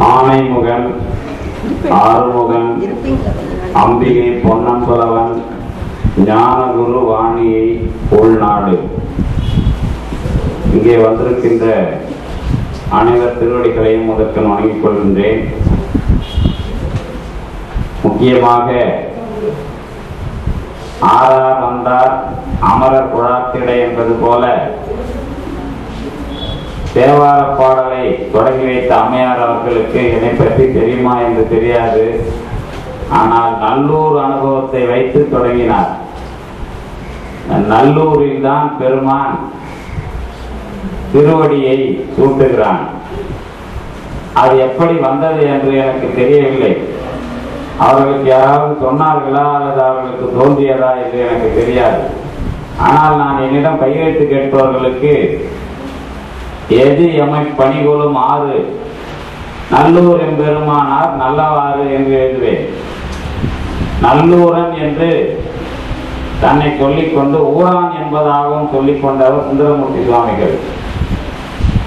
ஆனைமுகன், ஆறுமுகன், அம்பிகை பொன்னம்பலவன், ஞானகுரு வாணியை உள்நாடு. இங்கே வந்திருக்கின்ற அனைவர் திருவடிகளையும் முதற்கு வணங்கிக் கொள்கின்றேன். முக்கியமாக ஆறார் வந்தார் அமரர் குழாத்திடை என்பது போல தேவார பாடலை தொடங்கி வைத்த அம்மையார் அவர்களுக்கு என்னை பற்றி தெரியுமா என்று தெரியாது. ஆனால் நல்லூர் அனுபவத்தை வைத்து தொடங்கினார். நல்லூரில் தான் பெருமான் திருவடியை சூட்டுகிறான். அது எப்படி வந்தது என்று எனக்கு தெரியவில்லை. அவர்களுக்கு யாராவது சொன்னார்களா அல்லது அவர்களுக்கு தோன்றியதா என்று எனக்கு தெரியாது. ஆனால் நான் என்னிடம் கையெழுத்து கேட்பவர்களுக்கு எது எமை பணிகொள்ளும் ஆறு நல்லூர் எம்பெருமானார் நல்லவாறு என்று எழுதுவேன். நல்லூரன் என்று தன்னை சொல்லிக்கொண்டு ஊரான் என்பதாகவும் சொல்லிக் கொண்டவர் சுந்தரமூர்த்தி சுவாமிகள்.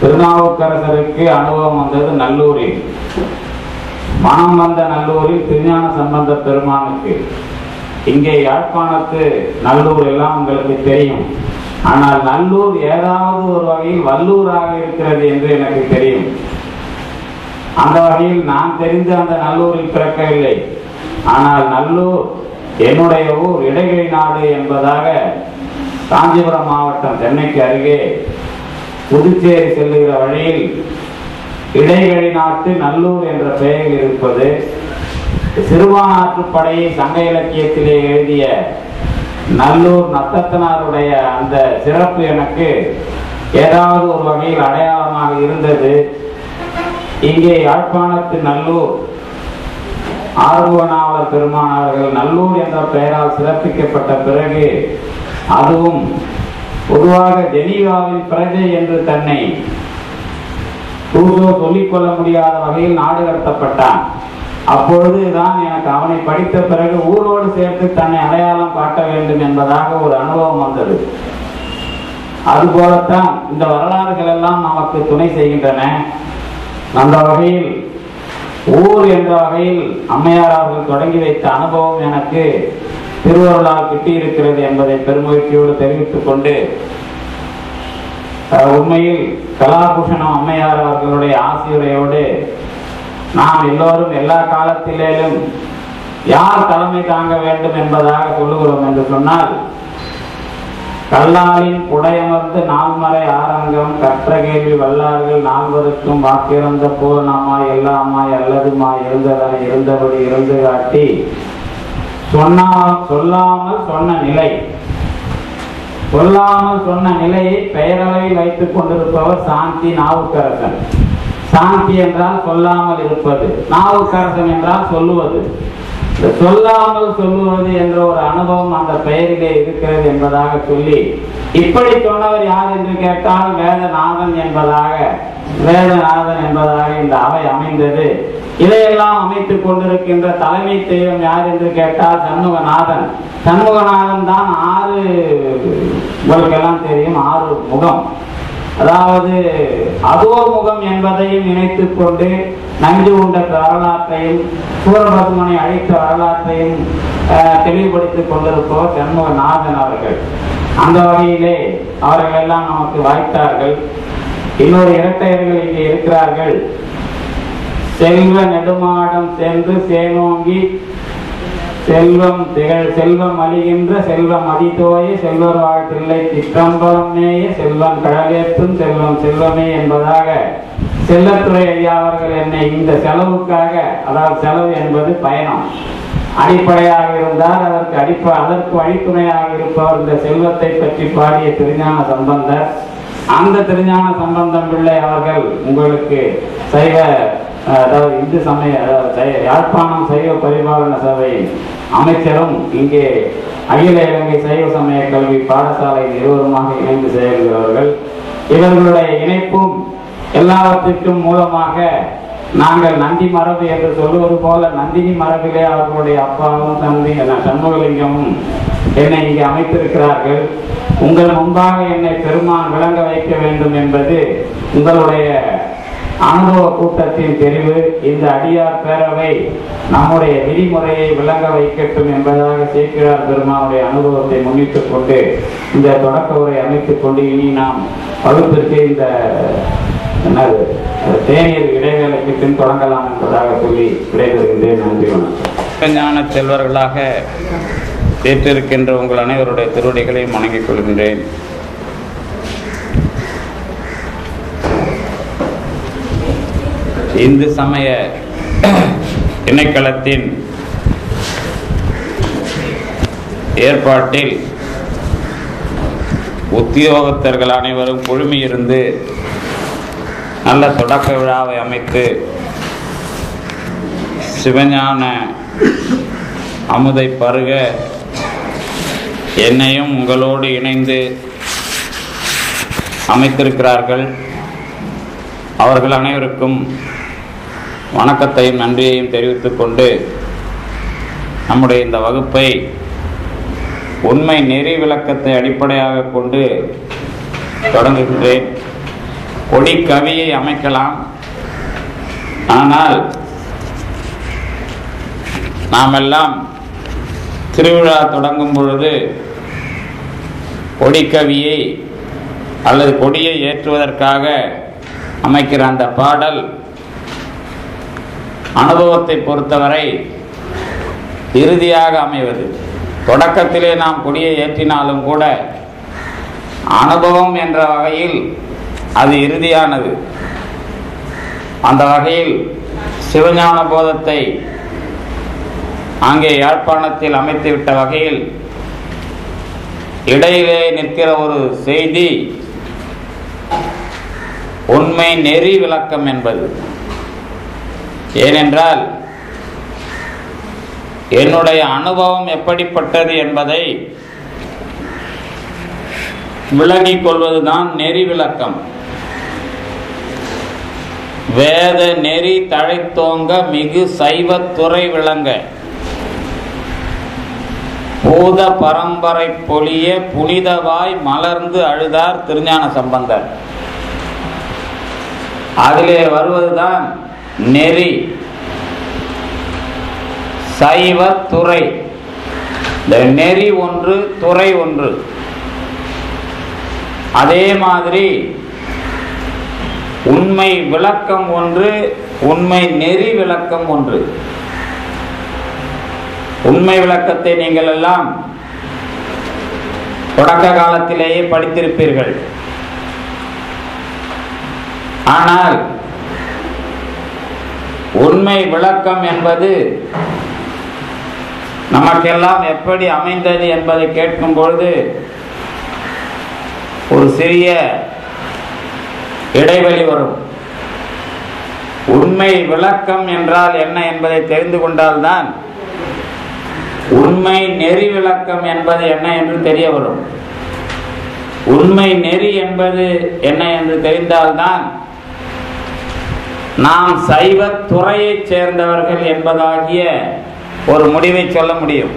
திருநாவுக்கரசருக்கு அனுபவம் வந்தது நல்லூரில். மனம் வந்த நல்லூரில் திருஞான சம்பந்த பெருமானுக்கு. இங்கே யாழ்ப்பாணத்து நல்லூர் எல்லாம் உங்களுக்கு தெரியும். ஆனால் நல்லூர் ஏதாவது ஒரு வகையில் வல்லூராக இருக்கிறது என்று எனக்கு தெரியும். அந்த வகையில் நான் தெரிந்து அந்த நல்லூரில் பிறக்கவில்லை. ஆனால் நல்லூர் என்னுடைய ஊர் இடைகழி நாடு என்பதாக காஞ்சிபுரம் மாவட்டம் சென்னைக்கு அருகே புதுச்சேரி செல்லுகிற வழியில் இடைகழி நாட்டு நல்லூர் என்ற பெயரில் இருப்பது. சிறுபான்ற்றுப்படையை சங்க இலக்கியத்திலே எழுதிய நல்லூர் நத்தத்தனாருடைய அந்த சிறப்பு எனக்கு ஏதாவது ஒரு வகையில் அடையாளமாக இருந்தது. இங்கே யாழ்ப்பாணத்து நல்லூர் ஆறுமுகனாவலர் பெருமானார்கள் நல்லூர் என்ற பெயரால் சிறப்பிக்கப்பட்ட பிறகு அதுவும் பொதுவாக ஜெனீவாவின் பிரஜை என்று தன்னை ரூசோ சொல்லிக்கொள்ள முடியாத வகையில் நாடு கடத்தப்பட்டான். அப்பொழுதுதான் எனக்கு அவனை படித்த பிறகு ஊரோடு சேர்த்து தன்னை அடையாளம் காட்ட வேண்டும் என்பதாக ஒரு அனுபவம் வந்தது. அதுபோலத்தான் இந்த வரலாறுகள் எல்லாம் நமக்கு துணை செய்கின்றன. அந்த வகையில் ஊர் என்ற வகையில் அம்மையார் அவர்கள் தொடங்கி வைத்த அனுபவம் எனக்கு திருவருளால் கிட்டியிருக்கிறது என்பதை பெருமகிழ்ச்சியோடு தெரிவித்துக் கொண்டு, உண்மையில் கலாபூஷணம் அம்மையார் அவர்களுடைய ஆசிரியரையோடு நாம் எல்லோரும் எல்லா காலத்திலும் யார் தலைமை தாங்க வேண்டும் என்பதாக சொல்லுகிறோம் என்று சொன்னால், கல்லாலின் புடையமர்ந்து நால்மறை ஆரங்கம் கற்ற கேள்வி வல்லார்கள் நால்வருக்கும் வாக்கிறந்த போல் நாமாய் எல்லாமாய் அல்லதுமாய் இருந்ததனை இருந்தபடி இருந்து காட்டி சொல்லாமல் சொன்ன நிலை, சொல்லாமல் சொன்ன நிலையை பெயரளவில் வைத்துக் கொண்டிருப்பவர் சாந்தி நாவுக்கரசன். சாந்தி என்றால் சொல்லாமல் இருப்பது, நாவுக்கரசன் என்றால் சொல்லுவது. சொல்லாமல் சொல்லுவது என்ற ஒரு அனுபவம் அந்த பெயரிலே இருக்கிறது என்பதாக சொல்லி, இப்படி சொன்னவர் யார் என்று கேட்டால் வேதநாதன் என்பதாக இந்த அவை அமைந்தது. இதையெல்லாம் அமைத்துக் கொண்டிருக்கின்ற தலைமை தெய்வம் யார் என்று கேட்டால் சண்முகநாதன். சண்முகநாதன் தான் ஆறு, உங்களுக்கெல்லாம் தெரியும், ஆறு முகம். அதாவது அதோமுகம் என்பதையும் இணைத்துக் கொண்டு நஞ்சு உண்ட வரலாற்றையும் சூரபத்மனை அழைத்த வரலாற்றையும் தெளிவுபடுத்திக் கொண்டிருப்பவர் சண்முகநாதன் அவர்கள். அந்த வகையிலே அவர்கள் எல்லாம் நமக்கு வாய்த்தார்கள். இன்னொரு இரட்டையர்கள் இங்கே இருக்கிறார்கள். செல்வ நெடுமாடம் சென்று சேனோங்கி செல்வம் திகழ் செல்வம் அழிகின்ற செல்வம் அதிதோய செல்வர் வாழ்த்தில்லை திட்டம்பலம் மேய செல்வம் கடலேற்றும் செல்வம் செல்வமே என்பதாக செல்லத்துறை ஐயா அவர்கள் என்னை இந்த செலவுக்காக, அதாவது செலவு என்பது பயணம், அடிப்படையாக இருந்தால் அதற்கு வழித்துணையாக இருப்பவர் இந்த செல்வத்தை பற்றி பாடிய திருஞான சம்பந்தர். அந்த திருஞான சம்பந்தம் பிள்ளை அவர்கள் உங்களுக்கு சைவ, அதாவது இந்து சமய, யாழ்ப்பாணம் சைவ பரிபாலன சபை அமைச்சரும் இங்கே அகில இலங்கை சைவ சமய கல்வி பாடசாலை இருவருமாக இணைந்து செயல்கிறவர்கள். இவர்களுடைய இணைப்பும் எல்லாவற்றிற்கும் மூலமாக நாங்கள் நந்தி மரபு என்று சொல்லுவது போல நந்தினி மரபிலே அவர்களுடைய அப்பாவும் தந்தி சண்முகலிங்கமும் என்னை இங்கே அமைத்திருக்கிறார்கள். உங்கள் முன்பாக என்னை பெருமான் விளங்க வைக்க வேண்டும் என்பது உங்களுடைய அனுபவ கூட்டத்தின் தெரிவு இந்த அடியார் பேரவை நம்முடைய விதிமுறையை விளங்க வைக்கட்டும் என்பதாக சேக்கிழார் பெருமானுடைய அனுபவத்தை முன்னிட்டுக் கொண்டு இந்த தொடக்க உரை அமைத்துக் கொண்டு இனி நாம் வகுப்பிற்கு இந்த தேநீர் இடைவேளைக்கு பின் தொடங்கலாம் என்பதாக சொல்லி விடைபெறுகின்றேன். நன்றி, வணக்கம். ஞான செல்வர்களாக ஏற்றிருக்கின்ற உங்கள் அனைவருடைய திருவடிகளையும் வணங்கிக் கொள்கின்றேன். இந்து சமய இணைக்களத்தின் ஏற்பாட்டில் உத்தியோகத்தர்கள் அனைவரும் குழுமியிருந்து நல்ல தொடக்க விழாவை அமைத்து சிவஞான அமுதை பருக என்னையும் உங்களோடு இணைந்து அமைத்திருக்கிறார்கள். அவர்கள் அனைவருக்கும் வணக்கத்தையும் நன்றியையும் தெரிவித்துக் கொண்டு நம்முடைய இந்த வகுப்பை உண்மை நெறி விளக்கத்தை அடிப்படையாக கொண்டு தொடங்குகின்றேன். கொடி கவியை அமைக்கலாம், ஆனால் நாம் எல்லாம் திருவிழா தொடங்கும் பொழுது கொடிக்கவியை அல்லது கொடியை ஏற்றுவதற்காக அமைக்கிற அந்த பாடல் அனுபவத்தை பொறுத்தவரை இறுதியாக அமைவது. தொடக்கத்திலே நாம் கொடியை ஏற்றினாலும் கூட அனுபவம் என்ற வகையில் அது இறுதியானது. அந்த வகையில் சிவஞான போதத்தை அங்கே யாழ்ப்பாணத்தில் அமைத்துவிட்ட வகையில் இடையிலே நிற்கிற ஒரு செய்தி உண்மை நெறி விளக்கம் என்பது. ஏனென்றால் என்னுடைய அனுபவம் எப்படிப்பட்டது என்பதை விளங்கிக் கொள்வதுதான் நெறி விளக்கம். வேத நெறி தழைத்தோங்க மிகு சைவத்துறை விளங்க பூத பரம்பரை பொலிய புனிதவாய் மலர்ந்து அழுதார் திருஞான சம்பந்தர். அதிலே வருவதுதான் நெறி, சைவத்துறை. இந்த நெறி ஒன்று, துறை ஒன்று. அதே மாதிரி உண்மை விளக்கம் ஒன்று, உண்மை நெறி விளக்கம் ஒன்று. உண்மை விளக்கத்தை நீங்கள் எல்லாம் தொடக்க காலத்திலேயே படித்திருப்பீர்கள். ஆனால் உண்மை விளக்கம் என்பது நமக்கெல்லாம் எப்படி அமைந்தது என்பதை கேட்கும் பொழுது ஒரு சிறிய இடைவெளி வரும். உண்மை விளக்கம் என்றால் என்ன என்பதை தெரிந்து கொண்டால்தான் உண்மை நெறி விளக்கம் என்பது என்ன என்று தெரிய வரும். உண்மை நெறி என்பது என்ன என்று தெரிந்தால்தான் நாம் சைவ துறையை சேர்ந்தவர்கள் என்பதாகிய ஒரு முடிவை சொல்ல முடியும்.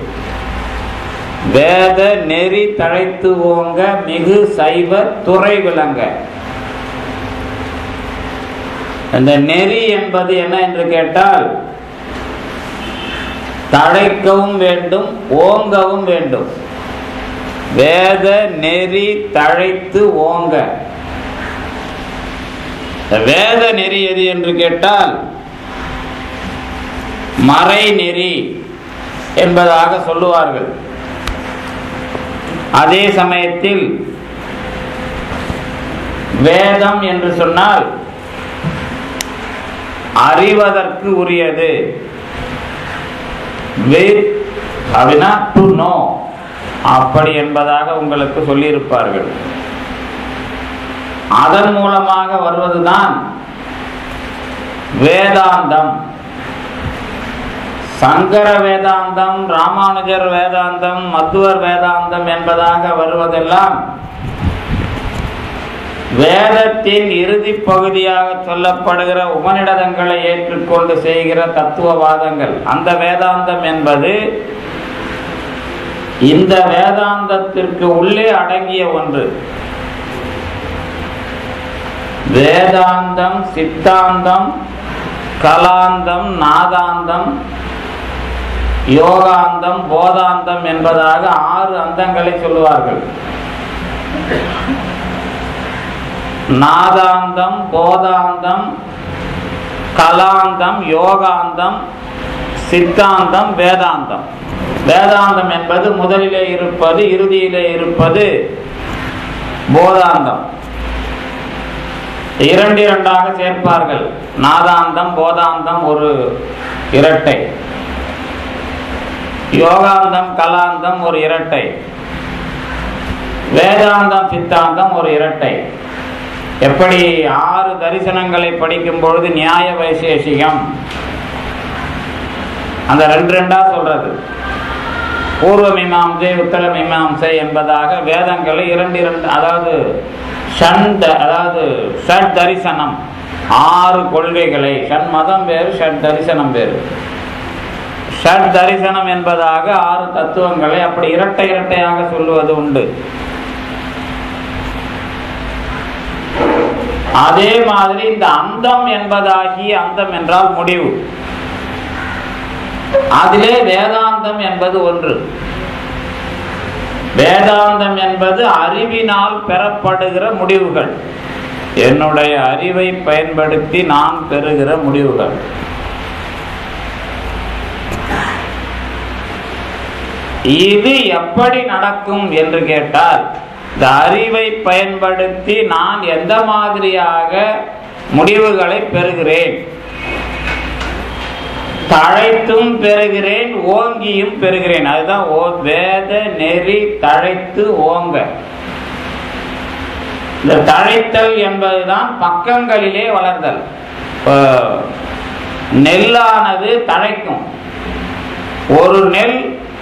வேத நெறி தழைத்து ஓங்க மிகு சைவ துறை விளங்க. இந்த நெறி என்பது என்ன என்று கேட்டால் தழைக்கவும் வேண்டும், ஓங்கவும் வேண்டும். வேத நெறி தழைத்து ஓங்க. வேத நெறி எது என்று கேட்டால் மறை நெறி என்பதாக சொல்லுவார்கள். அதே சமயத்தில் வேதம் என்று சொன்னால் அறிவதற்கு உரியது. அப்படின்னா டு நோ, அப்படி என்பதாக உங்களுக்கு சொல்லியிருப்பார்கள். அதன் மூலமாக வருவதுதான் வேதாந்தம். சங்கர வேதாந்தம், ராமானுஜர் வேதாந்தம், மத்துவர் வேதாந்தம் என்பதாக வருவதெல்லாம் வேதத்தின் இறுதி பகுதியாக சொல்லப்படுகிற உபநிடதங்களை ஏற்றுக்கொண்டு செய்கிற தத்துவவாதங்கள். அந்த வேதாந்தம் என்பது இந்த வேதாந்தத்திற்கு உள்ளே அடங்கிய ஒன்று. வேதாந்தம், சித்தாந்தம், கலாந்தம், நாதாந்தம், யோகாந்தம், போதாந்தம் என்பதாக 6 அந்தங்களை சொல்லுவார்கள். நாதாந்தம், போதாந்தம், கலாந்தம், யோகாந்தம், சித்தாந்தம், வேதாந்தம். வேதாந்தம் என்பது முதலிலே இருப்பது, இறுதியிலே இருப்பது போதாந்தம். 2 2ஆக சேர்ப்பார்கள். நாதாந்தம், போதாந்தம் ஒரு இரட்டை, யோகாந்தம், கலாந்தம் ஒரு இரட்டை, வேதாந்தம், சித்தாந்தம் ஒரு இரட்டை. எப்படி 6 தரிசனங்களை படிக்கும் பொழுது நியாய வைசேஷிகம் அந்த 2 2ஆ சொல்றது, பூர்வ மீமாம்சை, உத்தர மீமாம்சை என்பதாக வேதங்களை 2 2, அதாவது ஷட் தரிசனம், 6 கொள்கைகளை, ஷட் மதம் வேறு, ஷட் தரிசனம் வேறு. ஷட் தரிசனம் என்பதாக 6 தத்துவங்களை அப்படி இரட்டை இரட்டையாக சொல்லுவது உண்டு. அதே மாதிரி இந்த அந்தம் என்பதாகி, அந்தம் என்றால் முடிவு, அதிலே வேதாந்தம் என்பது ஒன்று. வேதாந்தம் என்பது அறிவினால் பெறப்படுகிற முடிவுகள், என்னுடைய அறிவை பயன்படுத்தி நான் பெறுகிற முடிவுகள். இது எப்படி நடக்கும் என்று கேட்டால், இந்த அறிவை பயன்படுத்தி நான் எந்த மாதிரியாக முடிவுகளை பெறுகிறேன், தழைத்தும் பெறுகிறேன், ஓங்கியும் பெறுகிறேன். அதுதான் வேத நெறி தழைத்து ஓங்க. இந்த தழைத்தல் என்பதுதான் பக்கங்களிலே வளர்தல். நெல்லானது தழைக்கும். ஒரு நெல்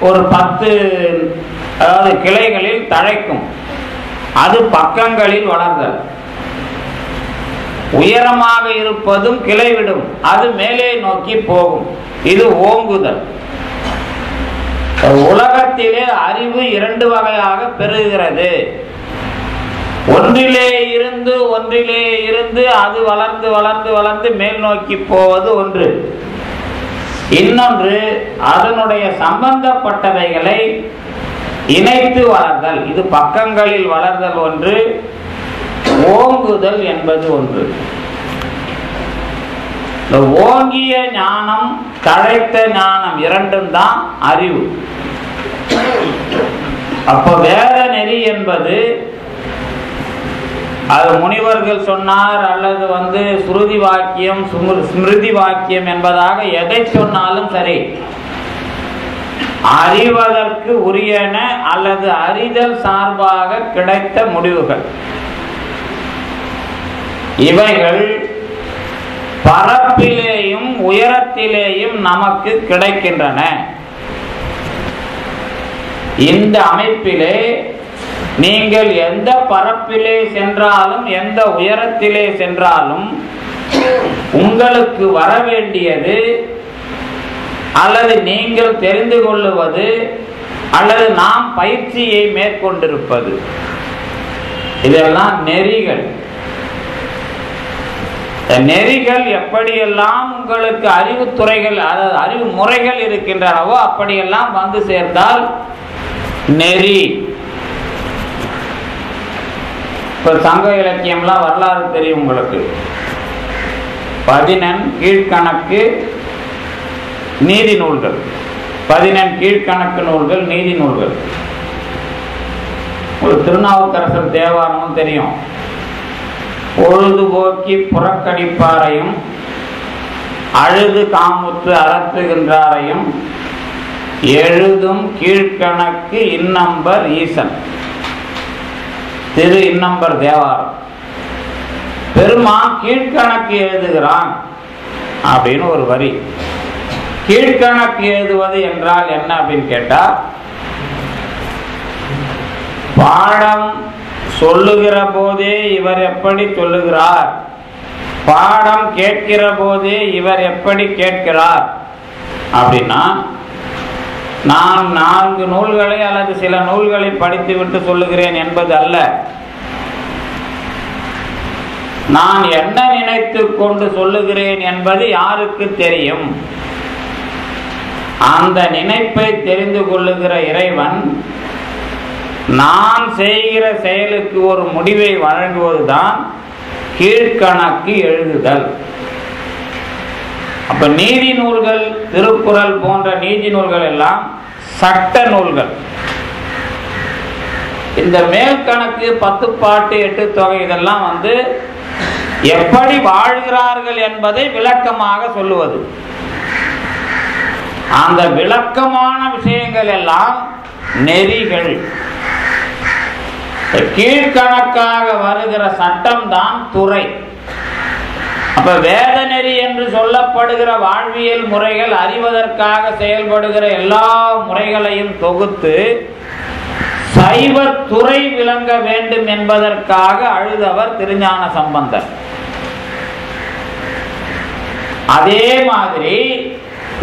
ஒரு 10 கிளைகளில் தழைக்கும், அது பக்கங்களில் வளர்தல். உயரமாக இருப்பதும் கிளை விடும், அது மேலே நோக்கி போகும், இது ஓங்குதல். உலகத்திலே அறிவு 2 வகையாக பெறுகிறது. ஒன்றிலே இருந்து அது வளர்ந்து வளர்ந்து வளர்ந்து மேல் நோக்கி போவது ஒன்று. இன்னொன்று அதனுடைய சம்பந்தப்பட்டவைகளை இணைத்து வளர்தல், இது பக்கங்களில் வளர்தல் ஒன்று, ஓங்குதல் என்பது ஒன்று. ஓங்கிய ஞானம், தழைத்த ஞானம் இரண்டும் தான் அறிவு. அப்ப வேத நெறி என்பது, அது முனிவர்கள் சொன்னார் அல்லது சுருதி வாக்கியம், ஸ்மிருதி வாக்கியம் என்பதாக எதை சொன்னாலும் சரி, அறிவதற்கு உரியன அல்லது அறிதல் சார்பாக கிடைத்த முடிவுகள். இவைகள் பரப்பிலேயும் உயரத்திலேயும் நமக்கு கிடைக்கின்றன. இந்த அமைப்பிலே நீங்கள் எந்த பரப்பிலே சென்றாலும் எந்த உயரத்திலே சென்றாலும் உங்களுக்கு வர வேண்டியது அல்லது நீங்கள் தெரிந்து கொள்ளுவது அல்லது நாம் பயிற்சியை மேற்கொண்டிருப்பது, இதெல்லாம் நெறிகள். நெறிகள் எப்படியெல்லாம் உங்களுக்கு அறிவுத்துறைகள், அதாவது அறிவு முறைகள் இருக்கின்றனவோ அப்படியெல்லாம் வந்து சேர்ந்தால் நெறி. இப்ப சங்க இலக்கியம்லாம் வரலாறு தெரியும் உங்களுக்கு. 11 கீழ்கணக்கு நீதி நூல்கள், 11 கீழ்கணக்கு நூல்கள் நீதி நூல்கள். ஒரு திருநாவுக்கரசர் தேவாரமும் தெரியும். பொழுதுபோக்கி புறக்கணிப்பாரையும் அழுது காமுற்று அறத்துகின்றாரையும் எழுதும் கீழ்கணக்கு இன்னம்பர் ஈசன். திரு இன்னம்பர் தேவாரம். பெருமான் கீழ்கணக்கு எழுதுகிறான் அப்படின்னு ஒரு வரி. கீழ்கணக்கு எழுதுவது என்றால் என்ன அப்படின்னு கேட்டா, பாடம் சொல்லுகிற போதே இவர் எப்படி சொல்லுகிறார், பாடம் கேட்கிற போதே இவர் எப்படி கேட்கிறார் அப்படின்னா, நான் 4 நூல்களை அல்லது சில நூல்களை படித்து விட்டு சொல்லுகிறேன் என்பது அல்ல. நான் என்ன நினைத்து கொண்டு சொல்லுகிறேன் என்பது யாருக்கு தெரியும்? அந்த நினைப்பை தெரிந்து கொள்ளுகிற இறைவன் நான் செய்கிற செயலுக்கு ஒரு முடிவை வழங்குவதுதான் கீழ்கணக்கு எழுதுதல். அப்ப நீதி நூல்கள், திருக்குறள் போன்ற நீதி நூல்கள் எல்லாம் சட்ட நூல்கள். இந்த மேல் கணக்கு, 10 பாட்டு, 8 தொகை இதெல்லாம் எப்படி வாழ்கிறார்கள் என்பதை விளக்கமாக சொல்லுவது. அந்த விளக்கமான விஷயங்கள் எல்லாம் நெறிகள். கீழ்கணக்காக வருகிற சட்டம் தான் துறை. அப்ப வேத நெறி என்று சொல்லப்படுகிற வாழ்வியல் முறைகள், அறிவதற்காக செயல்படுகிற எல்லா முறைகளையும் தொகுத்து சைவ துறை விளங்க வேண்டும் என்பதற்காக அழுதவர் திருஞான சம்பந்தர். அதே மாதிரி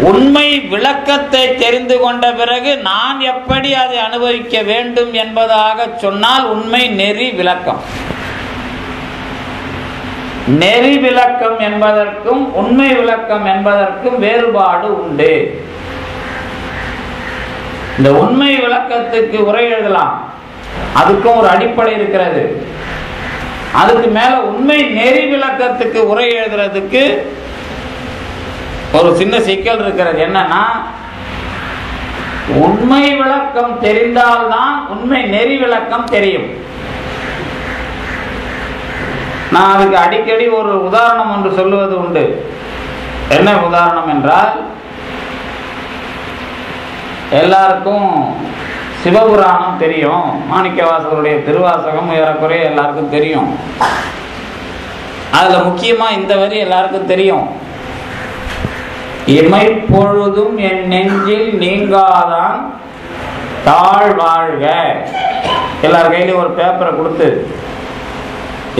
உண்மை விளக்கத்தை தெரிந்து கொண்ட பிறகு நான் எப்படி அதை அனுபவிக்க வேண்டும் என்பதாக சொன்னால் உண்மை நெறி விளக்கம். நெறி விளக்கம் என்பதற்கும் உண்மை விளக்கம் என்பதற்கும் வேறுபாடு உண்டு. இந்த உண்மை விளக்கத்துக்கு உரை எழுதலாம், அதுக்கும் ஒரு அடிப்படை இருக்கிறது. அதுக்கு மேல உண்மை நெறி விளக்கத்துக்கு உரை எழுதுறதுக்கு ஒரு சின்ன சிக்கல் இருக்கிறது. என்னன்னா, உண்மை விளக்கம் தெரிந்தால்தான் உண்மை நெறி விளக்கம் தெரியும். நான் அதுக்கு அடிக்கடி ஒரு உதாரணம் ஒன்று சொல்லுவது உண்டு. என்ன உதாரணம் என்றால், எல்லாருக்கும் சிவபுராணம் தெரியும், மாணிக்கவாசகருடைய திருவாசகம் ஏறக்குறைய எல்லாருக்கும் தெரியும். அதுல முக்கியமா இந்த வரி எல்லாருக்கும் தெரியும். இமைப்பொழுதும் என் நெஞ்சில் நீங்காதான் தாழ் வாழ்க. எல்லார் கையிலும் ஒரு பேப்பரை கொடுத்து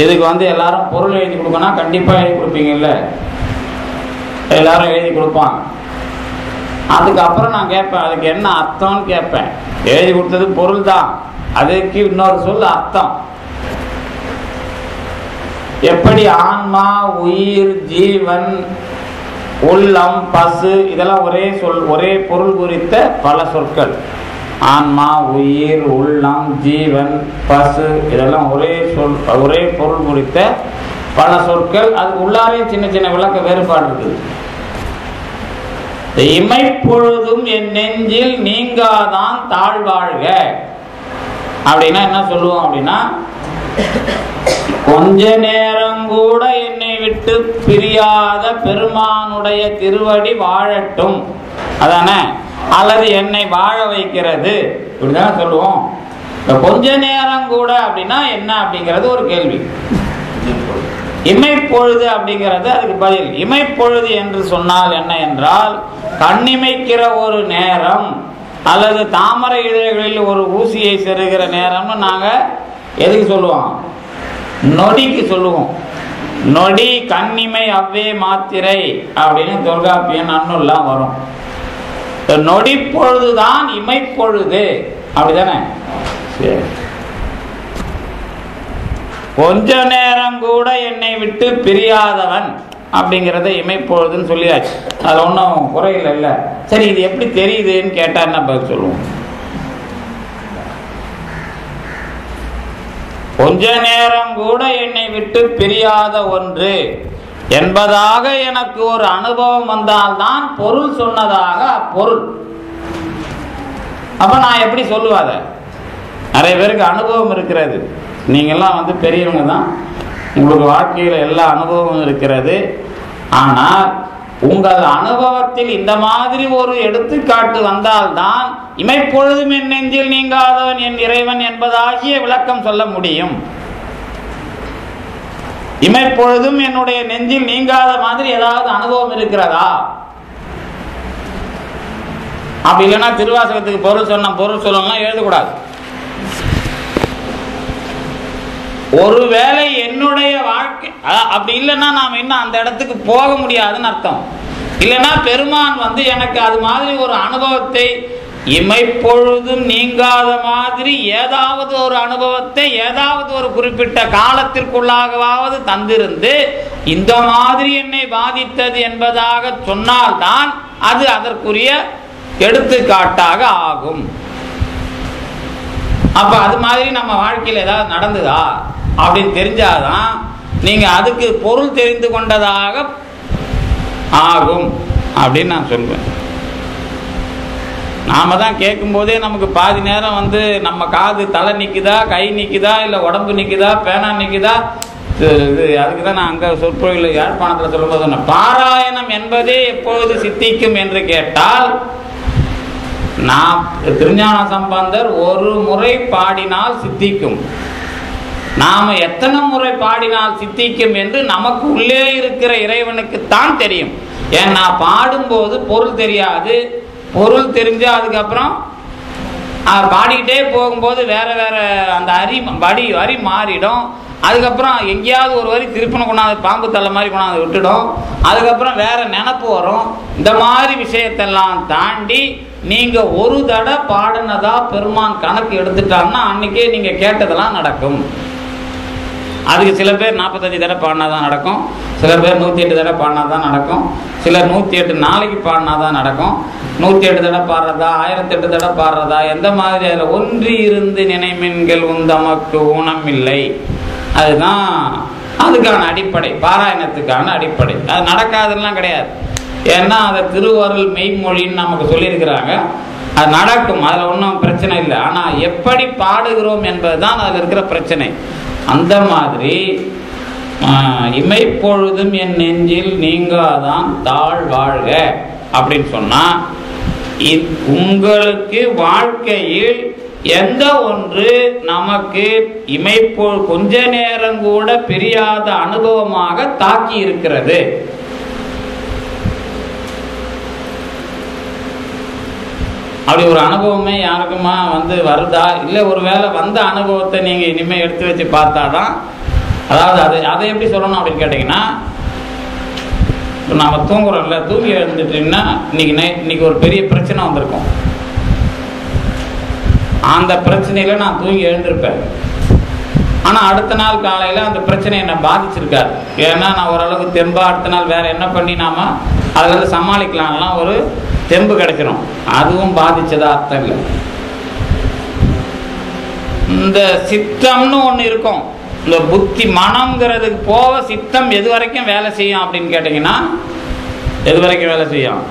இதுக்கு எல்லாரும் பொருள் எழுதி கொடுக்கணும். கண்டிப்பா எழுதி கொடுப்பீங்கல்ல, எல்லாரும் எழுதி கொடுப்பாங்க. அதுக்கப்புறம் நான் கேட்பேன், அதுக்கு என்ன அர்த்தம்னு கேட்பேன். எழுதி கொடுத்தது பொருள் தான், அதுக்கு இன்னொரு சொல் அர்த்தம். எப்படி ஆன்மா, உயிர், ஜீவன், உள்ளம், பசு இதெல்லாம் ஒரே சொல், ஒரே பொருள் குறித்த பல சொற்கள். ஆன்மா, உயிர், உள்ளம், ஜீவன், பசு இதெல்லாம் ஒரே சொல், ஒரே பொருள் குறித்த பல சொற்கள். அதுக்கு உள்ளாரே சின்ன சின்ன விளக்க வேறுபாடு இருக்குது. இமைப்பொழுதும் என் நெஞ்சில் நீங்காதான் தாழ்வாழ்க அப்படின்னா என்ன சொல்லுவோம் அப்படின்னா, கொஞ்ச நேரம் கூட என்னை விட்டு பிரியாத பெருமானுடைய திருவடி வாழட்டும், அதானே? அல்லது என்னை வாழ வைக்கிறது, இப்படிதான் சொல்லுவோம். கொஞ்ச நேரம் கூட அப்படின்னா என்ன அப்படிங்கிறது ஒரு கேள்வி. இமைப்பொழுது அப்படிங்கிறது அதுக்கு பதில். இமைப்பொழுது என்று சொன்னால் என்ன என்றால், கண்ணிமைக்கிற ஒரு நேரம் அல்லது தாமரை இதழ்களில் ஒரு ஊசியை செருகிற நேரம்னு நாங்க எதுக்கு சொல்லுவோம்? நொடிக்கு சொல்லுவோம். நொடி கண்ணிமை அவ்வே மாத்திரை அப்படின்னு தொல்காப்பியன் நன்னூல்லாம் வரும். நொடி பொழுதுதான் இமைப்பொழுது, அப்படிதானே? சரி, கொஞ்ச நேரம் கூட என்னை விட்டு பிரியாதவன் அப்படிங்கிறத இமைப்பொழுதுன்னு சொல்லியாச்சு. அது ஒன்றும் குறையில இல்லை. சரி, இது எப்படி தெரியுதுன்னு கேட்டா என்ன பதில் சொல்லுவோம்? கொஞ்ச நேரம் கூட என்னை விட்டு பிரியாத ஒன்று என்பதாக எனக்கு ஒரு அனுபவம் வந்தால்தான் பொருள் சொன்னதாக பொருள். அப்ப நான் எப்படி சொல்லுவாத? நிறைய பேருக்கு அனுபவம் இருக்கிறது. நீங்கெல்லாம் பெரியவங்க தான், உங்களுக்கு வாழ்க்கையில் எல்லா அனுபவமும் இருக்கிறது. ஆனால் உங்கள் அனுபவத்தில் இந்த மாதிரி ஒரு எடுத்துக்காட்டு வந்தால்தான் இமைப்பொழுதும் என் நெஞ்சில் நீங்காதவன் என் இறைவன் என்பதாகிய விளக்கம் சொல்ல முடியும். இமைப்பொழுதும் என்னுடைய நெஞ்சில் நீங்காத மாதிரி ஏதாவது அனுபவம் இருக்கிறதா? அப்படி இல்லைன்னா திருவாசகத்துக்கு பொருள் சொல்லலாம் எழுதக்கூடாது. ஒருவேளை என்னுடைய வாழ்க்கை அப்படி இல்லைன்னா நாம இன்னும் அந்த இடத்துக்கு போக முடியாதுன்னு அர்த்தம். இல்லைன்னா பெருமான் எனக்கு அது மாதிரி ஒரு அனுபவத்தை இமைப்பொழுதும் நீங்காத மாதிரி ஏதாவது ஒரு அனுபவத்தை ஏதாவது ஒரு குறிப்பிட்ட காலத்திற்குள்ளாகவாவது தந்திருந்து இந்த மாதிரி என்னை பாதித்தது என்பதாக சொன்னால்தான் அது அதற்குரிய எடுத்துக்காட்டாக ஆகும். அப்ப அது மாதிரி நம்ம வாழ்க்கையில் ஏதாவது நடந்ததா அப்படின்னு தெரிஞ்சாதான் நீங்க அதுக்கு பொருள் தெரிந்து கொண்டதாக ஆகும் அப்படின்னு நான் சொல்வேன். நாம தான் கேட்கும் போதே நமக்கு பாதி நேரம் வந்து நம்ம காது தலை நிற்குதா, கை நிற்குதா, இல்லை உடம்பு நிற்குதா, பேனா நிற்குதா, அதுக்கு தான் நான் அங்கே சொற்பொழில் யாழ்ப்பாணத்தில் சொல்லும்போது சொன்னேன், பாராயணம் என்பதே எப்பொழுது சித்திக்கும் என்று கேட்டால், நான் திருஞான சம்பந்தர் ஒரு முறை பாடினால் சித்திக்கும், நாம எத்தனை முறை பாடினால் சித்திக்கும் என்று நமக்கு உள்ளே இருக்கிற இறைவனுக்குத்தான் தெரியும். ஏன்னா பாடும்போது பொருள் தெரியாது, பொருள் தெரிஞ்சு அதுக்கப்புறம் பாடிக்கிட்டே போகும்போது வேற வேற அந்த வரி மாறிடும். அதுக்கப்புறம் எங்கேயாவது ஒரு வரி திருப்பணம் கொண்டாந்து பாம்பு தள்ள மாதிரி கொண்டாந்து விட்டுடும். அதுக்கப்புறம் வேற நினப்பு வரும். இந்த மாதிரி விஷயத்தெல்லாம் தாண்டி நீங்க ஒரு தடவை பாடினதா பெருமான் கணக்கு எடுத்துட்டான்னா அன்னைக்கே நீங்க கேட்டதெல்லாம் நடக்கும். அதுக்கு சில பேர் 45 தடவை பாடினா தான் நடக்கும், சில பேர் 108 தடவை பாடினா தான் நடக்கும், சிலர் 108 நாளைக்கு பாடினா தான் நடக்கும். 108 தடவை பாடுறதா, 1008 தடவை பாடுறதா, எந்த மாதிரி அதில் ஒன்றி இருந்து நினைமின்கள் உந்தமக்கு ஊனம் இல்லை. அதுதான் அதுக்கான அடிப்படை, பாராயணத்துக்கான அடிப்படை. அது நடக்காதுலாம் கிடையாது. ஏன்னா அதை திருவருள் மெய்மொழின்னு நமக்கு சொல்லியிருக்கிறாங்க. அது நடக்கும், அதில் ஒன்றும் பிரச்சனை இல்லை. ஆனால் எப்படி பாடுகிறோம் என்பது தான் அதில் இருக்கிற பிரச்சனை. அந்த மாதிரி இமைப்பொழுதும் என் நெஞ்சில் நீங்காதான் தாழ் வாழ்க அப்படின்னு சொன்னா, உங்களுக்கு வாழ்க்கையில் எந்த ஒன்று நமக்கு கொஞ்ச நேரம் கூட பிரியாத அனுபவமாக தாக்கி இருக்கிறது, அப்படி ஒரு அனுபவமே யாருக்குமா வந்து வருதா? இல்லை ஒருவேளை வந்த அனுபவத்தை நீங்கள் இனிமேல் எடுத்து வச்சு பார்த்தாதான், அதாவது அதை எப்படி சொல்லணும் அப்படின்னு கேட்டிங்கன்னா, இப்போ நாம் தூங்குறோம்ல, தூங்கி எழுந்துட்டீங்கன்னா இன்னைக்கு ஒரு பெரிய பிரச்சனை வந்திருக்கும். அந்த பிரச்சனையில் நான் தூங்கி எழுந்திருப்பேன். ஆனால் அடுத்த நாள் காலையில் அந்த பிரச்சனை என்னை பாதிச்சிருக்காரு. ஏன்னா நான் ஓரளவுக்கு தெம்பா அடுத்த நாள் வேறு என்ன பண்ணி நாம் அதில் சமாளிக்கலாம்லாம் ஒரு தெம்பு கிடைச்சிடும். அதுவும் பாதிச்சதா அர்த்தம் இல்லை. இந்த சித்தம்னு ஒன்று இருக்கும். இந்த புத்தி மனம்ங்கிறதுக்கு போக சித்தம் எது வரைக்கும் வேலை செய்யும் அப்படின்னு கேட்டிங்கன்னா, எது வரைக்கும் வேலை செய்யும்?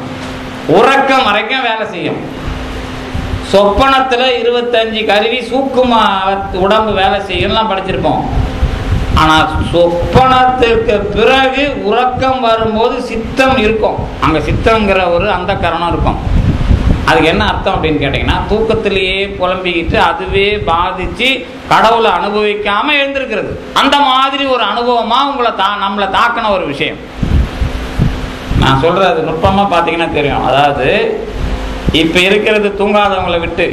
உறக்கம் வரைக்கும் வேலை செய்யும். சொப்பனத்தில் 25 கருவி சூக்கும உடம்பு வேலை செய்யும்லாம் படிச்சிருக்கோம். ஆனால் சொப்பனத்திற்கு பிறகு உறக்கம் வரும்போது சித்தம் இருக்கும். அங்கே சித்தங்கிற ஒரு அந்த கரணம் இருக்கும். அதுக்கு என்ன அர்த்தம் அப்படின்னு கேட்டிங்கன்னா, தூக்கத்திலேயே புலம்பிக்கிட்டு அதுவே பாதித்து கடவுளை அனுபவிக்காமல் எழுந்திருக்கிறது. அந்த மாதிரி ஒரு அனுபவமாக நம்மளை தாக்கின ஒரு விஷயம். நான் சொல்கிறது நுட்பமாக பார்த்தீங்கன்னா தெரியும். அதாவது இப்போ இருக்கிறது தூங்காதவங்களை விட்டு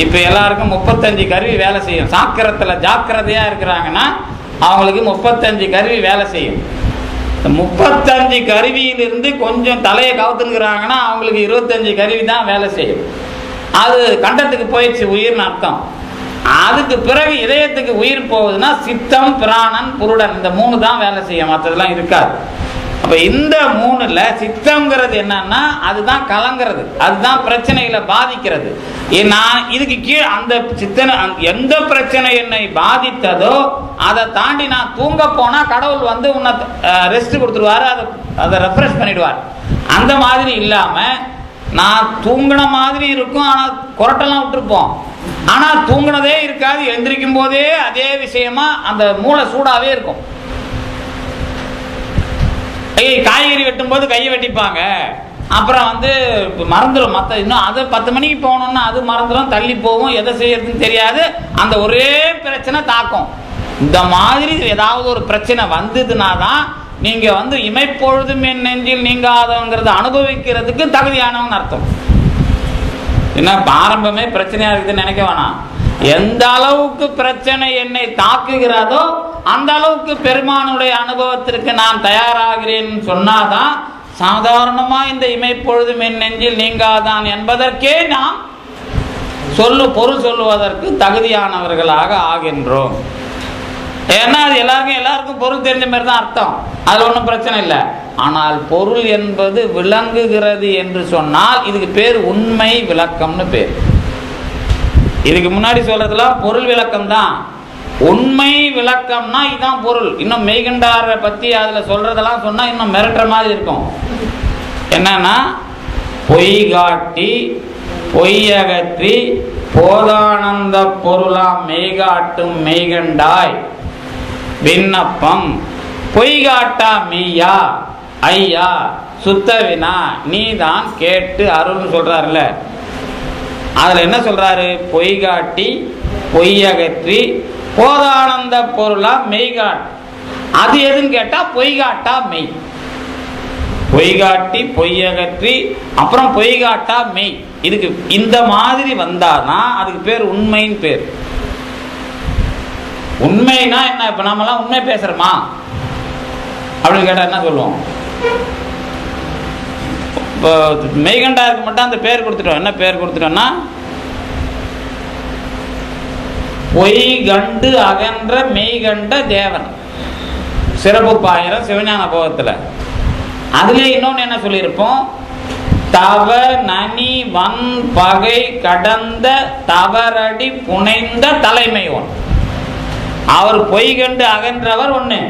இப்போ எல்லாருக்கும் 35 கருவி வேலை செய்யும். சாக்கிரத்தில் ஜாக்கிரதையாக இருக்கிறாங்கன்னா அவங்களுக்கு 35 கருவி வேலை செய்யும். 35 கருவியிலிருந்து கொஞ்சம் தலையை கவுத்துங்கிறாங்கன்னா அவங்களுக்கு 25 கருவி தான் வேலை செய்யும். அது கண்டத்துக்கு போயிடுச்சு உயிர்னு அர்த்தம். அதுக்கு பிறகு இதயத்துக்கு உயிர் போகுதுன்னா சித்தம், பிராணன், புருடன், இந்த 3 தான் வேலை செய்யும், மற்றதெல்லாம் இருக்காது. அப்போ இந்த 3ல் சித்தம்ங்கிறது என்னன்னா அதுதான் கலங்கிறது, அதுதான் பிரச்சனைகளை பாதிக்கிறது. நான் இதுக்கு கீழே அந்த சித்தனை எந்த பிரச்சனை என்னை பாதித்ததோ அதை தாண்டி நான் தூங்க போனால் கடவுள் வந்து உன்னை ரெஸ்ட் கொடுத்துருவாரு, அதை ரெஃப்ரெஷ் பண்ணிடுவார். அந்த மாதிரி இல்லாமல் நான் தூங்கின மாதிரி இருக்கும், ஆனால் கொரட்டெல்லாம் விட்டுருப்போம். ஆனால் தூங்கினதே இருக்காது, எழுந்திரிக்கும் போதே அதே விஷயமா அந்த மூளை சூடாகவே இருக்கும். காய்கறி வெட்டும் போது கையை வெட்டிப்பாங்க, அப்புறம் வந்து மறந்துடும். மற்ற இன்னும் அது 10 மணிக்கு போகணும்னா அது மறந்துடும், தள்ளி போகும், எதை செய்யறதுன்னு தெரியாது. அந்த ஒரே பிரச்சனை தாக்கும். இந்த மாதிரி ஏதாவது ஒரு பிரச்சனை வந்ததுன்னா தான் நீங்க வந்து இமைப்பொழுதும் என் நெஞ்சில் நீங்காதவங்கிறத அனுபவிக்கிறதுக்கு தகுதியானவன்னு அர்த்தம். என்ன ஆரம்பமே பிரச்சனையா இருக்குதுன்னு நினைக்க வேணாம். எந்த அளவுக்கு பிரச்சனை என்னை தாக்குகிறதோ அந்த அளவுக்கு பெருமானுடைய அனுபவத்திற்கு நான் தயாராகிறேன் சொன்னாதான் சாதாரணமா இந்த இமைப்பொழுதும் என் நெஞ்சில் நீங்காதான் என்பதற்கே நாம் பொருள் சொல்லுவதற்கு தகுதியானவர்களாக ஆகின்றோம். ஏன்னா அது எல்லாருக்கும் பொருள் தெரிஞ்ச மாதிரி தான் அர்த்தம், அதுல ஒன்றும் பிரச்சனை இல்லை. ஆனால் பொருள் என்பது விளங்குகிறது என்று சொன்னால் இதுக்கு பேர் உண்மை விளக்கம்னு பேர். இதுக்கு முன்னாடி சொல்றதுலாம் பொருள் விளக்கம் தான். உண்மை விளக்கம்னா இதுதான் பொருள். இன்னும் மெய்கண்டாரை பத்தி அதுல சொல்றதெல்லாம் சொன்னா இன்னும் மிரட்டுற மாதிரி இருக்கும். என்னன்னா, பொய் காட்டி பொய்யகற்றி போதானந்த பொருளாம் மெய்காட்டும் மெய்கண்டாய் விண்ணப்பம் பொய்காட்டா மெய்யா ஐயா சுத்தவினா நீதான் கேட்டு அருள்னு சொல்றாருல்ல. அதுல என்ன சொல்றாரு? பொய்காட்டி பொய்யகற்றி போதானந்த பொருளா மெய்காட். அது எதுன்னு கேட்டா பொய்காட்டா மெய். பொய்காட்டி பொய்யகற்றி அப்புறம் பொய்காட்டா மெய். இதுக்கு இந்த மாதிரி வந்தாதான் அதுக்கு பேர் உண்மைன்னு பேர். உண்மைனா என்ன? இப்ப நாமெல்லாம் உண்மை பேசுறோமா அப்படின்னு கேட்டா என்ன சொல்லுவோம்? இப்போ மெய்கண்டாருக்கு மட்டும் அந்த பேர் கொடுத்துட்டோம். என்ன பேர் கொடுத்துட்டோம்னா, பொய் கண்டு அகன்ற மெய்கண்ட தேவன். சிறப்பு பாயிரம் சிவஞான போகத்துல. அதுல இன்னொன்னு என்ன சொல்லியிருப்போம்? தவ நனி வன் பகை கடந்த தவறடி புனைந்த தலைமை ஒன். அவர் பொய் கண்டு அகன்றவர் ஒண்ணு.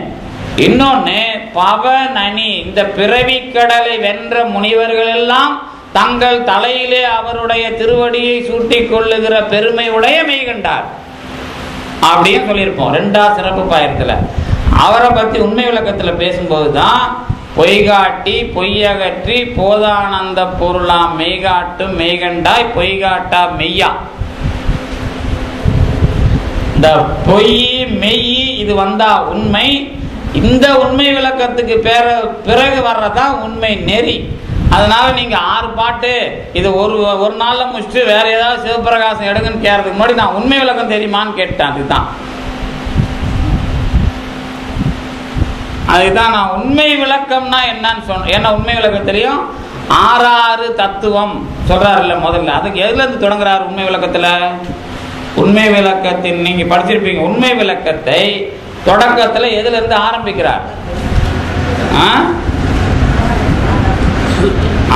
இன்னொன்னு பவ நனி, இந்த பிறவி கடலை வென்ற முனிவர்கள் எல்லாம் தங்கள் தலையிலே அவருடைய திருவடியை சூட்டிக் கொள்ளுகிற பெருமை உடைய மெய்கண்டார் அப்படின்னு சொல்லியிருப்போம். ரெண்டாவது சிறப்பு பாயிரத்துல அவரை பத்தி உண்மை விளக்கத்துல பேசும்போதுதான் பொய்காட்டி பொய்யகற்றி போதானந்த பொருளாம் மெய்காட்டும் மெய்கண்டாய் பொய்காட்டா மெய்யா. இந்த பொய் மெய் இது வந்தா உண்மை. இந்த உண்மை விளக்கத்துக்கு பிறகு வர்றதா உண்மை நெறி. அதனால நீங்க 6 பாட்டு இது ஒரு நாள்ல முடிச்சுட்டு வேற ஏதாவது சிவபிரகாசம் எடுங்கன்னு கேட்கறதுக்கு முன்னாடி நான் உண்மை விளக்கம் தெரியுமான்னு கேட்டேன். அதுதான் நான் உண்மை விளக்கம்னா என்னன்னு சொன்னேன். ஏன்னா உண்மை விளக்கம் தெரியும். 6 தத்துவம் சொல்றாருல்ல முதல்ல. அதுக்கு எதுல இருந்து தொடங்குறாரு உண்மை விளக்கத்துல? உண்மை விளக்கத்தின் நீங்க படிச்சிருப்பீங்க. உண்மை விளக்கத்தை தொடக்கத்துல எதுல இருந்து ஆரம்பிக்கிறார்?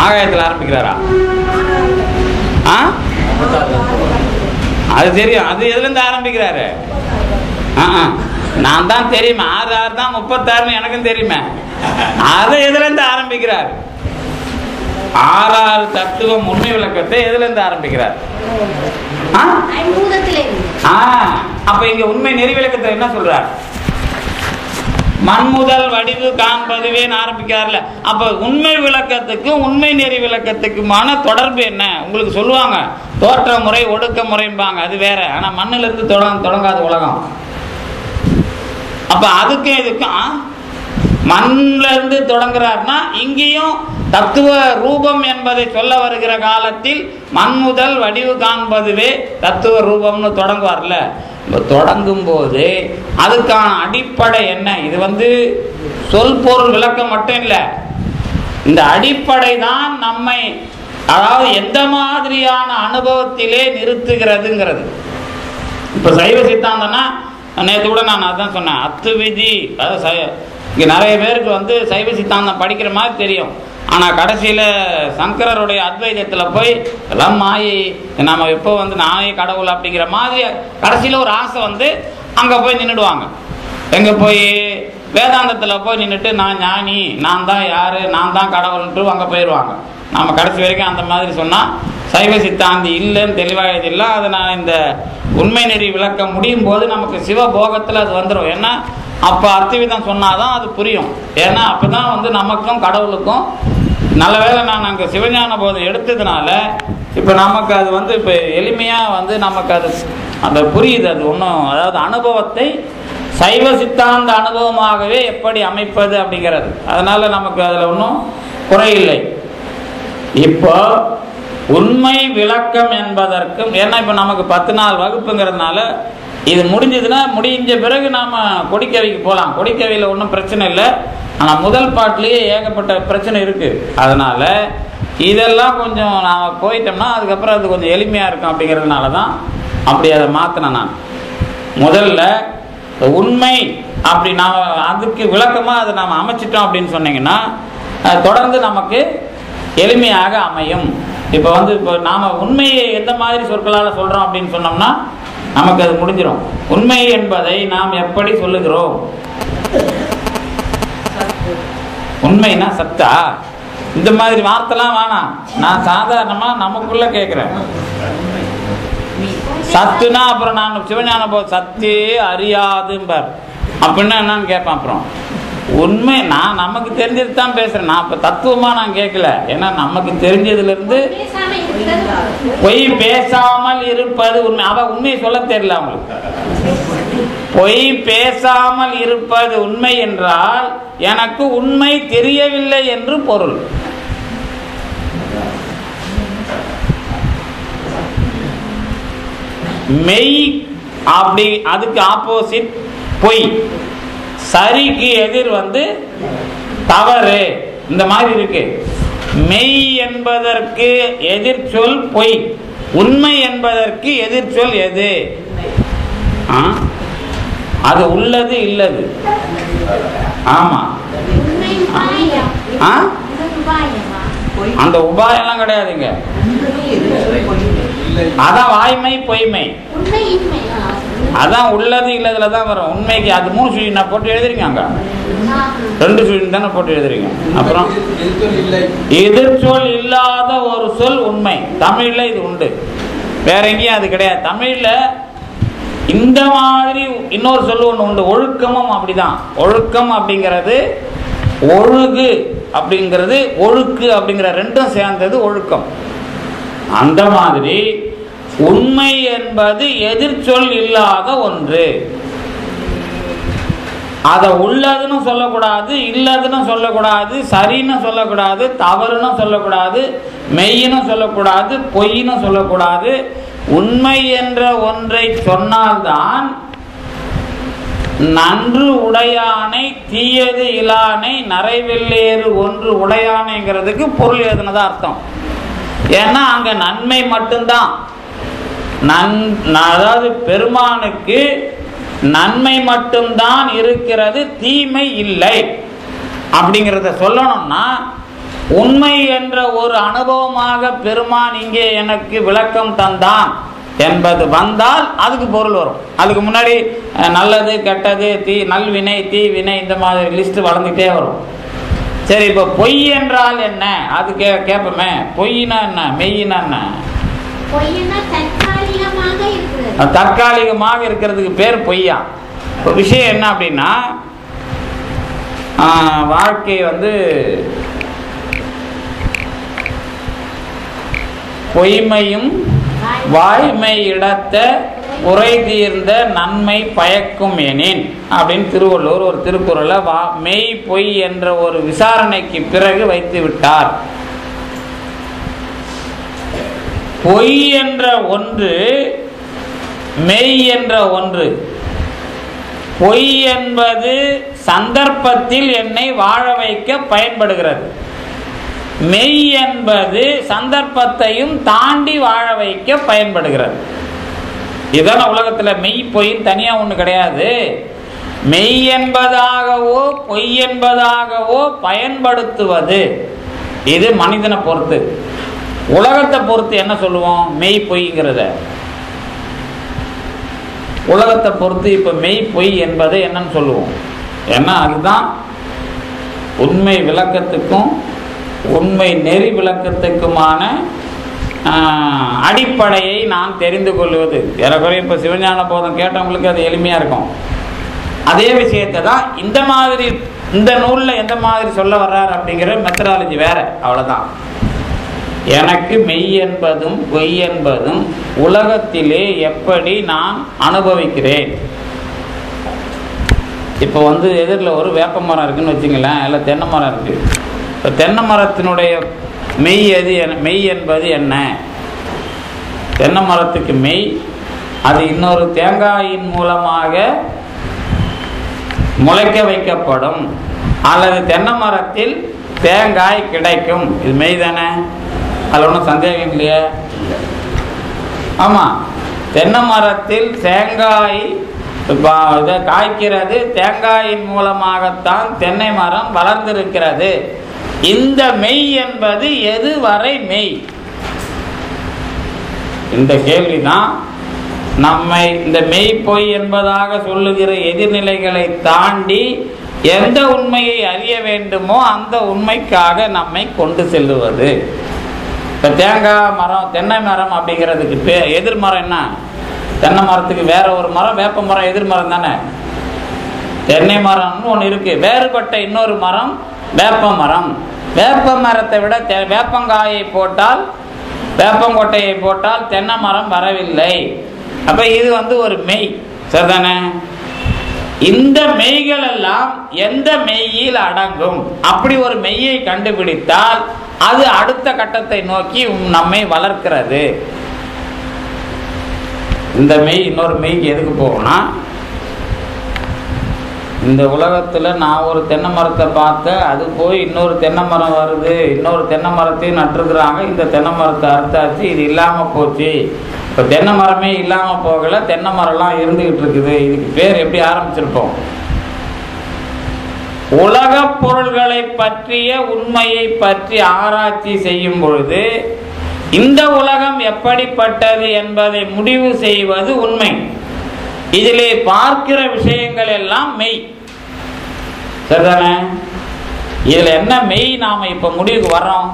ஆகாயத்தில் ஆரம்பிக்கிறாரா? அது தெரியும். அது எதுல இருந்து ஆரம்பிக்கிறாரு? நான் தான் தெரியுமே. 6 தான் 36 எனக்கும் தெரியுமே. அதை எதுல இருந்து ஆரம்பிக்கிறார்? 6 தத்துவம் உண்மை விளக்கத்தை எதுல இருந்து ஆரம்பிக்கிறார்? அப்ப இங்க உண்மை நெறி விளக்கத்தை என்ன சொல்றார்? மண்முதல் வடிவு காண்பதுவே ஆரம்பிக்கிறார்ல. அப்ப உண்மை விளக்கத்துக்கும் உண்மை நெறி விளக்கத்துக்குமான தொடர்பு என்ன? உங்களுக்கு சொல்லுவாங்க தோற்ற முறை ஒடுக்க முறைம்பாங்க, அது வேற. ஆனா மண்ணில இருந்து தொடங்காத உலகம். அப்ப அதுக்கும் இதுக்கும் மண்ல இருந்து தொடங்குறாருன்னா இங்கேயும் தத்துவ ரூபம் என்பதை சொல்ல வருகிற காலத்தில் மண் முதல் வடிவு காண்பதுவே தத்துவ ரூபம்னு தொடங்குவார்ல. தொடங்கும் போது அதுக்கான அடிப்படை என்ன? இது சொல் பொருள் விளக்கம் மட்டும் இல்லை. இந்த அடிப்படை தான் நம்மை, அதாவது எந்த மாதிரியான அனுபவத்திலே நிறுத்துகிறதுங்கிறது. இப்ப சைவ சித்தாந்தம்னா நேற்று கூட நான் அதான் சொன்னேன். அத்து விதி. அதாவது இங்க நிறைய பேருக்கு சைவ சித்தாந்தம் படிக்கிற மாதிரி தெரியும். ஆனா கடைசியில சங்கரருடைய அத்வைதத்துல போய் எல்லாம் மாயை, நம்ம எப்போ நானே கடவுள் அப்படிங்கிற மாதிரி கடைசியில ஒரு ஆசை அங்க போய் நின்றுடுவாங்க. எங்க போய் வேதாந்தத்துல போய் நின்றுட்டு நான் ஞானி, நான் தான் யாரு, நான் தான் கடவுள்ன்ட்டு அங்க போயிடுவாங்க. நம்ம கடைசி வரைக்கும் அந்த மாதிரி சொன்னா சைவ சித்தாந்தி இல்லைன்னு தெளிவாக இல்லை. அதை நான் இந்த உண்மை நெறி விளக்கம் முடியும் போது நமக்கு சிவபோகத்தில் அது வந்துடும். ஏன்னா அப்போ அத்வைதம் சொன்னாதான் அது புரியும். ஏன்னா அப்போதான் நமக்கும் கடவுளுக்கும் நல்ல வேளை நான் அங்கே சிவஞான போதை எடுத்ததுனால இப்போ நமக்கு அது இப்போ எளிமையாக நமக்கு அது அந்த புரியுது. அது ஒன்றும், அதாவது அனுபவத்தை சைவ சித்தாந்த அனுபவமாகவே எப்படி அமைப்பது அப்படிங்கிறது. அதனால நமக்கு அதில் ஒன்றும் குறையில்லை. இப்போ உண்மை விளக்கம் என்பதற்கும், ஏன்னா இப்போ நமக்கு 10 நாள் வகுப்புங்கிறதுனால இது முடிஞ்சதுன்னா முடிஞ்ச பிறகு நாம் கொடிக்கவிக்கு போகலாம். கொடிக்கவியில் ஒன்றும் பிரச்சனை இல்லை. ஆனால் முதல் பாட்டிலேயே ஏகப்பட்ட பிரச்சனை இருக்குது. அதனால் இதெல்லாம் கொஞ்சம் நாம் போயிட்டோம்னா அதுக்கப்புறம் அது கொஞ்சம் எளிமையாக இருக்கும். அப்படிங்கிறதுனால தான் அப்படி அதை மாற்றினேன் நான். முதல்ல உண்மை அப்படி நாம் அதுக்கு விளக்கமாக அதை நாம் அமைச்சிட்டோம் அப்படின்னு சொன்னீங்கன்னா தொடர்ந்து நமக்கு எளிமையாக அமையும். இப்போ இப்போ நாம் உண்மையை எந்த மாதிரி சொற்களால் சொல்கிறோம் அப்படின்னு சொன்னோம்னா நமக்கு அது முடிஞ்சிடும். உண்மை என்பதை நாம் எப்படி சொல்லுகிறோம்? உண்மைனா சத்தா? இந்த மாதிரி வார்த்தைலாம் வேணாம். நான் சாதாரணமாக நமக்குள்ள கேட்குறேன். சத்துனா அப்புறம் நான் சிவஞான சத்து அறியாதும்பார் அப்படின்னா என்னன்னு கேட்பேன். அப்புறம் உண்மை நான் நமக்கு தெரிஞ்சது தான் பேசுறேன். நான் இப்போ தத்துவமாக நான் கேட்கல. ஏன்னா நமக்கு தெரிஞ்சதுலேருந்து பொய் பேசாமல் இருப்பது உண்மை. அவள் உண்மையை சொல்ல தெரியல அவங்களுக்கு. பொய் பேசாமல் இருப்பது உண்மை என்றால் எனக்கு உண்மை தெரியவில்லை என்று பொருள். மெய் அப்படி அதுக்கு ஆப்போசிட் பொய். சரிக்கு எதிர் தவறு. இந்த மாதிரி இருக்கு. மெய் என்பதற்கு எதிர்ச்சொல் பொய். உண்மை என்பதற்கு எதிர்ச்சொல் எது? அது உள்ளது இல்லது. ஆமா, அந்த உபாயம்லாம் கிடையாதுங்க. அதான் வாய்மை பொய்மை. அதான் உள்ளது இல்லதுல தான் வரும். உண்மைக்கு அது 3 சுழி நான் போட்டு எழுதுறீங்க. அங்க 2 சுழி தானே போட்டு எழுதுறீங்க. அப்புறம் எதிர்ச்சொல் இல்லாத ஒரு சொல் உண்மை. தமிழ்ல இது உண்டு, வேற எங்கேயும் அது கிடையாது. தமிழ்ல இந்த மாதிரி இன்னொரு சொல் ஒன்று உண்டு. ஒழுக்கமும் அப்படிதான். ஒழுக்கம் அப்படிங்கிறது ஒழுகு அப்படிங்கிறது ஒழுக்கு அப்படிங்கிற ரெண்டும் சேர்ந்தது ஒழுக்கம். அந்த மாதிரி உண்மை என்பது எதிர்ச்சொல் இல்லாத ஒன்று. அதை உள்ளதுன்னு சொல்லக்கூடாது, இல்லதுன்னு சொல்லக்கூடாது, சரின்னு சொல்லக்கூடாது, தவறுன்னு சொல்லக்கூடாது, மெய்யின்னு சொல்லக்கூடாது, பொய்ன்னு சொல்லக்கூடாது. உண்மை என்ற ஒன்றை சொன்னால்தான் நன்று உடையானை தீயது இலானை நரைவெள்ளேறு ஒன்று உடையானைங்கிறதுக்கு பொருள் எழுதுனதா அர்த்தம். ஏன்னா அங்க நன்மை மட்டும்தான். அதாவது பெருமானுக்கு நன்மை மட்டும்தான் இருக்கிறது, தீமை இல்லை அப்படிங்கிறத சொல்லணும்னா உண்மை என்ற ஒரு அனுபவமாக பெருமான் இங்கே எனக்கு விளக்கம் தந்தான் என்பது வந்தால் அதுக்கு பொருள் வரும். அதுக்கு முன்னாடி நல்லது கெட்டது நல்வினை தீவினை இந்த மாதிரி லிஸ்ட் வளர்ந்துட்டே வரும். சரி, இப்போ பொய் என்றால் என்ன? அது கேட்போமே. பொய்னா என்ன, மெய்னா என்ன? தற்காலிகமாக இருக்கிறதுக்கு பேர் பொய்யா. இப்போ விஷயம் என்ன அப்படின்னா, வாழ்க்கை பொய்மையும் வாய்மை இடத்த குறை தீர்ந்த நன்மை பயக்கும் எனின் அப்படின்னு திருவள்ளுவர் ஒரு திருக்குறளை மெய் பொய் என்ற ஒரு விசாரணைக்கு பிறகு வைத்து விட்டார். பொய் என்ற ஒன்று, மெய் என்ற ஒன்று. பொய் என்பது சந்தர்ப்பத்தில் என்னை வாழ வைக்க பயன்படுகிறது. மெய் என்பது சந்தர்ப்பத்தையும் தாண்டி வாழ வைக்க பயன்படுகிறது. இதான உலகத்தில் மெய் பொய் தனியா ஒன்று கிடையாது. மெய் என்பதாகவோ பொய் என்பதாகவோ பயன்படுத்துவது இது மனிதனை பொறுத்து. உலகத்தை பொறுத்து என்ன சொல்லுவோம்? மெய் பொய்ங்கிறத. உலகத்தை பொறுத்து இப்ப மெய் பொய் என்பது என்னன்னு சொல்லுவோம். ஏன்னா அதுதான் உண்மை விளக்கத்துக்கும் உண்மை நெறி விளக்கத்துக்குமான அடிப்படையை நான் தெரிந்து கொள்வது. ஏறக்குறைய இப்போ சிவஞான போதம் கேட்டவங்களுக்கு அது எளிமையா இருக்கும். அதே விஷயத்தை தான் இந்த மாதிரி இந்த நூலில் எந்த மாதிரி சொல்ல வர்றாரு அப்படிங்கிற மெத்தடாலஜி வேற, அவ்வளோதான். எனக்கு மெய் என்பதும் பொய் என்பதும் உலகத்திலே எப்படி நான் அனுபவிக்கிறேன். இப்போ எதிரில் ஒரு வேப்ப மரம் இருக்குன்னு வச்சுங்களேன், இல்லை தென்னை மரம் இருக்கு. இப்போ தென்னை மரத்தினுடைய மெய் எது? மெய் என்பது என்ன? தென்னை மரத்துக்கு மெய் அது இன்னொரு தேங்காயின் மூலமாக முளைக்க வைக்கப்படும். அல்லது தென்னை மரத்தில் தேங்காய் கிடைக்கும். இது மெய் தானே, அதில் ஒன்றும் சந்தேகம் இல்லையே. ஆமாம், தென்னை மரத்தில் தேங்காய் காய்க்கிறது, தேங்காயின் மூலமாகத்தான் தென்னை மரம் வளர்ந்திருக்கிறது. இந்த மெய் என்பது எது வரை மெய்? இந்த கேள்விதான் நம்மை இந்த மெய் பொய் என்பதாக சொல்லுகிற எதிர்நிலைகளை தாண்டி எந்த உண்மையை அறிய வேண்டுமோ அந்த உண்மைக்காக நம்மை கொண்டு செல்லுவது. இப்போ தேங்காய் மரம், தென்னை மரம் அப்படிங்கிறதுக்கு எதிர்மரம் என்ன? தென்னை மரத்துக்கு வேற ஒரு மரம் வேப்ப மரம் எதிர்மரம் தானே. தென்னை மரம்னு ஒன்று இருக்கு, வேறுபட்ட இன்னொரு மரம் வேப்ப மரம். வேப்ப மரத்தை விட வேப்பங்காயை போட்டால், வேப்பங்கொட்டையை போட்டால் தென்னை மரம் வரவில்லை. அப்ப இது ஒரு மெய், சரிதானே? இந்த மெய்கள் எல்லாம் எந்த மெய்யில் அடங்கும்? அப்படி ஒரு மெய்யை கண்டுபிடித்தால் அது அடுத்த கட்டத்தை நோக்கி நம்மை வளர்க்கிறது. இந்த மெய் இன்னொரு மெய்க்கு எதுக்கு போகும்னா, இந்த உலகத்தில் நான் ஒரு தென்னை மரத்தை பார்த்தேன், அது போய் இன்னொரு தென்னை மரம் வருது, இன்னொரு தென்னை மரத்தையும் நட்டுருக்குறாங்க, இந்த தென்னை மரத்தை அறுத்தாச்சு, இது இல்லாமல் போச்சு. இப்போ தென்னை மரமே இல்லாமல் போகலை, தென்னை மரம்லாம் இருந்துகிட்டு இருக்குது. இதுக்கு பேர் எப்படி ஆரம்பிச்சிருப்போம்? உலக பொருள்களை பற்றிய உண்மையை பற்றி ஆராய்ச்சி செய்யும் பொழுது இந்த உலகம் எப்படிப்பட்டது என்பதை முடிவு செய்வது உண்மை. இதிலே பார்க்கிற விஷயங்கள் எல்லாம் மெய், சரிதானே? இதுல என்ன மெய்? நாம இப்ப முடிவுக்கு வர்றோம்.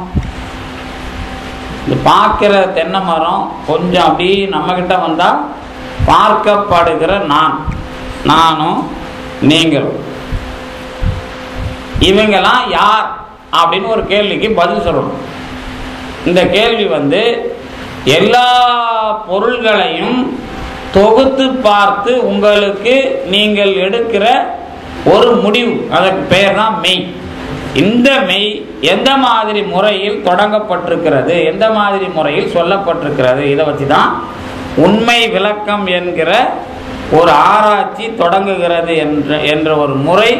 இந்த பார்க்கிற தென்னை மரம் கொஞ்சம் அப்படி நம்ம கிட்ட வந்தா பார்க்கப்படுகிற நானும் நீங்களும், இவங்கெல்லாம் யார் அப்படின்னு ஒரு கேள்விக்கு பதில் சொல்லணும். இந்த கேள்வி எல்லா பொருள்களையும் தொகுத்து பார்த்து உங்களுக்கு நீங்கள் எடுக்கிற ஒரு முடிவு, அதற்கு பெயர் தான் மெய். இந்த மெய் எந்த மாதிரி முறையில் தொடங்கப்பட்டிருக்கிறது, எந்த மாதிரி முறையில் சொல்லப்பட்டிருக்கிறது, இதை வச்சு தான் உண்மை விளக்கம் என்கிற ஒரு ஆராய்ச்சி தொடங்குகிறது என்ற ஒரு முறை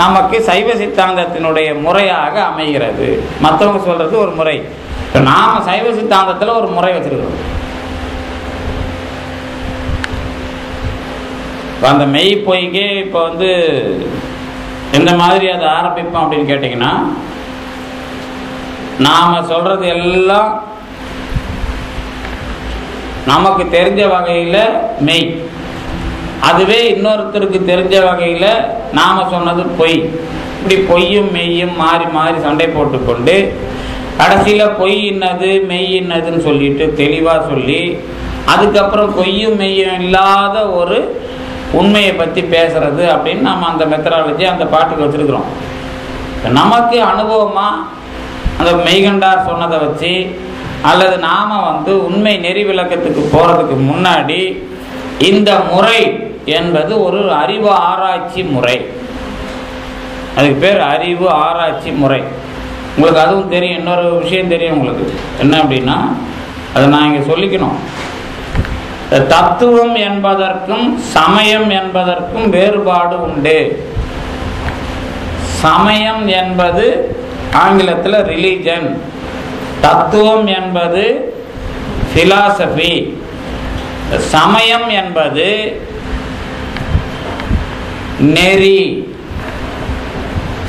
நமக்கு சைவ சித்தாந்தத்தினுடைய முறையாக அமைகிறது. மற்றவங்க சொல்றது ஒரு முறை, இப்போ நாம சைவ சித்தாந்தத்தில் ஒரு முறை வச்சிருக்கிறோம். அந்த மெய் பொய்க்கே இப்போ எந்த மாதிரி அதை ஆரம்பிப்போம் அப்படின்னு கேட்டிங்கன்னா, நாம் சொல்கிறது எல்லாம் நமக்கு தெரிஞ்ச வகையில் மெய், அதுவே இன்னொருத்தருக்கு தெரிஞ்ச வகையில் நாம் சொன்னது பொய். இப்படி பொய்யும் மெய்யும் மாறி மாறி சண்டை போட்டுக்கொண்டு கடைசியில் பொய் இன்னது மெய் இன்னதுன்னு சொல்லிட்டு தெளிவாக சொல்லி, அதுக்கப்புறம் பொய்யும் மெய்யும் இல்லாத ஒரு உண்மையை பற்றி பேசுறது அப்படின்னு நம்ம அந்த மெத்தடாலஜி அந்த பாட்டுக்கு வச்சுருக்கிறோம். நமக்கு அனுபவமாக அந்த மெய்கண்டார் சொன்னதை வச்சு அல்லது நாம் உண்மை நெறி விளக்கத்துக்கு போகிறதுக்கு முன்னாடி இந்த முறை என்பது ஒரு அறிவு ஆராய்ச்சி முறை. அதுக்கு பேர் அறிவு ஆராய்ச்சி முறை. உங்களுக்கு அதுவும் தெரியும், இன்னொரு விஷயம் தெரியும் உங்களுக்கு என்ன அப்படின்னா, அதை நான் இங்கே சொல்லிக்கணும். தத்துவம் என்பதற்கும் சமயம் என்பதற்கும் வேறுபாடு உண்டு. சமயம் என்பது ஆங்கிலத்தில் ரிலீஜன், தத்துவம் என்பது பிலாசபி. சமயம் என்பது நெறி,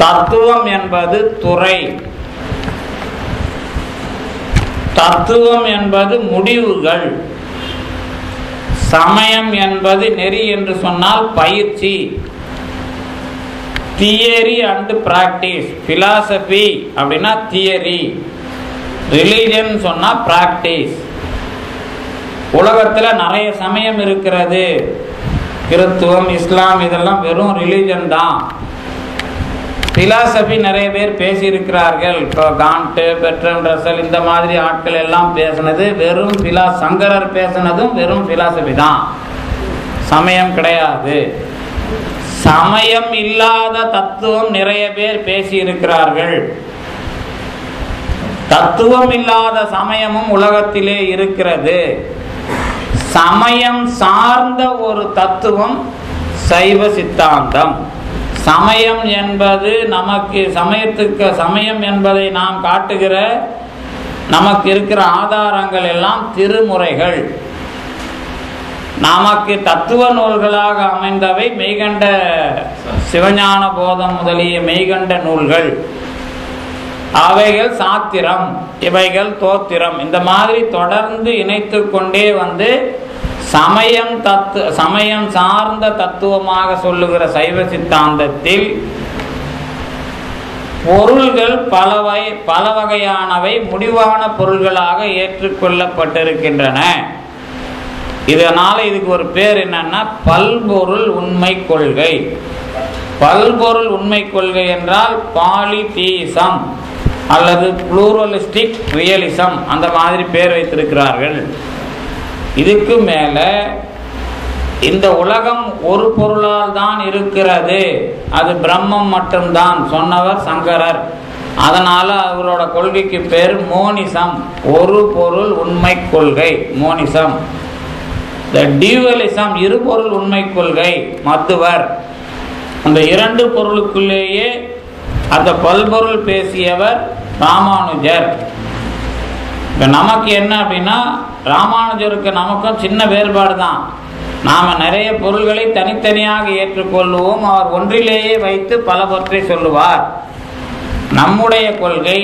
தத்துவம் என்பது துறை. தத்துவம் என்பது முடிவுகள், சமயம் என்பது நெறி என்று சொன்னால் பயிற்சி, தியரி அண்ட் பிராக்டிஸ். பிலாசபி அப்படின்னா தியரி, ரிலீஜன் சொன்னா பிராக்டிஸ். உலகத்தில் நிறைய சமயம் இருக்கிறது, கிறிஸ்துவம் இஸ்லாம் இதெல்லாம் வெறும் ரிலீஜன் தான். பிலாசபி நிறைய பேர் பேசியிருக்கிறார்கள். இப்போ காண்ட், பெர்ட்ரண்ட் ரசல் இந்த மாதிரி ஆட்கள் எல்லாம் பேசினது வெறும் சங்கரர் பேசினதும் வெறும் பிலாசபி தான், சமயம் கிடையாது. சமயம் இல்லாத தத்துவம் நிறைய பேர் பேசியிருக்கிறார்கள். தத்துவம் இல்லாத சமயமும் உலகத்திலே இருக்கிறது. சமயம் சார்ந்த ஒரு தத்துவம் சைவ சித்தாந்தம். சமயம் என்பது நமக்கு சமயம் என்பதை நாம் காட்டுகிற நமக்கு இருக்கிற ஆதாரங்கள் எல்லாம் திருமுறைகள். நமக்கு தத்துவ நூல்களாக அமைந்தவை மெய்கண்ட சிவஞான போதம் முதலிய மெய்கண்ட நூல்கள். அவைகள் சாத்திரம், இவைகள் தோத்திரம். இந்த மாதிரி தொடர்ந்து இணைத்து கொண்டே வந்து சமயம் சார்ந்த தத்துவமாக சொல்லுகிற சைவ சித்தாந்தத்தில் பொருள்கள் பல வகையானவை முடிவான பொருள்களாக ஏற்றுக்கொள்ளப்பட்டிருக்கின்றன. இதனால இதுக்கு ஒரு பேர் என்னன்னா பல்பொருள் உண்மை கொள்கை. பல்பொருள் உண்மை கொள்கை என்றால் பாலிதீசம் அல்லது புளூரலிஸ்டிக் ரியலிசம், அந்த மாதிரி பேர் வைத்திருக்கிறார்கள். இதுக்கு மேல இந்த உலகம் ஒரு பொருளால் தான் இருக்கிறது, அது பிரம்மம் மட்டும்தான் சொன்னவர் சங்கரர். அதனால அவரோட கொள்கைக்கு பேர் மோனிசம், ஒரு பொருள் உண்மை கொள்கை மோனிசம். டியூவலிசம், இருபொருள் உண்மை கொள்கை மத்துவர். அந்த இரண்டு பொருளுக்குள்ளேயே அந்த பல்பொருள் பேசியவர் ராமானுஜர். இப்போ நமக்கு என்ன அப்படின்னா, ராமானுஜருக்கு நமக்கும் சின்ன வேறுபாடு தான். நாம் நிறைய பொருள்களை தனித்தனியாக ஏற்றுக்கொள்வோம், அவர் ஒன்றிலேயே வைத்து பலவற்றை சொல்லுவார். நம்முடைய கொள்கை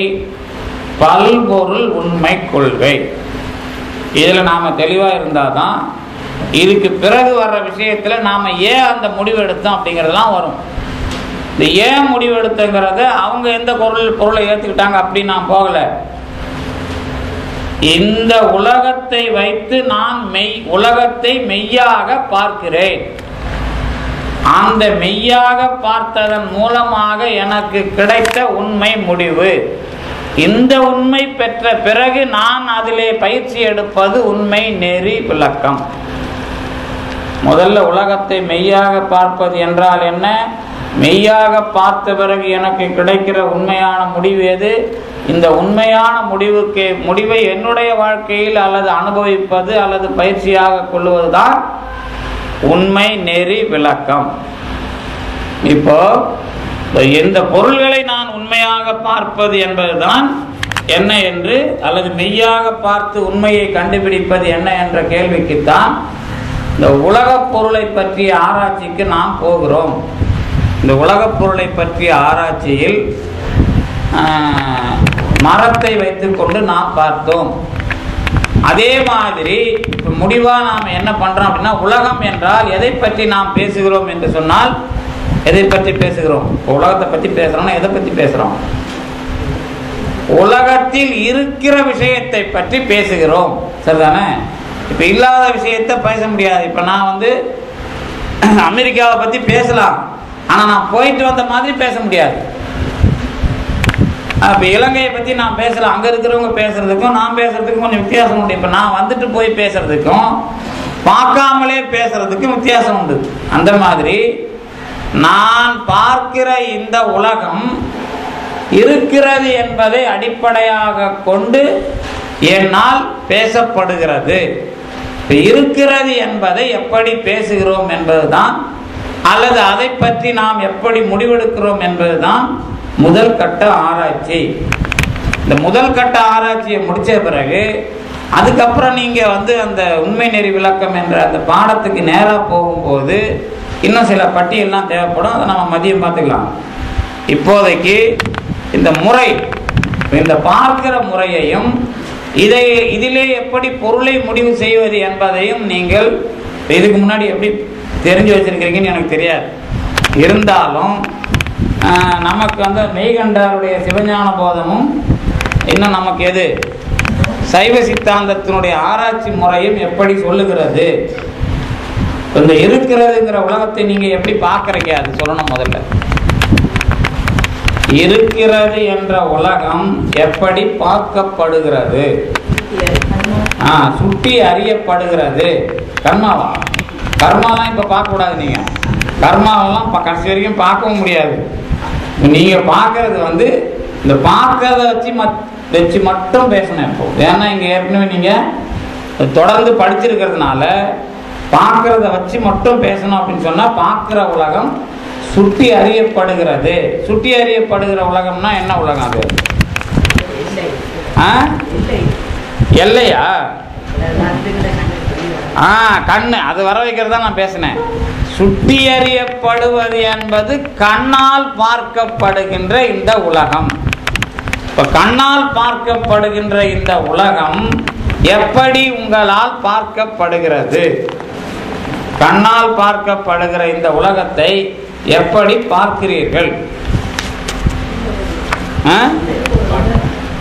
பல்பொருள் உண்மை கொள்கை. இதில் நாம் தெளிவாக இருந்தால் தான் இதுக்கு பிறகு வர்ற விஷயத்தில் நாம் ஏன் அந்த முடிவு எடுத்தோம் அப்படிங்கிறதுலாம் வரும். இந்த ஏன் முடிவு எடுத்தங்கிறத அவங்க எந்த பொருளை ஏற்றுக்கிட்டாங்க அப்படின்னு நான் போகலை. இந்த உலகத்தை வைத்து நான் உலகத்தை மெய்யாக பார்க்கிறேன். அந்த மெய்யாக பார்த்ததன் மூலமாக எனக்கு கிடைத்த உண்மை முடிவு. இந்த உண்மை பெற்ற பிறகு நான் அதிலே பயிற்சி எடுப்பது உண்மை நெறி விளக்கம். முதல்ல உலகத்தை மெய்யாக பார்ப்பது என்றால் என்ன, மெய்யாக பார்த்த பிறகு எனக்கு கிடைக்கிற உண்மையான முடிவு எது, இந்த உண்மையான முடிவை என்னுடைய வாழ்க்கையில் அல்லது அனுபவிப்பது அல்லது பயிற்சியாக கொள்வதுதான் உண்மை நெறி விளக்கம். இப்போ இந்த பொருள்களை நான் உண்மையாக பார்ப்பது என்பதுதான் என்ன என்று, அல்லது மெய்யாக பார்த்து உண்மையை கண்டுபிடிப்பது என்ன என்ற கேள்விக்குத்தான் இந்த உலகப் பொருளை பற்றிய ஆராய்ச்சிக்கு நாம் போகிறோம். இந்த உலகப் பொருளை பற்றிய ஆராய்ச்சியில் மரத்தை வைத்துக்கொண்டு நாம் பார்த்தோம். அதே மாதிரி முடிவாக நாம் என்ன பண்ணுறோம் அப்படின்னா, உலகம் என்றால் எதை பற்றி நாம் பேசுகிறோம் என்று சொன்னால், எதை பற்றி பேசுகிறோம்? உலகத்தை பற்றி பேசுகிறோம்னா எதை பற்றி பேசுகிறோம்? உலகத்தில் இருக்கிற விஷயத்தை பற்றி பேசுகிறோம், சரிதானே? இப்போ இல்லாத விஷயத்தை பேச முடியாது. இப்போ நான் வந்து அமெரிக்காவை பற்றி பேசலாம், ஆனால் நான் போயிட்டு வந்த மாதிரி பேச முடியாது. இப்போ இலங்கையை பற்றி நான் பேசலாம், அங்கே இருக்கிறவங்க பேசுறதுக்கும் நான் பேசுறதுக்கும் கொஞ்சம் வித்தியாசம் உண்டு. இப்போ நான் வந்துட்டு போய் பேசுறதுக்கும் பார்க்காமலே பேசுறதுக்கும் வித்தியாசம் உண்டு. அந்த மாதிரி நான் பார்க்கிற இந்த உலகம் இருக்கிறது என்பதை அடிப்படையாக கொண்டு என்னால் பேசப்படுகிறது. இருக்கிறது என்பதை எப்படி பேசுகிறோம் என்பதுதான், அல்லது அதை பற்றி நாம் எப்படி முடிவெடுக்கிறோம் என்பதுதான் முதல் கட்ட ஆராய்ச்சி. இந்த முதல் கட்ட ஆராய்ச்சியை முடிச்ச பிறகு அதுக்கப்புறம் நீங்கள் வந்து அந்த உண்மை நெறி விளக்கம் என்ற அந்த பாடத்துக்கு நேராக போகும்போது இன்னும் சில பட்டியல்லாம் தேவைப்படும். அதை நம்ம மதியம் பார்த்துக்கலாம். இப்போதைக்கு இந்த முறை, இந்த பார்க்கிற முறையையும் இதிலே எப்படி பொருளை முடிவு செய்வது என்பதையும் நீங்கள் இதுக்கு முன்னாடி எப்படி தெரிஞ்சு வச்சிருக்கிறீங்கன்னு எனக்கு தெரியாது. இருந்தாலும் நமக்கு வந்து மெய்கண்டாருடைய சிவஞான போதமும் இன்னும் நமக்கு எது சைவ சித்தாந்தத்தினுடைய ஆராய்ச்சி முறையும் எப்படி சொல்லுகிறது, இந்த இருக்கிறதுங்கிற உலகத்தை நீங்க எப்படி பார்க்கறீங்க அது சொல்லணும். முதல்ல இருக்கிறது என்ற உலகம் எப்படி பார்க்கப்படுகிறது, சுட்டி அறியப்படுகிறது. கர்மாலாம் இப்ப பார்க்க கூடாது. நீங்க கர்மாவெல்லாம் கடைசி வரைக்கும் பார்க்கவும் முடியாது. நீங்க பார்க்கறது வந்து இந்த பார்க்கறத வச்சு மட்டும் பேசணும். இப்போ ஏன்னா இங்க ஏற்கனவே நீங்க தொடர்ந்து படிச்சிருக்கிறதுனால பார்க்கறத வச்சு மட்டும் பேசணும் அப்படின்னு சொன்னா பார்க்கிற உலகம் சுட்டி அறியப்படுகிறது. சுட்டி அறியப்படுகிற உலகம்னா என்ன உலகம் அது? எல்லையா? கண்ணு, அது வர வைக்கிறதா நான் பேசினேன். சுட்டி அறியப்படுவது என்பது கண்ணால் பார்க்கப்படுகின்ற இந்த உலகம். இப்ப கண்ணால் பார்க்கப்படுகின்ற இந்த உலகம் எப்படி உங்களால் பார்க்கப்படுகிறது? கண்ணால் பார்க்கப்படுகிற இந்த உலகத்தை எப்படி பார்க்கிறீர்கள்?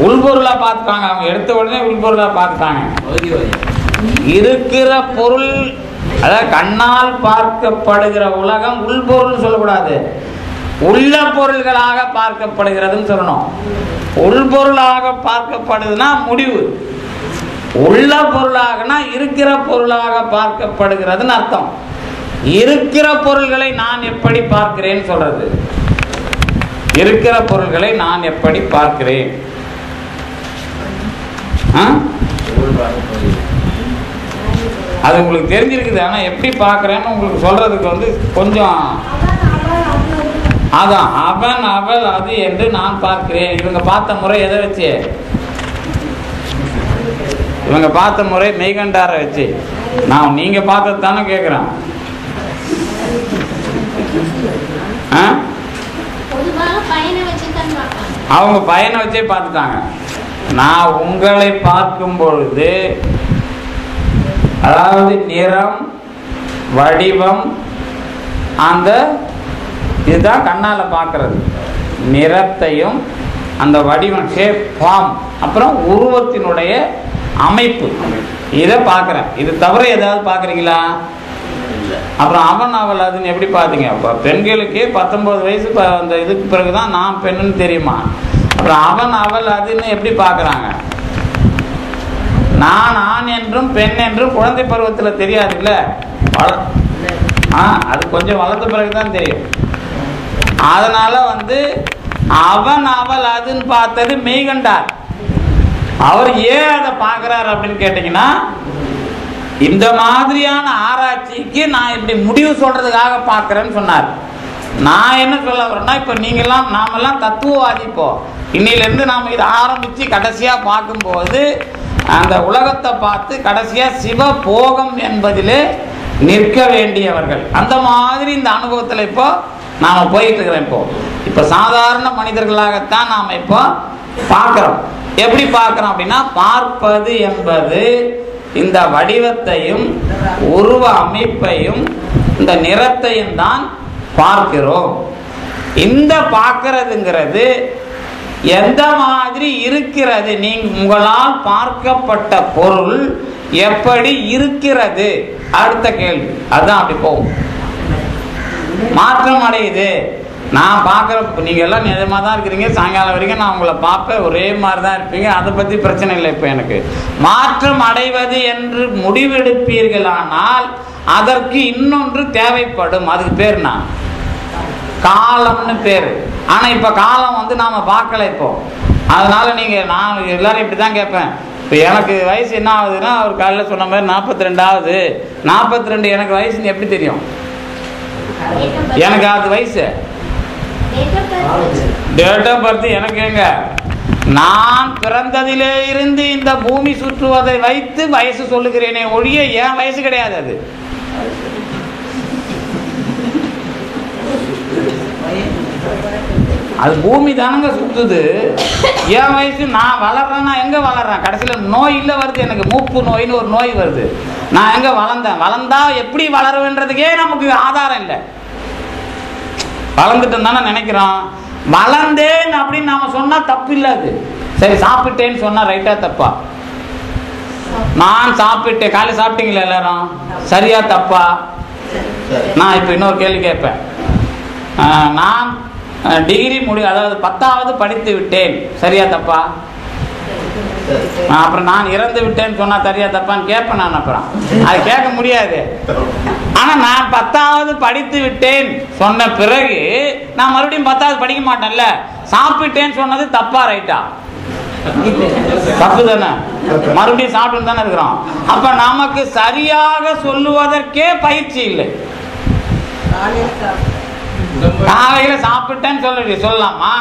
உள்பொருளா பார்த்தாங்க. அவங்க எடுத்த உடனே உள்பொருளா பார்த்தாங்க. இருக்கிற பொருள், அதாவது கண்ணால் பார்க்கப்படுகிற உலகம் உள்பொருள் சொல்லக்கூடாது, உள்ள பொருள்களாக பார்க்கப்படுகிறதுன்னு சொல்லணும். உள்பொருளாக பார்க்கப்படுதுன்னா முடிவு, உள்ள பொருளாகனா இருக்கிற பொருளாக பார்க்கப்படுகிறதுன்னு அர்த்தம். இருக்கிற பொருள்களை நான் எப்படி பார்க்கிறேன்னு சொல்றது. இருக்கிற பொருள்களை நான் எப்படி பார்க்கிறேன்? அது உங்களுக்கு தெரிஞ்சிருக்குது. ஆனா எப்படி பார்க்கிறேன்னு உங்களுக்கு சொல்றதுக்கு வந்து கொஞ்சம், அதான் அவன் அவள் அது என்று நான் பார்க்கிறேன். இவங்க பார்த்த முறை எதை வச்சு? இவங்க பார்த்த முறை மெய்கண்டார வச்சு. நான் நீங்க பார்த்தது தானே கேட்கிறேன். அவங்க பையனை வச்சே பார்த்துட்டாங்க. நான் உங்களை பார்க்கும் பொழுது, அதாவது நிறம், வடிவம், அந்த இதுதான் கண்ணால பார்க்கறது. நிறத்தையும் அந்த வடிவம், ஷேப், ஃபார்ம், அப்புறம் உருவத்தினுடைய அமைப்பு, இதை பார்க்குறேன். இது தவிர ஏதாவது பார்க்குறீங்களா? அப்புறம் அவன் அவள் அதுன்னு எப்படி பார்த்தீங்க? இப்போ பெண்களுக்கு 19 வயசு அந்த இதுக்கு பிறகுதான் நான் பெண்ணுன்னு தெரியுமா? அப்புறம் அவன் அவள் அதுன்னு எப்படி பார்க்குறாங்க? நான் ஆண் என்றும் பெண் என்றும் குழந்தை பருவத்தில் தெரியாதுல்ல. அது கொஞ்சம் வளர்ந்த பிறகுதான் தெரியும். அதனால வந்து அவன் அவள் அதுன்னு பார்த்தது மெய்கண்டார். அவர் ஏன் அதை பார்க்கிறார் அப்படின்னு கேட்டீங்கன்னா, இந்த மாதிரியான ஆராய்ச்சிக்கு நான் இப்படி முடிவு சொல்றதுக்காக பார்க்கிறேன்னு சொன்னார். நான் என்ன சொல்ல வரேன்னா, இப்ப நீங்கெல்லாம் நாமெல்லாம் தத்துவவாதி. இப்போ இன்னிலிருந்து நாம இதை ஆரம்பிச்சு கடைசியா பார்க்கும்போது அந்த உலகத்தை பார்த்து கடைசியா சிவ போகம் என்பதிலே நிற்க வேண்டியவர்கள். அந்த மாதிரி இந்த அனுபவத்தில் இப்போ நாம போயிட்டு இருக்கிறோம். இப்போ சாதாரண மனிதர்களாகத்தான் நாம இப்போ பார்க்கிறோம். எப்படி பார்க்கிறோம் அப்படின்னா, பார்ப்பது என்பது இந்த வடிவத்தையும் உருவ அமைப்பையும் இந்த நிறத்தையும் தான் பார்க்கிறோம். இந்த பார்க்கிறதுங்கிறது எந்த மாதிரி இருக்கிறது? நீங்க உங்களால் பார்க்கப்பட்ட பொருள் எப்படி இருக்கிறது? அடுத்த கேள்வி அதுதான். அப்படி போகும், மாற்றம் அடையுது. நான் பார்க்குற, நீங்கள் எல்லாம் நிஜமாக தான் இருக்கிறீங்க. சாயங்காலம் வரைக்கும் நான் உங்களை பார்ப்பேன், ஒரே மாதிரி தான் இருப்பீங்க. அதை பற்றி பிரச்சனை இல்லை. இப்போ எனக்கு மாற்றம் அடைவது என்று முடிவெடுப்பீர்களானால் அதற்கு இன்னொன்று தேவைப்படும். அதுக்கு பேர் நான் காலம்னு பேர். ஆனால் இப்போ காலம் வந்து நாம் பார்க்கல இப்போ. அதனால நீங்கள், நான் எல்லாரும் இப்படி தான் கேட்பேன். இப்போ எனக்கு வயசு என்ன ஆகுதுன்னா, அவர் காலையில் சொன்ன மாதிரி 42 ஆகுது. 42 எனக்கு வயசுன்னு எப்படி தெரியும்? எனக்கு அது வயசு டேட் ஆஃப் பர்த் எனக்கு எங்க? நான் பிறந்ததிலே இருந்து இந்த பூமி சுற்றுவதை வைத்து வயசு சொல்லுகிறேனே ஒழிய என் வயசு கிடையாது. அது அது பூமி தானங்க சுத்துது. என் வயசு, நான் வளர்றேன்னா எங்க வளர்றேன்? கடைசியில் நோய் இல்லை வருது எனக்கு. மூப்பு நோயின்னு ஒரு நோய் வருது. நான் எங்க வளர்ந்தேன்? வளர்ந்தா எப்படி வளருவேன்றதுக்கே நமக்கு ஆதாரம் இல்லை. வளர்ந்துட்டேன்னு தானே நினைக்கிறோம். வளர்ந்தேன் அப்படின்னு நாம சொன்னா தப்பு இல்லை. அது சரி. சாப்பிட்டேன்னு சொன்னா ரைட்டா தப்பா? நான் சாப்பிட்டேன், காலையில் சாப்பிட்டீங்களா எல்லாரும்? சரியா தப்பா? நான் இப்போ இன்னொரு கேள்வி கேட்பேன். நான் டிகிரி அதாவது 10வது படித்து விட்டேன், சரியா தப்பா? அப்புறம் நான் இறந்து விட்டேன்னு சொன்னா சரியா தப்பான்னு கேட்பேன் நான். அப்புறம் அது கேட்க முடியாது. ஆனா நான் 10வது படித்து விட்டேன் சொன்ன பிறகு நான் மறுபடியும் 10வது படிக்க மாட்டேன்ல. சாப்பிட்டேன்னு சொன்னது தப்பா ரைட்டா? தப்பு தானே. மறுபடியும் சாப்பிட்டு தானே இருக்கிறோம். அப்ப நமக்கு சரியாக சொல்லுவதற்கே பயிற்சி இல்லை. காலையில சாப்பிட்டேன்னு சொல்லலாமா?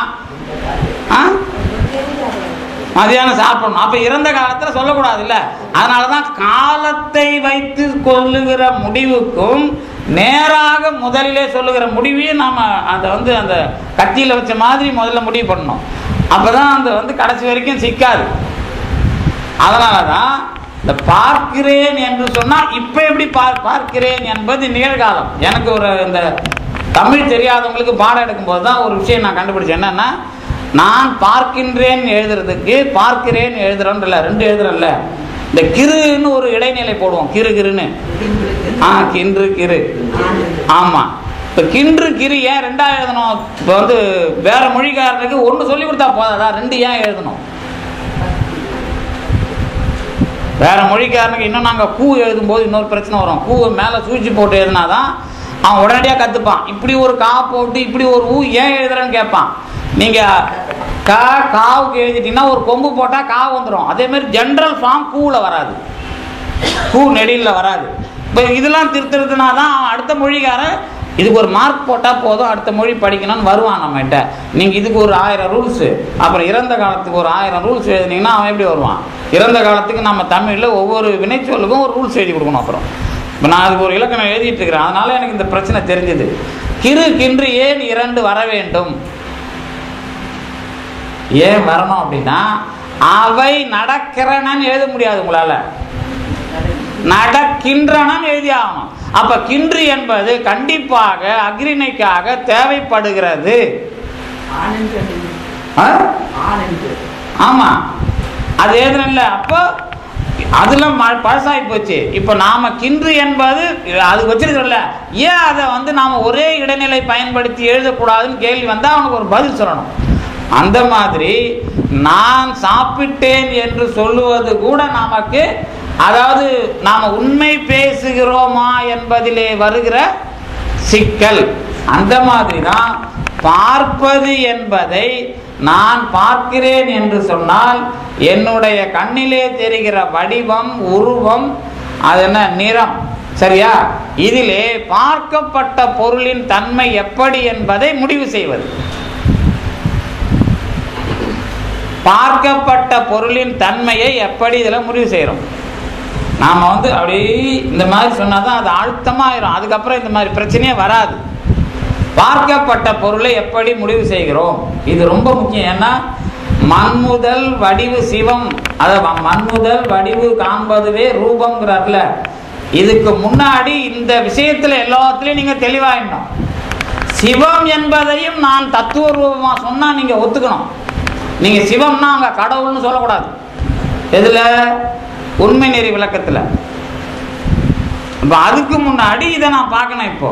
மதியானம் சாப்பிடணும். அப்ப இறந்த காலத்துல சொல்லக்கூடாது இல்ல. அதனாலதான் காலத்தை வைத்து கொள்ளுகிற முடிவுக்கும் நேராக முதலிலே சொல்லுகிற முடிவையும் நாம அதை அந்த கத்தியில வச்ச மாதிரி முதல்ல முடிவு பண்ணணும். அப்பதான் அந்த கடைசி வரைக்கும் சிக்காது. அதனாலதான் இந்த பார்க்கிறேன் என்று சொன்னா இப்ப எப்படி பார்க்கிறேன் என்பது நிகழ்காலம். எனக்கு இந்த தமிழ் தெரியாதவங்களுக்கு பாடம் எடுக்கும் போதுதான் ஒரு விஷயம் நான் கண்டுபிடிச்சேன். என்னன்னா, நான் பார்க்கின்றேன் எழுதுறதுக்கு பார்க்கிறேன் எழுதுறோம்ல, ரெண்டு எழுதுறோம்ல, இந்த கிருன்னு ஒரு இடைநிலை போடுவோம். கிரு கிருன்னு கின்று கிரு. ஆமா, இப்ப கின்று கிரு ஏன் ரெண்டா எழுதணும்? இப்ப வேற மொழிக்காரனுக்கு ஒண்ணு சொல்லி கொடுத்தா போதாதா? ரெண்டு ஏன் எழுதணும்? வேற மொழிக்காரனுக்கு இன்னும் நாங்க கூ எழுதும் போது இன்னொரு பிரச்சனை வரும். கூவை மேல சூழ்ச்சி போட்டு எழுதினாதான் அவன் உடனடியாக கத்துப்பான். இப்படி ஒரு கா போட்டு இப்படி ஒரு ஊ ஏன் எழுதுறேன்னு கேட்பான். நீங்க காவுக்கு எழுதிட்டீங்கன்னா ஒரு கொம்பு போட்டா கா வந்துடும். அதே மாதிரி ஜென்ரல் ஃபார்ம் கூல வராது, கூ நெடில வராது. இப்போ இதெல்லாம் திருத்துறதுனா தான் அவன் அடுத்த மொழிக்காரன் இதுக்கு ஒரு மார்க் போட்டால் போதும், அடுத்த மொழி படிக்கணும்னு வருவான் நம்மகிட்ட. நீங்கள் இதுக்கு ஒரு 1000 ரூல்ஸு, அப்புறம் இறந்த காலத்துக்கு ஒரு 1000 ரூல்ஸ் எழுதினீங்கன்னா அவன் எப்படி வருவான்? இறந்த காலத்துக்கு நம்ம தமிழில் ஒவ்வொரு வினைச்சொல்லுக்கும் ஒரு ரூல்ஸ் எழுதி கொடுக்கணும். அப்புறம் இப்போ நான் அதுக்கு ஒரு இலக்கணம் எழுதிட்டு இருக்கிறேன். அதனால எனக்கு இந்த பிரச்சனை தெரிஞ்சது. கிரு கின்று ஏன் 2 வர வேண்டும்? ஏன் வரணும் அப்படின்னா, அவை நடக்கிறனன்னு எழுத முடியாது உங்களால, நடக்கின்றனன்னு எழுதி ஆகணும். அப்ப கின்று என்பது கண்டிப்பாக அக்ரிணைக்காக தேவைப்படுகிறது. ஆமா, அது எழுதுல. அப்போ அதெல்லாம் பழசாகி போச்சு. இப்ப நாம கின்று என்பது அது வச்சிருக்கிறோம்ல, ஏன் அதை நாம ஒரே இடைநிலை பயன்படுத்தி எழுதக்கூடாதுன்னு கேள்வி வந்தா அவனுக்கு ஒரு பதில் சொல்லணும். அந்த மாதிரி நான் சாப்பிட்டேன் என்று சொல்லுவது கூட நமக்கு, அதாவது நாம உண்மை பேசுகிறோமா என்பதிலே வருகிற சிக்கல். அந்த மாதிரி தான் பார்ப்பது என்பதை நான் பார்க்கிறேன் என்று சொன்னால் என்னுடைய கண்ணிலே தெரிகிற வடிவம், உருவம், அது என்ன நிறம், சரியா? இதிலே பார்க்கப்பட்ட பொருளின் தன்மை எப்படி என்பதை முடிவு செய்வது. பார்க்கப்பட்ட பொருளின் தன்மையை எப்படி இதில் முடிவு செய்கிறோம்? நாம் அப்படி இந்த மாதிரி சொன்னாதான் அது அழுத்தமாயிரும். அதுக்கப்புறம் இந்த மாதிரி பிரச்சனையே வராது. பார்க்கப்பட்ட பொருளை எப்படி முடிவு செய்கிறோம், இது ரொம்ப முக்கியம். ஏன்னா மண்முதல் வடிவு சிவம், அதாவது மண்முதல் வடிவு காண்பதுவே ரூபம்ங்கிறார்ல. இதுக்கு முன்னாடி இந்த விஷயத்துல எல்லாத்துலயும் நீங்க தெளிவாயிடணும். சிவம் என்பதையும் நான் தத்துவ ரூபமா சொன்னா நீங்க ஒத்துக்கணும். நீங்க சிவம்னா அங்க கடவுள்னு சொல்லக்கூடாது. எதுல? உண்மை நெறி விளக்கத்துல. அதுக்கு முன்னாடி இதை நான் பார்க்கணும் இப்போ.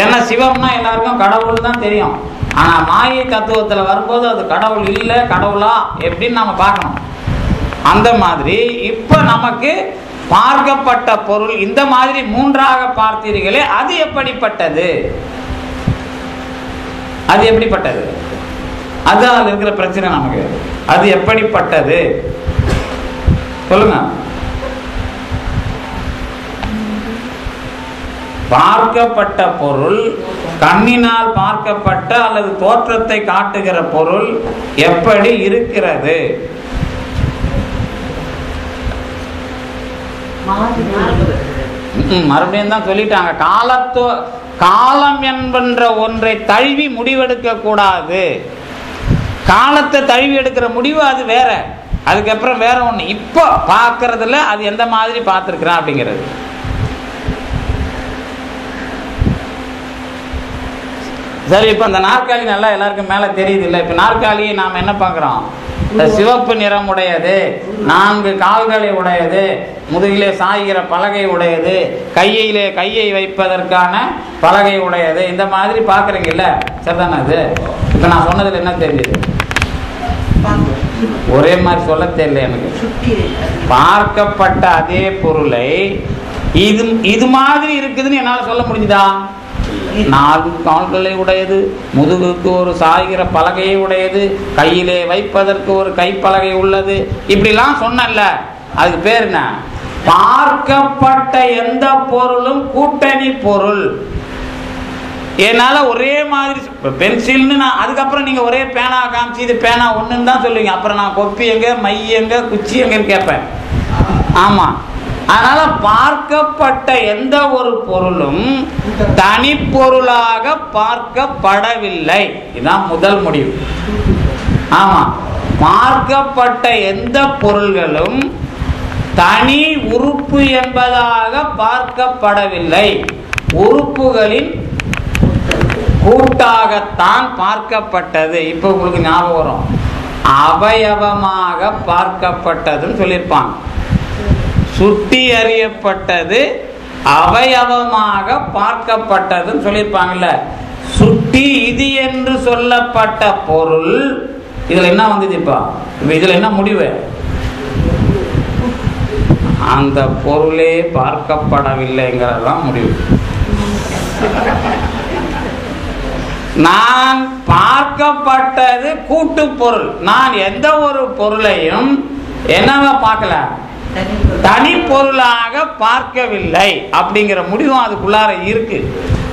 ஏன்னா சிவம்னா எல்லாருக்கும் கடவுள் தான் தெரியும். ஆனா மாயை தத்துவத்துல வரும்போது அது கடவுள் இல்லை, கடவுளா எப்படின்னு நாம பார்க்கணும். அந்த மாதிரி இப்ப நமக்கு பார்க்கப்பட்ட பொருள் இந்த மாதிரி மூன்றாக பார்த்தீர்களே, அது எப்படிப்பட்டது? அது எப்படிப்பட்டது? அதான் இருக்கிற பிரச்சனை நமக்கு. அது எப்படிப்பட்டது சொல்லுங்க. பார்க்கப்பட்ட பொருள், கண்ணினால் பார்க்கப்பட்ட அல்லது தோற்றத்தை காட்டுகிற பொருள் எப்படி இருக்கிறது? மறுபடியும் தான் சொல்லிட்டாங்க. காலம் என்கின்ற ஒன்றை தழுவி முடிவெடுக்க கூடாது. காலத்தை தழுவி எடுக்கிற முடிவு அது வேற, அதுக்கப்புறம் வேற ஒண்ணு. இப்போ பார்க்கறதுல அது எந்த மாதிரி பார்த்துருக்கிறான் அப்படிங்கிறது. சரி, இப்போ அந்த நாற்காலி நல்லா எல்லாருக்கும் மேலே தெரியுது இல்லை? இப்போ நாற்காலியை நாம் என்ன பார்க்குறோம்? சிவப்பு நிறம் உடையது, 4 கால்களை உடையது, முதுகிலே சாய்கிற பலகை உடையது, கையை வைப்பதற்கான பலகை உடையது, இந்த மாதிரி பார்க்குறீங்கல்ல? சரிதானே? அது இப்போ நான் சொன்னதில் என்ன தெரியுது? ஒரே மாதிரி சொல்ல தெரியல எனக்கு. பார்க்கப்பட்ட அதே பொருளை இது மாதிரி இருக்குதுன்னு என்னால் சொல்ல முடிஞ்சுதா? 4 கால்களை உடையது, முதுகுக்கு ஒரு சாய்கிற பலகையை உடையது, கையிலே வைப்பதற்கு ஒரு கைப்பலகை உள்ளது, இப்படிலாம் சொன்னல. அதுக்கு பேர் என்ன? பார்க்கப்பட்ட எந்த பொருளும் கூட்டணி பொருள். என்னால் ஒரே மாதிரி பென்சில்னு நான் அதுக்கப்புறம் நீங்கள் ஒரே பேனா காமிச்சு இது பேனா ஒன்றுன்னு தான் சொல்லுவீங்க. அப்புறம் நான் கொப்பி எங்கே, மை எங்கே, குச்சி எங்கன்னு கேட்பேன். ஆமாம், அதனால் பார்க்கப்பட்ட எந்த ஒரு பொருளும் தனிப்பொருளாக பார்க்கப்படவில்லை. இதுதான் முதல் முடிவு. ஆமாம், பார்க்கப்பட்ட எந்த பொருள்களும் தனி உறுப்பு என்பதாக பார்க்கப்படவில்லை. உறுப்புகளின் கூட்டாகத்தான் பார்க்கப்பட்டது. இப்போ உங்களுக்கு ஞாபகம் வரும், அவயவமாக பார்க்கப்பட்டதுன்னு சொல்லியிருப்பாங்க. சுட்டி அறியப்பட்டது அவயவமாக பார்க்கப்பட்டதுன்னு சொல்லியிருப்பாங்கல்ல. சுட்டி இது என்று சொல்லப்பட்ட பொருள் இதுல என்ன வந்தது? இப்போ இதுல என்ன முடிவு? அந்த பொருளே பார்க்கப்படவில்லைங்கிறதான் முடிவு. நான் பார்க்கப்பட்டது கூட்டு பொருள். நான் எந்த ஒரு பொருளையும் என்னவா பார்க்கல, தனி பொருளாக பார்க்கவில்லை அப்படிங்கிற முடிவும் அதுக்குள்ளார இருக்கு.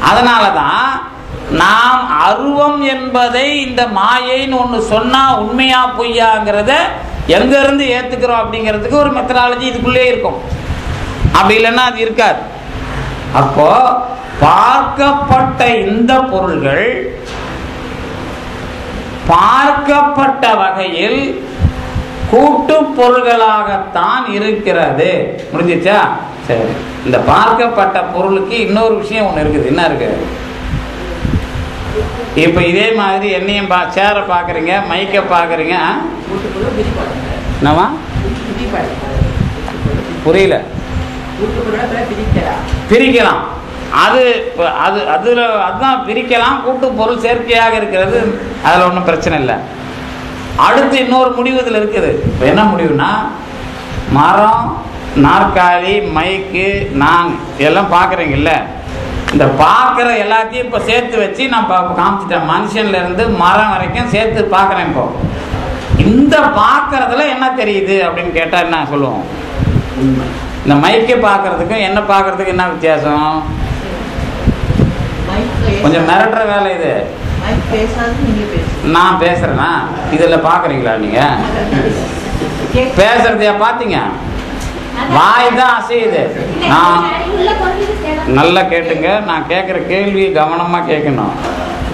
அதனாலதான் நாம் அருவம் என்பதை இந்த மாயைன்னு ஒன்று சொன்னா உண்மையா பொய்யாங்கிறத எங்க இருந்து ஏத்துக்கிறோம் அப்படிங்கிறதுக்கு ஒரு மெத்தடாலஜி இதுக்குள்ளே இருக்கும். அப்படி இல்லைன்னா அது இருக்காது. அப்போ பார்க்கப்பட்ட இந்த பொருள்கள் பார்க்கப்பட்ட வகையில் கூட்டு பொருள்களாகத்தான் இருக்கிறது. முடிஞ்சிச்சா? சரி, இந்த பார்க்கப்பட்ட பொருளுக்கு இன்னொரு விஷயம் ஒன்று இருக்குது. என்ன இருக்கு? இப்போ இதே மாதிரி என்னையும் சேரை பார்க்குறீங்க, மைக்கை பார்க்குறீங்க. என்னவா புரியல? பிரிக்கலாம். அதுதான் பிரிக்கலாம். கூட்டு பொருள் சேர்க்கையாக இருக்கிறது, அதில் ஒன்றும் பிரச்சனை இல்லை. அடுத்து இன்னொரு முடிவு இதில் இருக்குது. இப்போ என்ன முடிவுனா, மரம், நாற்காலி, மைக்கு, நான் இதெல்லாம் பார்க்குறீங்கல்ல, இந்த பார்க்குற எல்லாத்தையும் இப்போ சேர்த்து வச்சு நான் காமிச்சிட்டேன். மனுஷன்லேருந்து மரம் வரைக்கும் சேர்த்து பார்க்குறேன். இப்போ இந்த பார்க்குறதுல என்ன தெரியுது அப்படின்னு கேட்டால் என்ன சொல்லுவோம்? இந்த மைக்கை பார்க்குறதுக்கும் என்ன பார்க்குறதுக்கு என்ன வித்தியாசம்? கொஞ்சம் மிரட்டுற வேலை இது. நான் பேசுறேன்னா இதில் பார்க்குறீங்களா? நீங்கள் பேசுறதையா பார்த்தீங்க? வாய் தான் அசையுது. நான் நல்லா கேட்டுங்க, நான் கேட்குற கேள்வி கவனமாக கேட்கணும்.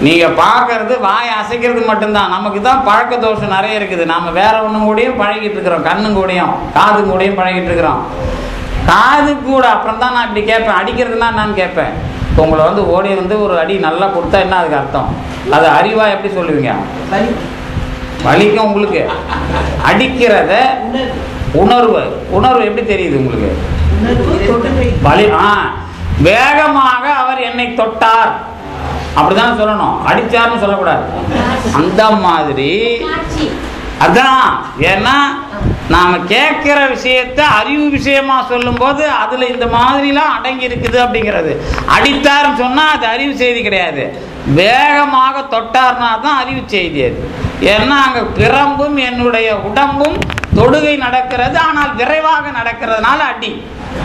நீங்கள் பார்க்கறது வாய் அசைக்கிறது மட்டும்தான். நமக்கு தான் பழக்க தோஷம் நிறைய இருக்குது. நாம் வேற ஒன்றும் கூடயும் பழகிட்டு இருக்கிறோம். கண்ணு கூடயும் காது கூடயும் பழகிட்டு இருக்கிறோம். காது கூட அப்புறம் தான் நான் இப்படி கேட்பேன். அடிக்கிறதுனா நான் கேட்பேன். இப்போ உங்களை வந்து ஓடி வந்து ஒரு அடி நல்லா கொடுத்தா என்ன அதுக்கு அர்த்தம்? அது அறிவா எப்படி சொல்லுவீங்க? வலிக்கும் உங்களுக்கு. அடிக்கிறத உணர்வு. உணர்வு எப்படி தெரியுது உங்களுக்கு? வலி. வேகமாக அவர் என்னை தொட்டார் அப்படிதான் சொல்லணும், அடிச்சார்னு சொல்லக்கூடாது. அந்த மாதிரி அதான். ஏன்னா நாம கேட்கிற விஷயத்த அறிவு விஷயமா சொல்லும் போது அதுல இந்த மாதிரிலாம் அடங்கி இருக்குது அப்படிங்கிறது. அடித்தார்னு சொன்னா அது அறிவு செய்தி கிடையாது. வேகமாக தொட்டார்னா தான் அறிவு செய்தி அது. ஏன்னா அங்க பிரம்பும் என்னுடைய உடம்பும் தொடுகை நடக்கிறது, ஆனால் விரைவாக நடக்கிறதுனால அடி,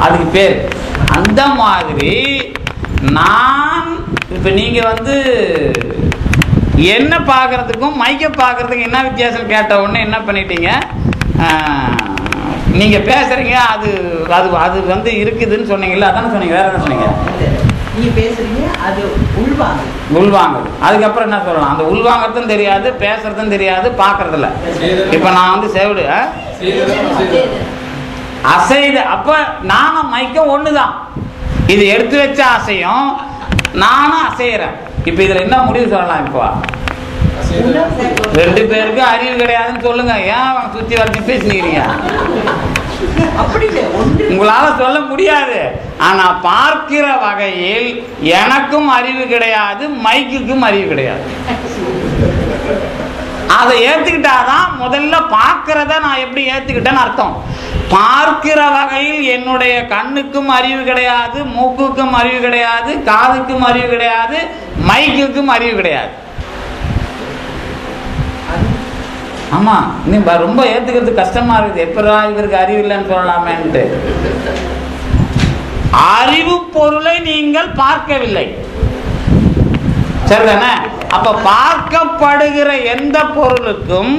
அதுக்கு பேர். அந்த மாதிரி நான் இப்ப நீங்க வந்து என்ன பார்க்கறதுக்கும் மைக்க பார்க்கறதுக்கும் என்ன வித்தியாசம் கேட்ட உடனே என்ன பண்ணிட்டீங்க? நீங்க பேசுறீங்க, அது அது அது வந்து இருக்குதுன்னு சொன்னீங்கல்ல, அதானே சொன்னீங்க. வேற என்ன சொன்னீங்க? நீங்க பேசுறீங்க அது உள்வாங்குது. அதுக்கப்புறம் என்ன சொல்லலாம்? அந்த உள்வாங்கறதும் தெரியாது, பேசுறதும் தெரியாது, பார்க்கறதில்ல. இப்ப நான் வந்து செவிடு அசைது. அப்ப நானும் மைக்கம் ஒண்ணுதான். இது எடுத்து வச்ச அசையும், நானும் அசைகிறேன். இப்ப இதுல என்ன முடிவு சொல்லலாம்? இப்போ ரெண்டு பேருக்கு அறிவு கிடையாதுன்னு சொல்லுங்க. ஏன் சுத்தி வளர்த்தி பேசினீங்க? உங்களால சொல்ல முடியாது. ஆனா பார்க்கிற வகையில் எனக்கும் அறிவு கிடையாது, மைக்குக்கும் அறிவு கிடையாது. அதை ஏத்துக்கிட்டாதான் முதல்ல பார்க்கிறத நான் எப்படி ஏத்துக்கிட்டேன்னு அர்த்தம். பார்க்கிற வகையில் என்னுடைய கண்ணுக்கும் அறிவு கிடையாது, மூக்குக்கும் அறிவு கிடையாது, காதுக்கும் அறிவு கிடையாது, மைக்குக்கும் அறிவு கிடையாது. ஆமா, நீ ரொம்ப ஏத்துக்கிறது கஷ்டமா இருக்குது. எப்படா இவருக்கு அறிவு இல்லைன்னு சொல்லலாமேன்ட்டு. அறிவு பொருளை நீங்கள் பார்க்கவில்லை. சரிதானே? அப்ப பார்க்கப்படுகிற எந்த பொருளுக்கும்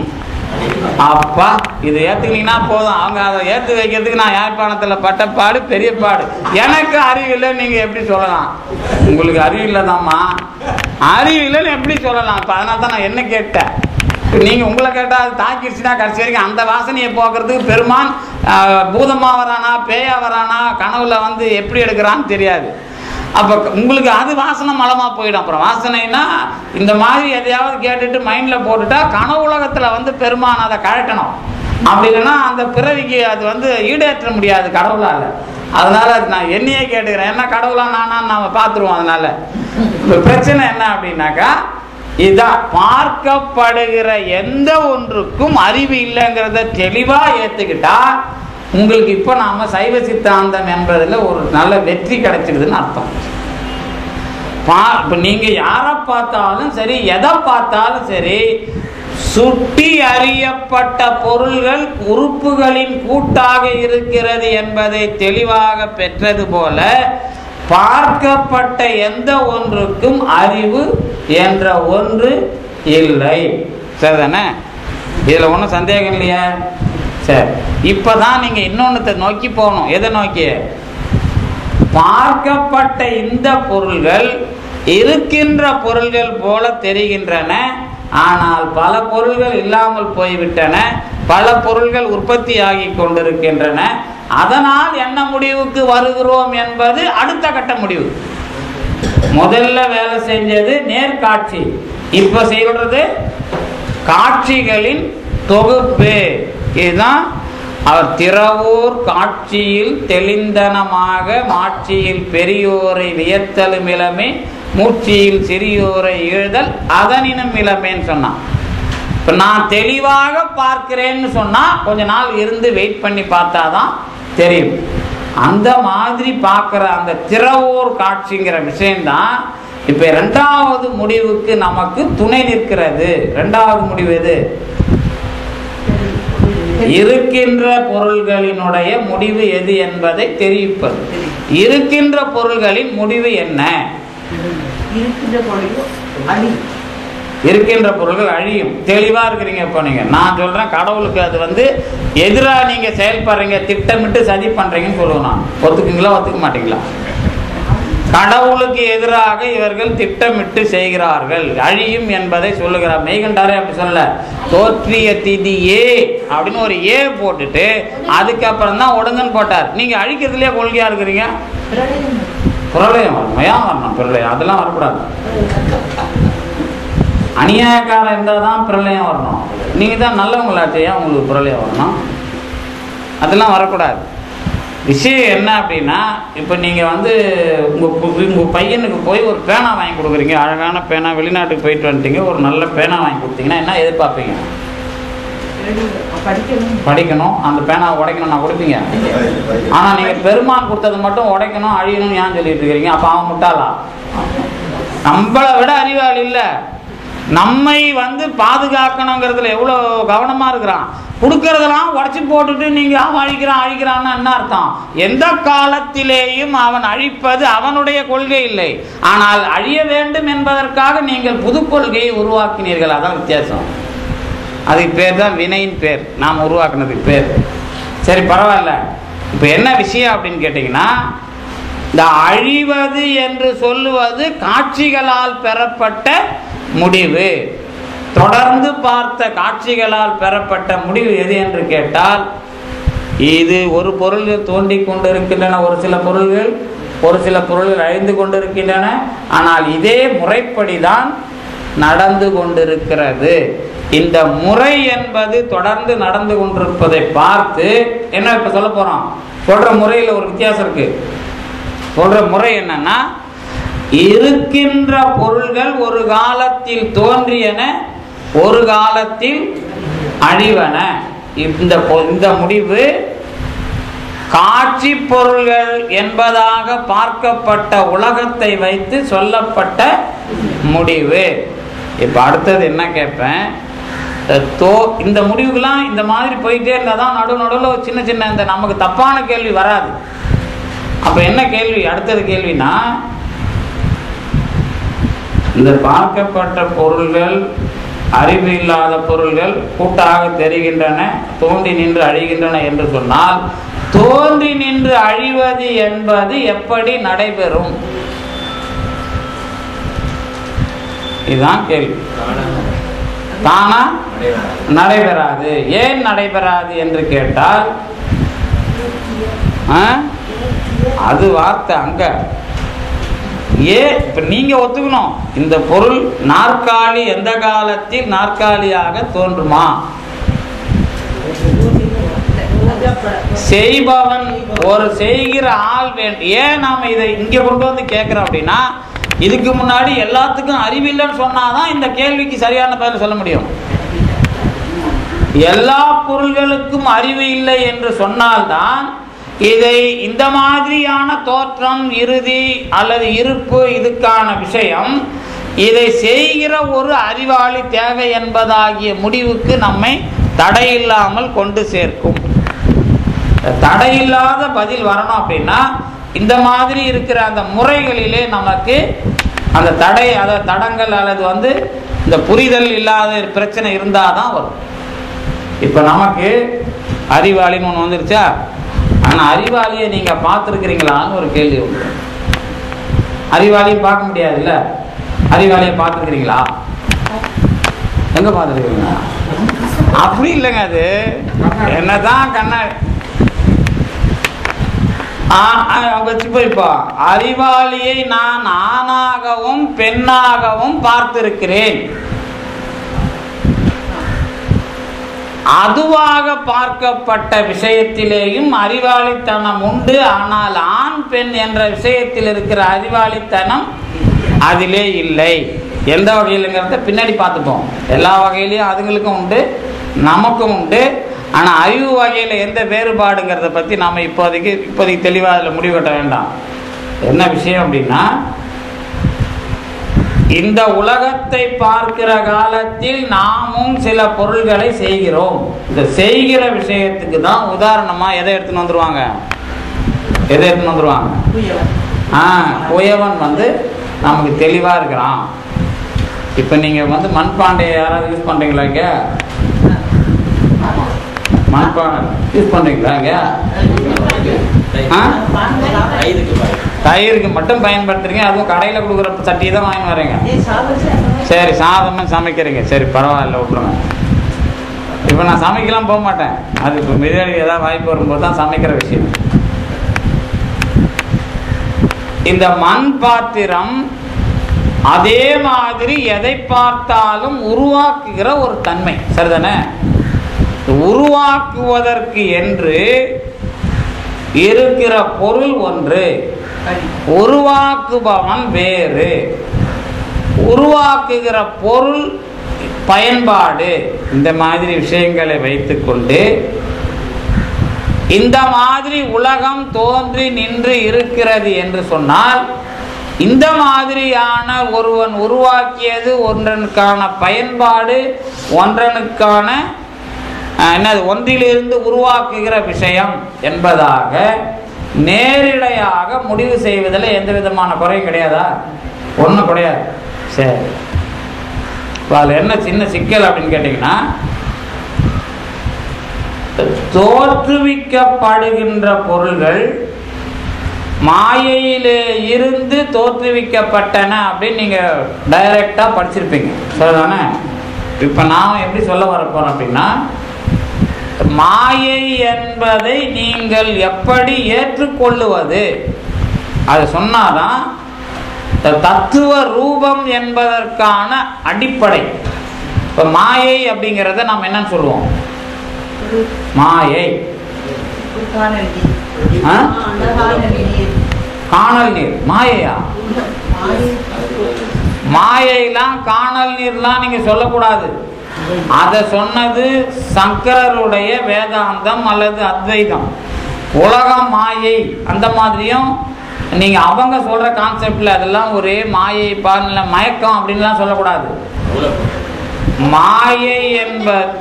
அப்பா இது ஏத்துக்கிட்டீங்கன்னா போதும். அவங்க அதை ஏத்து வைக்கிறதுக்கு நான் யாழ்ப்பாணத்தில் பட்ட பாடு பெரிய பாடு. எனக்கு அறிவில்லை நீங்க எப்படி சொல்லலாம்? உங்களுக்கு அறிவில்லைதாம்மா, அறிவில்லைன்னு எப்படி சொல்லலாம்? இப்போ அதனால தான் நான் என்ன கேட்டேன். நீங்க உங்களை கேட்டா அது தாக்கிடுச்சுன்னா கடைசி வரைக்கும் அந்த வாசனையை போக்குறதுக்கு பெருமான் பூதமா வரானா பேயா வரானா கனவுல வந்து எப்படி எடுக்கிறான்னு தெரியாது. அப்போ உங்களுக்கு அது வாசனை மலமாக போயிடும். அப்புறம் வாசனைனா இந்த மாதிரி எதையாவது கேட்டுட்டு மைண்டில் போட்டுட்டா கனவு உலகத்தில் வந்து பெருமான் அதை கழட்டணும். அப்படி இல்லைன்னா அந்த பிறவிக்கு அது வந்து ஈடேற்ற முடியாது கடவுளால். அதனால நான் என்னையே கேட்டுக்கிறேன், என்ன கடவுளா நானான்னு நம்ம பார்த்துருவோம். அதனால இப்போ பிரச்சனை என்ன அப்படின்னாக்கா, இதான் பார்க்கப்படுகிற எந்த ஒன்றுக்கும் அறிவு இல்லைங்கிறத தெளிவாக ஏற்றுக்கிட்டா உங்களுக்கு இப்போ நாம சைவ சித்தாந்தம் என்பதில் ஒரு நல்ல வெற்றி கிடைச்சிடுதுன்னு அர்த்தம். இப்போ நீங்க யாரை பார்த்தாலும் சரி, எதை பார்த்தாலும் சரி, சுட்டி அறியப்பட்ட பொருள்கள் உறுப்புகளின் கூட்டாக இருக்கிறது என்பதை தெளிவாக பெற்றது போல பார்க்கப்பட்ட எந்த ஒன்றுக்கும் அறிவு என்ற ஒன்று இல்லை. சரிதானே? இதுல ஒன்றும் சந்தேகம் இல்லையா? சரி, இப்பதான் நீங்க இன்னொன்னு நோக்கி போகணும். எதை நோக்கி? பார்க்கப்பட்ட இந்த பொருள்கள் இருக்கின்ற பொருள்கள் போல தெரிகின்றன, ஆனால் பல பொருள்கள் இல்லாமல் போய்விட்டன, பல பொருள்கள் உற்பத்தி ஆகி கொண்டிருக்கின்றன. அதனால் என்ன முடிவுக்கு வருகிறோம் என்பது அடுத்த கட்ட முடிவு. முதல்ல வேலை செஞ்சது நேர்காட்சி, இப்ப செய்வது காட்சிகளின் தொகுப்பு. இதுதான் அவர் திறவூர் காட்சியில் தெளிந்தனமாக மாட்சியில் பெரியோரை வியத்தலும் இளமே மூச்சியில் சிறியோரை எழுதல் அதனினும் இளமேன்னு சொன்னான். இப்போ நான் தெளிவாக பார்க்கிறேன்னு சொன்னா கொஞ்ச நாள் இருந்து வெயிட் பண்ணி பார்த்தாதான் தெரியும். அந்த மாதிரி பார்க்குற அந்த திறவூர் காட்சிங்கிற விஷயம்தான் இப்போ இரண்டாவது முடிவுக்கு நமக்கு துணை நிற்கிறது. இரண்டாவது முடிவு எது? இருக்கின்ற பொருள்களினுடைய முடிவு எது என்பதை தெரிவிப்பது. இருக்கின்ற பொருள்களின் முடிவு என்ன? இருக்கின்ற பொருள்கள் அழியும். தெளிவா இருக்கிறீங்க. இப்போ நீங்க நான் சொல்றேன், கடவுளுக்கு அது வந்து எதிராக நீங்க செயல்படுறீங்க, திட்டமிட்டு சதி பண்றீங்கன்னு சொல்லுவேன் நான். ஒத்துக்குங்களா ஒத்துக்க மாட்டீங்களா? கடவுளுக்கு எதிராக இவர்கள் திட்டமிட்டு செய்கிறார்கள், அழியும் என்பதை சொல்லுகிறார். மெய்கண்டாரே அப்படி சொல்ல, தோற்றிய திதியே அப்படின்னு ஒரு ஏ போட்டுட்டு அதுக்கப்புறம் தான் ஒடுங்கன்னு போட்டார். நீங்க அழிக்கிறதுலயே கொள்கையா இருக்கிறீங்க. பிரளயம் வரணும், ஏன் வரணும் பிரளயம்? அதெல்லாம் வரக்கூடாது. அநியாயக்காரன் இருந்தால் தான் பிரளயம் வரணும். நீங்கள் தான் நல்லவங்களாச்சே, ஏன் உங்களுக்கு பிரளயம் வரணும்? அதெல்லாம் வரக்கூடாது. விஷயம் என்ன அப்படின்னா, இப்போ நீங்கள் வந்து உங்கள் பையனுக்கு போய் ஒரு பேனா வாங்கி கொடுக்குறீங்க, அழகான பேனா, வெளிநாட்டுக்கு போயிட்டு வந்துட்டீங்க, ஒரு நல்ல பேனா வாங்கி கொடுத்தீங்கன்னா என்ன எதிர்பார்ப்பீங்க? படிக்கணும், அந்த பேனாவை உடைக்கணும் நான் கொடுப்பீங்க. ஆனால் நீங்கள் பெருமான் கொடுத்தது மட்டும் உடைக்கணும் அழியணும்னு ஏன் சொல்லிட்டு இருக்கிறீங்க? அப்போ அவன் முட்டாளா? நம்மளை விட அறிவாளி இல்லை. நம்மை வந்து பாதுகாக்கணுங்கிறதுல எவ்வளோ கவனமாக இருக்கிறான். கொடுக்கறதெல்லாம் உடச்சி போட்டுட்டு நீங்கள் அவன் அழிக்கிறான்னு என்ன அர்த்தம்? எந்த காலத்திலேயும் அவன் அழிப்பது அவனுடைய கொள்கை இல்லை, ஆனால் அழிய வேண்டும் என்பதற்காக நீங்கள் புது கொள்கையை உருவாக்கினீர்கள். அதான் வித்தியாசம். அதுக்கு பேர் தான் வினையின் பேர், நாம் உருவாக்குனதுக்கு பேர். சரி, பரவாயில்ல. இப்போ என்ன விஷயம் அப்படின்னு கேட்டிங்கன்னா, இந்த அழிவது என்று சொல்லுவது காட்சிகளால் பெறப்பட்ட முடிவு. தொடர்ந்து பார்த்த காட்சிகளால் பெறப்பட்ட முடிவு எது என்று கேட்டால், இது ஒரு பொருள்கள் தோன்றி கொண்டிருக்கின்றன, ஒரு சில பொருள்கள் அழிந்து கொண்டிருக்கின்றன, ஆனால் இதே முறைப்படிதான் நடந்து கொண்டிருக்கிறது. இந்த முறை என்பது தொடர்ந்து நடந்து கொண்டிருப்பதை பார்த்து என்ன இப்ப சொல்ல போறோம்? சொல்ற முறையில் ஒரு வித்தியாசம் இருக்கு. சொல்ற முறை என்னன்னா, இருக்கின்ற பொருள்கள் ஒரு காலத்தில் தோன்றியன, ஒரு காலத்தில் அழிவன. இந்த முடிவு காட்சி பொருள்கள் என்பதாக பார்க்கப்பட்ட உலகத்தை வைத்து சொல்லப்பட்ட முடிவு. இப்ப அடுத்தது என்ன கேட்பேன், இந்த முடிவுகள்லாம் இந்த மாதிரி போயிட்டே இருந்தால் தான் நடுவில் சின்ன சின்ன இந்த நமக்கு தப்பான கேள்வி வராது. அப்ப என்ன கேள்வி? அடுத்தது கேள்வினா, இந்த பார்க்கப்பட்ட பொருள்கள் அறிவு இல்லாத பொருள்கள் கூட்டாக தெரிகின்றன, தோன்றி நின்று அழிகின்றன என்று சொன்னால், தோன்றி நின்று அழிவது என்பது எப்படி நடைபெறும்? இதுதான் கேள்வி. தானா நடைபெறாது. ஏன் நடைபெறாது என்று கேட்டால், அது வார்த்தை அங்க. இப்ப நீங்க ஒத்துக்கணும், இந்த பொருள் நாற்காலி எந்த காலத்தில் நாற்காலியாக தோன்றுமா? செய்பவன் ஒரு செய்கிற ஆள் வேண்டும். ஏன் நாம இதை இங்க கொண்டு வந்து கேட்கிறோம் அப்படின்னா, இதுக்கு முன்னாடி எல்லாத்துக்கும் அறிவில்லைன்னு சொன்னாதான் இந்த கேள்விக்கு சரியான பதில் சொல்ல முடியும். எல்லா பொருள்களுக்கும் அறிவு இல்லை என்று சொன்னால்தான் இதை இந்த மாதிரியான தோற்றம், இறுதி அல்லது இருப்பு, இதுக்கான விஷயம், இதை செய்கிற ஒரு அறிவாளி தேவை என்பதாகிய முடிவுக்கு நம்மை தடையில்லாமல் கொண்டு சேர்க்கும். தடையில்லாத பதில் வரணும் அப்படின்னா இந்த மாதிரி இருக்கிற அந்த முறைகளிலே நமக்கு அந்த தடங்கள் அல்லது இந்த புரிதல் இல்லாத பிரச்சனை இருந்தால் தான் வரும். இப்போ நமக்கு அறிவாளின்னு ஒன்று வந்துருச்சா? ஆனால் அறிவாளியை நீங்கள் பார்த்துருக்கிறீங்களான்னு ஒரு கேள்வி உண்டு. அறிவாளியை பார்க்க முடியாதுல்ல? அறிவாளியை பார்த்துருக்கிறீங்களா? எங்கே பார்த்துருக்கீங்களா? அப்படி இல்லைங்க. அது என்னதான் கண்ணாடி வச்சு போய்ப்பா. அறிவாளியை நான் ஆணாகவும் பெண்ணாகவும் பார்த்திருக்கிறேன். அதுவாக பார்க்கப்பட்ட விஷயத்திலேயும் அறிவாளித்தனம் உண்டு. ஆனால் ஆண் பெண் என்ற விஷயத்தில் இருக்கிற அறிவாளித்தனம் அதிலே இல்லை. எந்த வகையிலுங்கிறத பின்னாடி பார்த்துப்போம். எல்லா வகையிலையும் அதுங்களுக்கும் உண்டு, நமக்கும் உண்டு. ஆனால் அறிவு வகையில் எந்த வேறுபாடுங்கிறத பற்றி நம்ம இப்போதைக்கு தெளிவாக அதில் முடிவு கட்ட வேண்டாம். என்ன விஷயம் அப்படின்னா, இந்த உலகத்தை பார்க்கிற காலத்தில் நாமும் சில பொருள்களை செய்கிறோம். இந்த செய்கிற விஷயத்துக்கு தான் உதாரணமாக எதை எடுத்துன்னு வந்துருவாங்க? குயவன் நமக்கு தெளிவாக இருக்கிறான். இப்போ நீங்கள் மண்பாண்டையை யாராவது யூஸ் பண்ணுறீங்களா? இங்கே மண்பானை யூஸ் பண்ணுறீங்களா? இங்கே தயிருக்கு மட்டும் பயன்படுத்துறீங்க. அதுவும் கடையில் கொடுக்குற சட்டியை தான் வாங்கி வரீங்க. சரி, சாதமாக சமைக்கிறீங்க. சரி, பரவாயில்ல, விட்டுருங்க. இப்போ நான் சமைக்கலாம் போக மாட்டேன். அது இப்போ பிரியாணி ஏதாவது வாய்ப்பு வரும்போது தான் சமைக்கிற விஷயம். இந்த மண் பாத்திரம் அதே மாதிரி எதை பார்த்தாலும் உருவாக்குகிற ஒரு தன்மை, சரிதானே? உருவாக்குவதற்கு என்று இருக்கிற பொருள் ஒன்று, உருவாக்குபவன் வேறு. உருவாக்குகிற பொருள், பயன்பாடு, இந்த மாதிரி விஷயங்களை வைத்துக்கொண்டு இந்த மாதிரி உலகம் தோன்றி நின்று இருக்கிறது என்று சொன்னால், இந்த மாதிரியான ஒருவன் உருவாக்கியது, ஒன்றனுக்கான பயன்பாடு, ஒன்றனுக்கான ஒன்றிலிருந்து உருவாக்குகிற விஷயம் என்பதாக நேரிடையாக முடிவு செய்வதில் எந்த விதமான குறையும் கிடையாதா? ஒன்றும் கிடையாது. சரி, அதில் என்ன சின்ன சிக்கல் அப்படின்னு கேட்டிங்கன்னா, தோற்றுவிக்கப்படுகின்ற பொருள்கள் மாயையிலே இருந்து தோற்றுவிக்கப்பட்டன அப்படின்னு நீங்கள் டைரக்டாக படிச்சிருப்பீங்க, சரிதானே? இப்போ நாம் எப்படி சொல்ல வரப்போறோம் அப்படின்னா, மாயை என்பதை நீங்கள் எப்படி ஏற்றுக்கொள்ளுவது, அது சொன்னாதான் தத்துவ ரூபம் என்பதற்கான அடிப்படை. இப்போ மாயை அப்படிங்கிறத நாம் என்னன்னு சொல்லுவோம்? மாயை, காணல் நீர். மாயையா? மாயைலாம் காணல் நீர்லாம் நீங்க சொல்லக்கூடாது. அதை சொன்னது சங்கரருடைய வேதாந்தம் அல்லது அத்வைதம். உலகம் மாயை அந்த மாதிரியும் நீங்க அவங்க சொல்ற கான்செப்ட்ல அதெல்லாம் ஒரே மாயை பாருல மயக்கம் அப்படின்லாம் சொல்லக்கூடாது. மாயை என்பது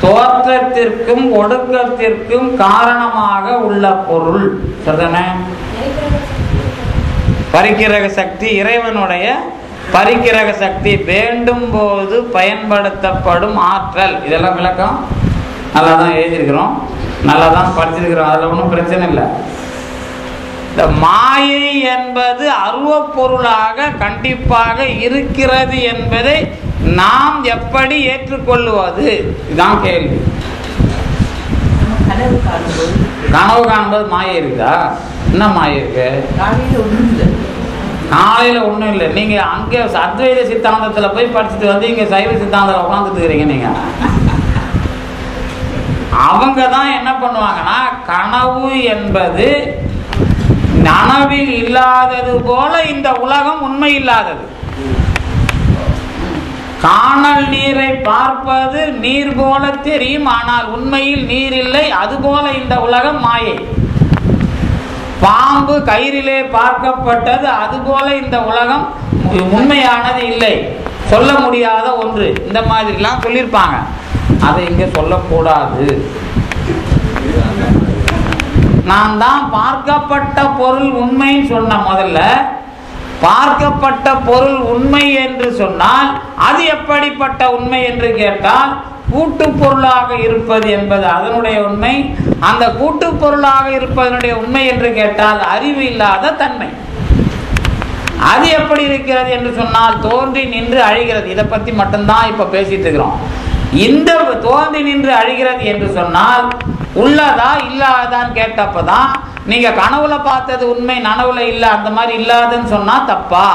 தோற்றத்திற்கும் ஒடுக்கத்திற்கும் காரணமாக உள்ள பொருள், சரிதானே? பரிக்கிரக சக்தி இறைவனுடைய பரிக்கிரக சக்தி, வேண்டும் போது பயன்படுத்தப்படும் ஆற்றல். இதெல்லாம் விளக்கம் நல்லா தான் எழுதியிருக்கிறோம், நல்லா தான் படிச்சிருக்கிறோம், அதில் ஒன்றும் பிரச்சனை இல்லை. இந்த மாயை என்பது அருவப்பொருளாக கண்டிப்பாக இருக்கிறது என்பதை நாம் எப்படி ஏற்றுக்கொள்வது? இதுதான் கேள்வி. கனவு காணும்போது மாயை இருக்குதா? என்ன மாயை இருக்கு? காலையில ஒண்ணும் இல்லை. நீங்க அங்கே அத்வைத சித்தாந்தத்துல போய் படிச்சுட்டு வந்து இங்க சைவ சித்தாந்தத்தில் உட்காந்துட்டு இருக்கிறீங்க. நீங்க அவங்க தான் என்ன பண்ணுவாங்கன்னா, கனவு என்பது நனவில் இல்லாதது போல இந்த உலகம் உண்மை இல்லாதது. காணல் நீரை பார்ப்பது நீர் போல தெரியும், ஆனால் உண்மையில் நீர் இல்லை, அதுபோல இந்த உலகம் மாயை. பாம்பு கயிறிலே பார்க்கப்பட்டது, அதுபோல இந்த உலகம் உண்மையானது இல்லை, சொல்ல முடியாத ஒன்று. இந்த மாதிரிலாம் சொல்லியிருப்பாங்க. அதை இங்க சொல்லக்கூடாது. நான் தான் பார்க்கப்பட்ட பொருள் உண்மைன்னு சொன்ன. முதல்ல பார்க்கப்பட்ட பொருள் உண்மை என்று சொன்னால் அது எப்படிப்பட்ட உண்மை என்று கேட்டால், கூட்டு பொருளாக இருப்பது என்பது அதனுடைய உண்மை. அந்த கூட்டு பொருளாக இருப்பதனுடைய உண்மை என்று கேட்டால் அறிவு இல்லாத தன்மை. அது எப்படி இருக்கிறது என்று சொன்னால் தோன்றி நின்று அழிகிறது. இதை பத்தி மட்டும்தான் இப்ப பேசிட்டு இருக்கிறோம். இந்த தோன்றி நின்று அழிகிறது என்று சொன்னால் உள்ளதா இல்லாதான்னு கேட்டப்பதான், நீங்க கனவுல பார்த்தது உண்மை, நனவுல இல்லை, அந்த மாதிரி இல்லாதுன்னு சொன்னா தப்பா?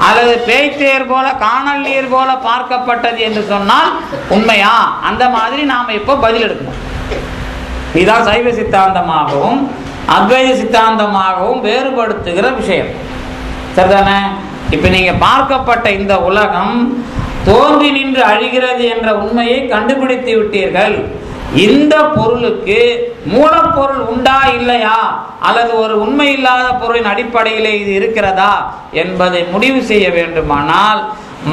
அல்லது பேய்த்தேர் போல காணல் நீர் போல பார்க்கப்பட்டது என்று சொன்னால் உண்மையா? அந்த மாதிரி நாம இப்போ பதில் எடுக்கணும். இதுதான் சைவ சித்தாந்தமாகவும் அத்வைத சித்தாந்தமாகவும் வேறுபடுத்துகிற விஷயம். சரிதானே? இப்ப நீங்க பார்க்கப்பட்ட இந்த உலகம் தோன்றி நின்று அழிகிறது என்ற உண்மையை கண்டுபிடித்து விட்டீர்கள். இந்த பொருளுக்கு மூலப்பொருள் உண்டா இல்லையா, அல்லது ஒரு உண்மை இல்லாத பொருளின் அடிப்படையிலே இது இருக்கிறதா என்பதை முடிவு செய்ய வேண்டுமானால்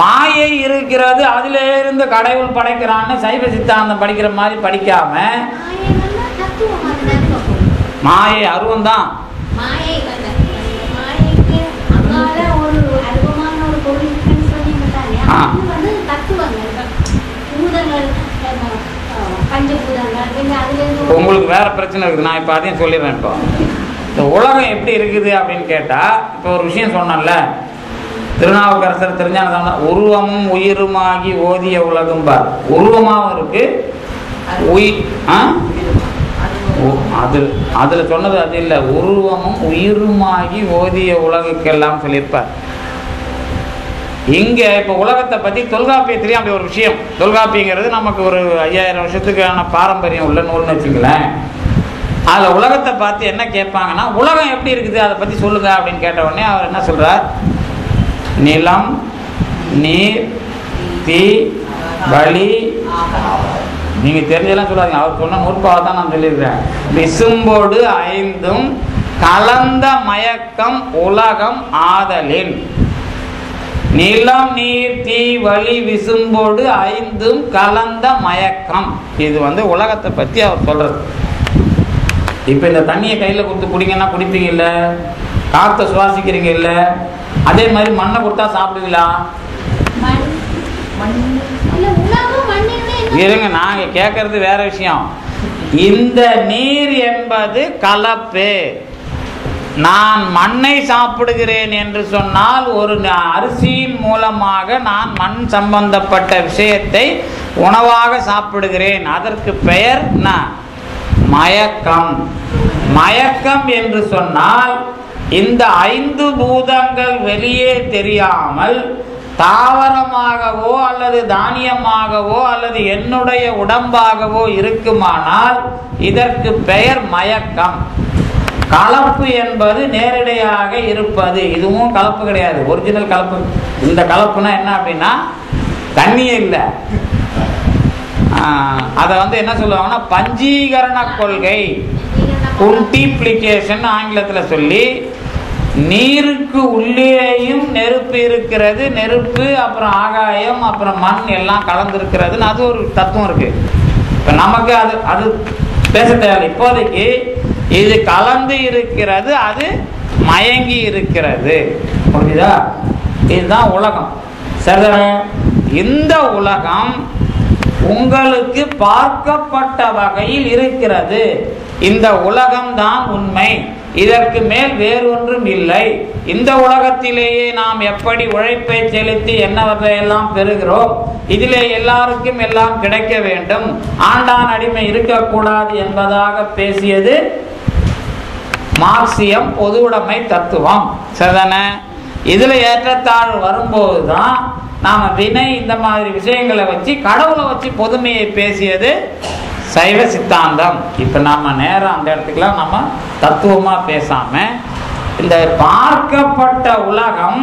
மாயை இருக்கிறது, அதிலே இருந்து கடவுள் படைக்கிறான்னு சைவ சித்தாந்தம் படிக்கிற மாதிரி படிக்காம, மாயை அருவம் தான். உங்களுக்கு வேற பிரச்சனை இருக்குது, நான் இப்ப அதையும் சொல்லிடுறேன். இப்போ இந்த உலகம் எப்படி இருக்குது அப்படின்னு கேட்டா, இப்போ ஒரு விஷயம் சொன்னல, திருநாவுக்கரசர் தெரிஞ்சான உருவமும் உயிருமாகி ஓதிய உலகம் பார். உருவமாகவும் இருக்கு, அதுல சொன்னது அது இல்லை, உருவமும் உயிருமாகி ஓதிய உலகுக்கெல்லாம் சொல்லியிருப்பார். இங்க இப்ப உலகத்தை பத்தி தொல்காப்பியத்திலேயே அப்படி ஒரு விஷயம். தொல்காப்பியங்கிறது நமக்கு ஒரு 5000 வருஷத்துக்கான பாரம்பரியம் உள்ள நூல்னு வச்சுங்களேன். அதுல உலகத்தை பார்த்து என்ன கேட்பாங்கன்னா, உலகம் எப்படி இருக்குது அதை பத்தி சொல்லுங்க அப்படின்னு கேட்ட உடனே அவர் என்ன சொல்றார், நிலம், நீர், தீ, வழி. நீங்க தெரிஞ்செல்லாம் சொல்லாதீங்க, அவர் சொன்ன நூற்பாவை தான் நான் சொல்லியிருக்கிறேன். விசும்போடு 5 கலந்த மயக்கம் உலகம் ஆதலின். நிலம், நீர், தீ, வழி, விசும்போடு 5 கலந்த மயக்கம். இது உலகத்தை பத்தி அவர் சொல்றது. இப்ப இந்த தண்ணியை கையில கொடுத்து குடிங்கன்னா குடிப்பீங்க இல்ல, காத்த சுவாசிக்கிறீங்க இல்ல, அதே மாதிரி மண்ணை கொடுத்தா சாப்பிடுவீங்களா? இருங்க, நாங்க கேட்கறது வேற விஷயம். இந்த நீர் என்பது கலப்பு. நான் மண்ணை சாப்பிடுகிறேன் என்று சொன்னால் ஒரு அரிசியின் மூலமாக நான் மண் சம்பந்தப்பட்ட விஷயத்தை உணவாக சாப்பிடுகிறேன். அதற்கு பெயர் மயக்கம். மயக்கம் என்று சொன்னால் இந்த 5 பூதங்கள் வெளியே தெரியாமல் தாவரமாகவோ அல்லது தானியமாகவோ அல்லது என்னுடைய உடம்பாகவோ இருக்குமானால் இதற்கு பெயர் மயக்கம். கலப்பு என்பது நேரடியாக இருப்பது. இதுவும் கலப்பு கிடையாது, ஒரிஜினல் கலப்பு. இந்த கலப்புனா என்ன அப்படின்னா, தண்ணியே இல்லை. அதை என்ன சொல்லுவாங்கன்னா பஞ்சீகரண கொள்கை, மல்டிப்ளிகேஷன் ஆங்கிலத்தில் சொல்லி, நீருக்கு உள்ளேயும் நெருப்பு இருக்கிறது, நெருப்பு அப்புறம் ஆகாயம் அப்புறம் மண் எல்லாம் கலந்துருக்கிறதுன்னு அது ஒரு தத்துவம் இருக்கு. இப்போ நமக்கு அது பேச தேவை. இப்போதைக்கு இது கலந்து இருக்கிறது, அது மயங்கி இருக்கிறது. புரியுதா? இதுதான் உலகம். சரிதானே? இந்த உலகம் உங்களுக்கு பார்க்கப்பட்ட வகையில் இருக்கிறது. இந்த உலகம்தான் உண்மை, இதற்கு மேல் வேறொன்றும் இல்லை. இந்த உலகத்திலேயே நாம் எப்படி உழைப்பை செலுத்தி என்னவற்றையெல்லாம் பெறுகிறோம், இதிலே எல்லாருக்கும் எல்லாம் கிடைக்க வேண்டும், ஆண்டான் அடிமை இருக்கக்கூடாது என்பதாக பேசியது மார்க்சியம், பொதுவுடைமை தத்துவம். சரிதானே? இதுல ஏற்றத்தாழ்வு வரும்போது தான் நாம வினை இந்த மாதிரி விஷயங்களை வச்சு கடவுளை வச்சு பொதுமையை பேசியது சைவ சித்தாந்தம். இப்ப நம்ம நேரம் அந்த இடத்துக்குலாம் நம்ம தத்துவமா பேசாம இந்த பார்க்கப்பட்ட உலகம்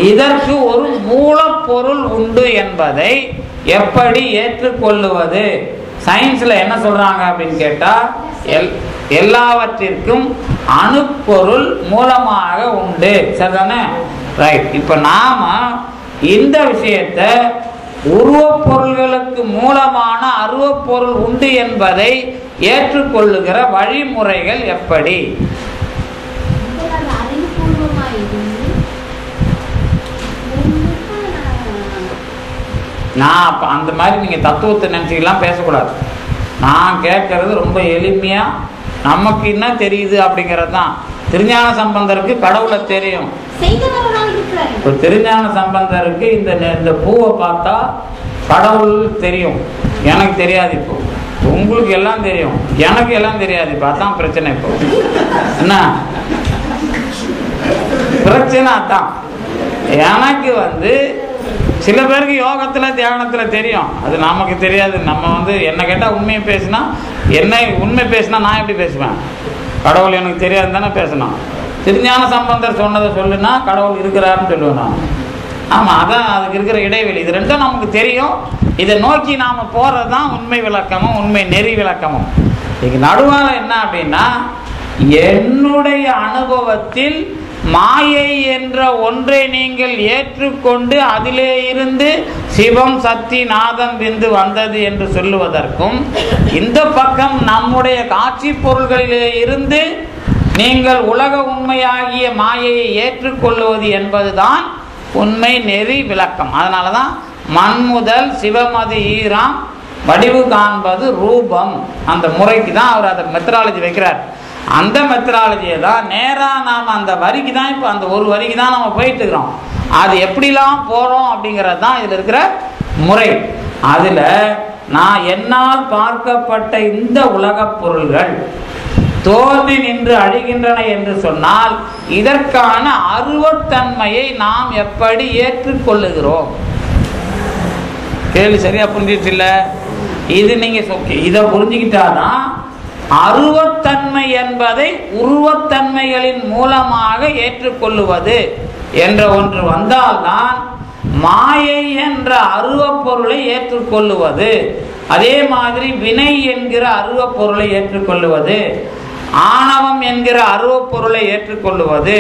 இதற்கு ஒரு மூலப்பொருள் உண்டு என்பதை எப்படி ஏற்றுக்கொள்ளுவது? சயின்ஸ்ல என்ன சொல்றாங்க அப்படின்னு கேட்டா, எல்லாவற்றிற்கும் அணுப்பொருள் மூலமாக உண்டு. சரிதானே? ரைட். இப்ப நாம இந்த விஷயத்தை உருவப் பொருள்களுக்கு மூலமான அருவப்பொருள் உண்டு என்பதை ஏற்றுக்கொள்ளுகிற வழிமுறைகள் எப்படி? நான் அந்த மாதிரி நீங்க தத்துவத்தை நினைச்சிக்கலாம் பேசக்கூடாது. நான் கேட்கறது ரொம்ப எளிமையா நமக்கு என்ன தெரியுது அப்படிங்கிறது தான். திருஞான சம்பந்தருக்கு கடவுளை தெரியும். இப்போ திருஞான சம்பந்தருக்கு இந்த பூவை பார்த்தா கடவுள் தெரியும், எனக்கு தெரியாது. இப்போ உங்களுக்கு எல்லாம் தெரியும், எனக்கு எல்லாம் தெரியாது. இப்போ அதான் பிரச்சனை. இப்போ என்ன பிரச்சனை? அதான் எனக்கு சில பேருக்கு யோகத்துல தியானத்துல தெரியும், அது நமக்கு தெரியாது. நம்ம என்ன கேட்டா உண்மையை பேசினா, என்ன உண்மை பேசினா நான் எப்படி பேசுவேன்? கடவுள் எனக்கு தெரியாது தானே பேசணும். திருஞான சம்பந்தர் சொன்னதை சொல்லுனா கடவுள் இருக்கிறாருன்னு சொல்லுவேன் நான். ஆமா, அதான் அதுக்கு இருக்கிற இடைவெளி. இது ரெண்டும் நமக்கு தெரியும். இதை நோக்கி நாம போறதுதான் உண்மை விளக்கமும் உண்மை நெறி விளக்கமும். இதுக்கு நடுவால என்ன அப்படின்னா, என்னுடைய அனுபவத்தில் மாயை என்ற ஒன்றை நீங்கள் ஏற்றுக்கொண்டு அதிலே இருந்து சிவம் சக்தி நாதம் விந்து வந்தது என்று சொல்லுவதற்கும், இந்த பக்கம் நம்முடைய காட்சி பொருள்களிலே இருந்து நீங்கள் உலக உண்மையாகிய மாயையை ஏற்றுக்கொள்வது என்பதுதான் உண்மை நெறி விளக்கம். அதனாலதான் மண் முதல் சிவமது ஈராம் வடிவு காண்பது ரூபம், அந்த முறைக்கு தான் அவர் அந்த மெத்தடாலஜி வைக்கிறார். அந்த மெத்தடாலஜியை தான் நேராக நாம் அந்த வரிக்கு தான், இப்போ அந்த ஒரு வரிக்கு தான் நம்ம போயிட்டு இருக்கிறோம். அது எப்படிலாம் போகிறோம் அப்படிங்கிறது தான் இதில் இருக்கிற முறை. அதில் நான் என்னால் பார்க்கப்பட்ட இந்த உலகப் பொருள்கள் தோன்றி நின்று அழிகின்றன என்று சொன்னால், இதற்கான அருவத்தன்மையை நாம் எப்படி ஏற்றுக்கொள்ளுகிறோம்? கேள்வி சரியா புரிஞ்சிச்சு இல்ல? இது நீங்க இதை புரிஞ்சுக்கிட்டாதான் அருவத்தன்மை என்பதை உருவத்தன்மைகளின் மூலமாக ஏற்றுக்கொள்ளுவது என்ற ஒன்று வந்தால்தான் மாயை என்ற அருவப் பொருளை ஏற்றுக்கொள்ளுவது, அதே மாதிரி வினை என்கிற அருவப் பொருளை ஏற்றுக்கொள்ளுவது, ஆணவம் என்கிற அருவப் பொருளை ஏற்றுக்கொள்ளுவது,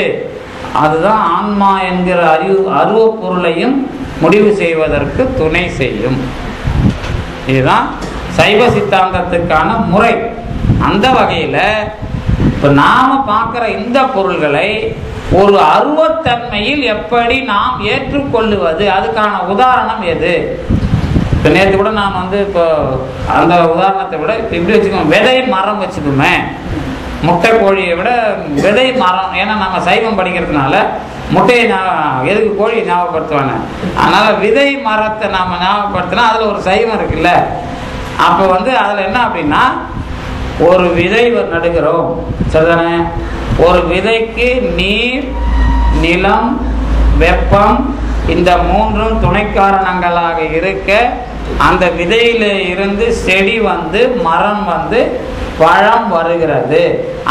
அதுதான் ஆன்மா என்கிற அருவப் பொருளையும் முடிவு செய்வதற்கு துணை செய்யும். இதுதான் சைவ சித்தாந்தத்துக்கான முறை. அந்த வகையில் இப்போ நாம் பார்க்குற இந்த பொருள்களை ஒரு அருவத்தன்மையில் எப்படி நாம் ஏற்றுக்கொள்ளுவது, அதுக்கான உதாரணம் எது? இப்போ நேற்று கூட நான் இப்போ அந்த உதாரணத்தை விட இப்படி வச்சுக்கோங்க, விதை மரம் வச்சுக்கோமே. முட்டை கோழியை விட விதை மரம், ஏன்னா நம்ம சைவம் படிக்கிறதுனால முட்டையை எதுக்கு கோழியை ஞாபகப்படுத்துவாங்க, அதனால் விதை மரத்தை நாம் ஞாபகப்படுத்தினா அதில் ஒரு சைவம் இருக்குல்ல. அப்போ அதில் என்ன அப்படின்னா, ஒரு விதை நடுகிறோம் சரிதானே? ஒரு விதைக்கு நீர், நிலம், வெப்பம் இந்த மூன்றும் துணை காரணங்களாக இருக்க, அந்த விதையில இருந்து செடி மரம் பழம் வருகிறது,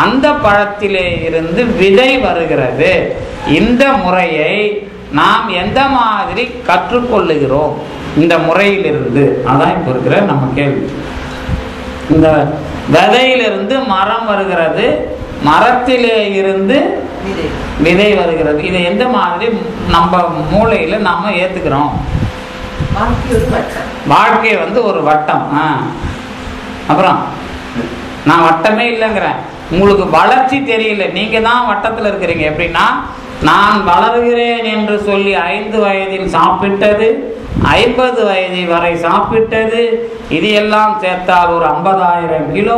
அந்த பழத்திலே இருந்து விதை வருகிறது. இந்த முறையை நாம் எந்த மாதிரி கற்றுக்கொள்ளுகிறோம் இந்த முறையிலிருந்து? அதான் இப்போ இருக்கிற நம்ம கேள்வி. இந்த விதையிலிருந்து மரம் வருகிறது, மரத்திலே இருந்து விதை வருகிறது. இதை எந்த மாதிரி நம்ம மூளையில நாம ஏத்துக்கிறோம்? வாழ்க்கை ஒரு வட்டம். அப்புறம் நான் வட்டமே இல்லைங்கிறேன். உங்களுக்கு வளர்ச்சி தெரியல, நீங்க தான் வட்டத்தில் இருக்கிறீங்க. எப்படின்னா, நான் வளர்கிறேன் என்று சொல்லி 5 வயதில் சாப்பிட்டது, 50 வயது வரை சாப்பிட்டது, இது எல்லாம் சேர்த்தால் ஒரு 50,000 கிலோ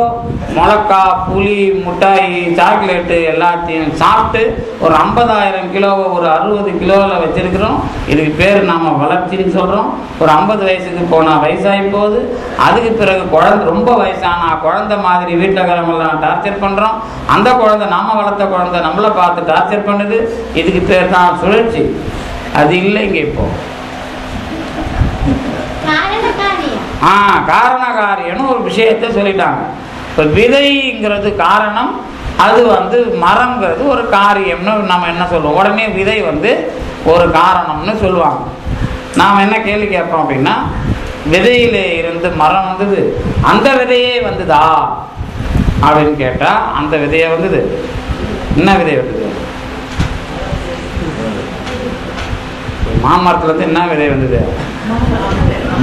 மிளகா, புளி, மிட்டாய், சாக்லேட்டு எல்லாத்தையும் சாப்பிட்டு ஒரு 50,000 கிலோவை ஒரு 60 கிலோவில் வச்சிருக்கிறோம். இதுக்கு பேர் நாம் வளர்ச்சின்னு சொல்கிறோம். ஒரு 50 வயசுக்கு போனால் வயசாகி போகுது. அதுக்கு பிறகு குழந்தை ரொம்ப வயசானா குழந்தை மாதிரி வீட்டில் டார்ச்சர் பண்ணுறோம். அந்த குழந்தை, நாம் வளர்த்த குழந்தை நம்மளை பார்த்து டார்ச்சர் பண்ணுது. இதுக்கு பேர் தான் சுழற்சி. அது இல்லைங்க. இப்போ காரண காரியம்னு ஒரு விஷயத்தை சொல்லிட்டாங்க. இப்போ விதைங்கிறது காரணம், அது மரங்கிறது ஒரு காரியம்னு நம்ம என்ன சொல்லுவோம், உடனே விதை ஒரு காரணம்னு சொல்லுவாங்க. நாம் என்ன கேள்வி கேட்போம் அப்படின்னா, விதையில இருந்து மரம் வந்தது, அந்த விதையே வந்ததா அப்படின்னு கேட்டா, அந்த விதையை வந்தது. என்ன விதை வந்தது? மாமரத்துல என்ன விதை வந்தது?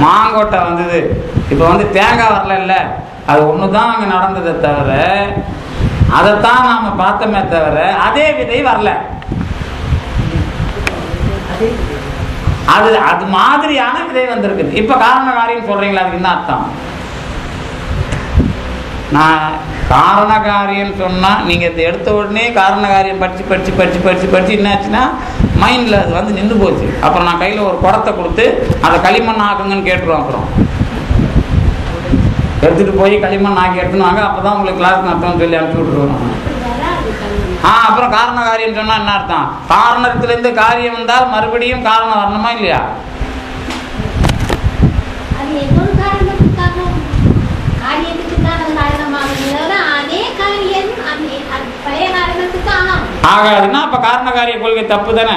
மாங்கொட்டை வந்தது. இப்போ தேங்காய் வரல, அது ஒன்று தான் அங்கே நடந்ததை தவிர, அதைத்தான் நாம் பார்த்தோமே தவிர அதே விதை வரல. அது மாதிரியான விதை வந்திருக்குது. இப்போ காரண காரியம் சொல்றீங்களா? அதுக்கு என்ன அர்த்தம்? நான் காரண காரியம் சொன்னால் நீங்கள் இதை எடுத்த உடனே காரண காரியம் படித்து என்னாச்சுன்னா மைண்டில் அது நின்று போச்சு. அப்புறம் நான் கையில் ஒரு குடத்தை கொடுத்து அதை களிமண் ஆக்குங்கன்னு கேட்டுருவோம். அப்புறம் எடுத்துகிட்டு போய் களிமண் ஆக்கி எடுத்துன்னு வாங்க, அப்போ தான் உங்களுக்கு கிளாஸ் நடத்தணும்னு சொல்லி அனுப்பிச்சி விட்டுருவோம். அப்புறம் காரண காரியம் சொன்னால் என்ன அர்த்தம்? காரணத்திலேருந்து காரியம் வந்தால் மறுபடியும் காரணம் வரணுமா இல்லையா? ஆகாதுன்னா அப்ப காரண காரிய கொள்கை தப்பு தானே?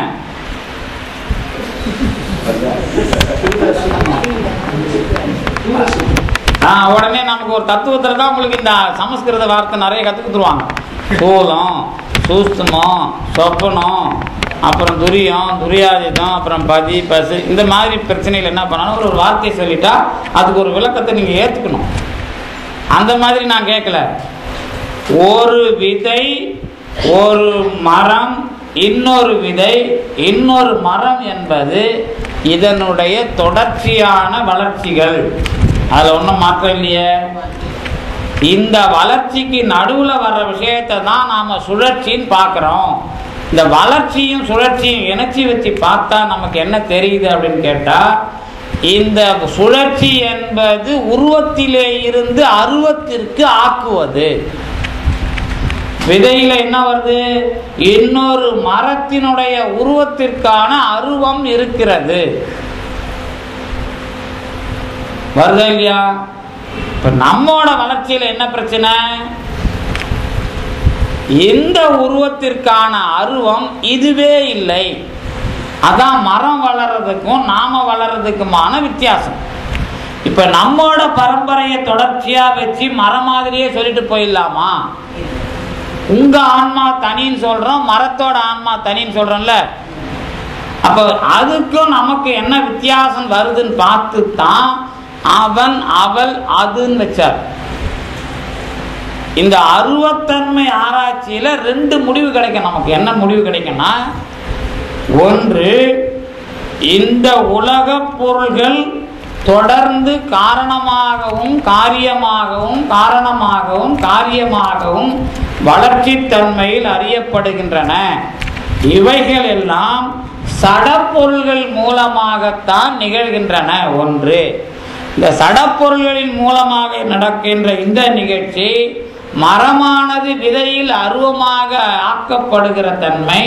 உடனே நமக்கு ஒரு தத்துவத்துல தான் உங்களுக்கு இந்த சமஸ்கிருத வார்த்தை நிறைய கத்துக்குத்துருவாங்க. சூலம், சூஸ்தமம், சொப்பனம், அப்புறம் துரியம், துரியாதிதம், அப்புறம் பதி, பசு, இந்த மாதிரி பிரச்சனைகள் என்ன பண்ணணும், ஒரு வார்த்தையை சொல்லிட்டா அதுக்கு ஒரு விளக்கத்தை நீங்க ஏத்துக்கணும். அந்த மாதிரி நான் கேட்கல. ஒரு விதை, ஒரு மரம், இன்னொரு விதை, இன்னொரு மரம் என்பது இதனுடைய தொடர்ச்சியான வளர்ச்சிகள். அதுல ஒன்றும் மாற்றம் இல்லையே. இந்த வளர்ச்சிக்கு நடுவில் வர்ற விஷயத்தை தான் நாம சுழற்சின்னு பார்க்குறோம். இந்த வளர்ச்சியும் சுழற்சியும் இணைச்சி வச்சு பார்த்தா நமக்கு என்ன தெரியுது அப்படின்னு கேட்டா, இந்த சுழற்சி என்பது உருவத்திலே இருந்து அருவத்திற்கு ஆக்குவது. விதையில என்ன வருது? இன்னொரு மரத்தினுடைய உருவத்திற்கான அருவம் இருக்கிறது. வருதா இல்லையா? இப்ப நம்மோட வளர்ச்சியில என்ன பிரச்சனை? இந்த உருவத்திற்கான அருவம் இதுவே இல்லை. அதான் மரம் வளர்றதுக்கும் நாம வளர்றதுக்குமான வித்தியாசம். இப்ப நம்மோட பரம்பரையை தொடர்ச்சியா வச்சு மரம் மாதிரியே சொல்லிட்டு போயிடலாமா? உங்க ஆன்மா தனின்னு சொல்றோம், மரத்தோட ஆன்மா தனின்னு சொல்றோம்ல. அப்ப அதுக்கும் நமக்கு என்ன வித்தியாசம் வருதுன்னு பார்த்து தான் அவன் அவள் அதுன்னு வச்சார். இந்த அருவத்தன்மை ஆராய்ச்சியில 2 முடிவு கிடைக்கும். நமக்கு என்ன முடிவு கிடைக்கும்னா, ஒன்று, இந்த உலக பொருள்கள் தொடர்ந்து காரணமாகவும் காரியமாகவும் காரணமாகவும் காரியமாகவும் வளர்ச்சி தன்மையில் அறியப்படுகின்றன. இவைகள் எல்லாம் சடப்பொருள்கள் மூலமாகத்தான் நிகழ்கின்றன. ஒன்று, இந்த சடப்பொருள்களின் மூலமாக நடக்கின்ற இந்த நிகழ்ச்சி மரமானது விதையில் அருவமாக ஆக்கப்படுகிற தன்மை,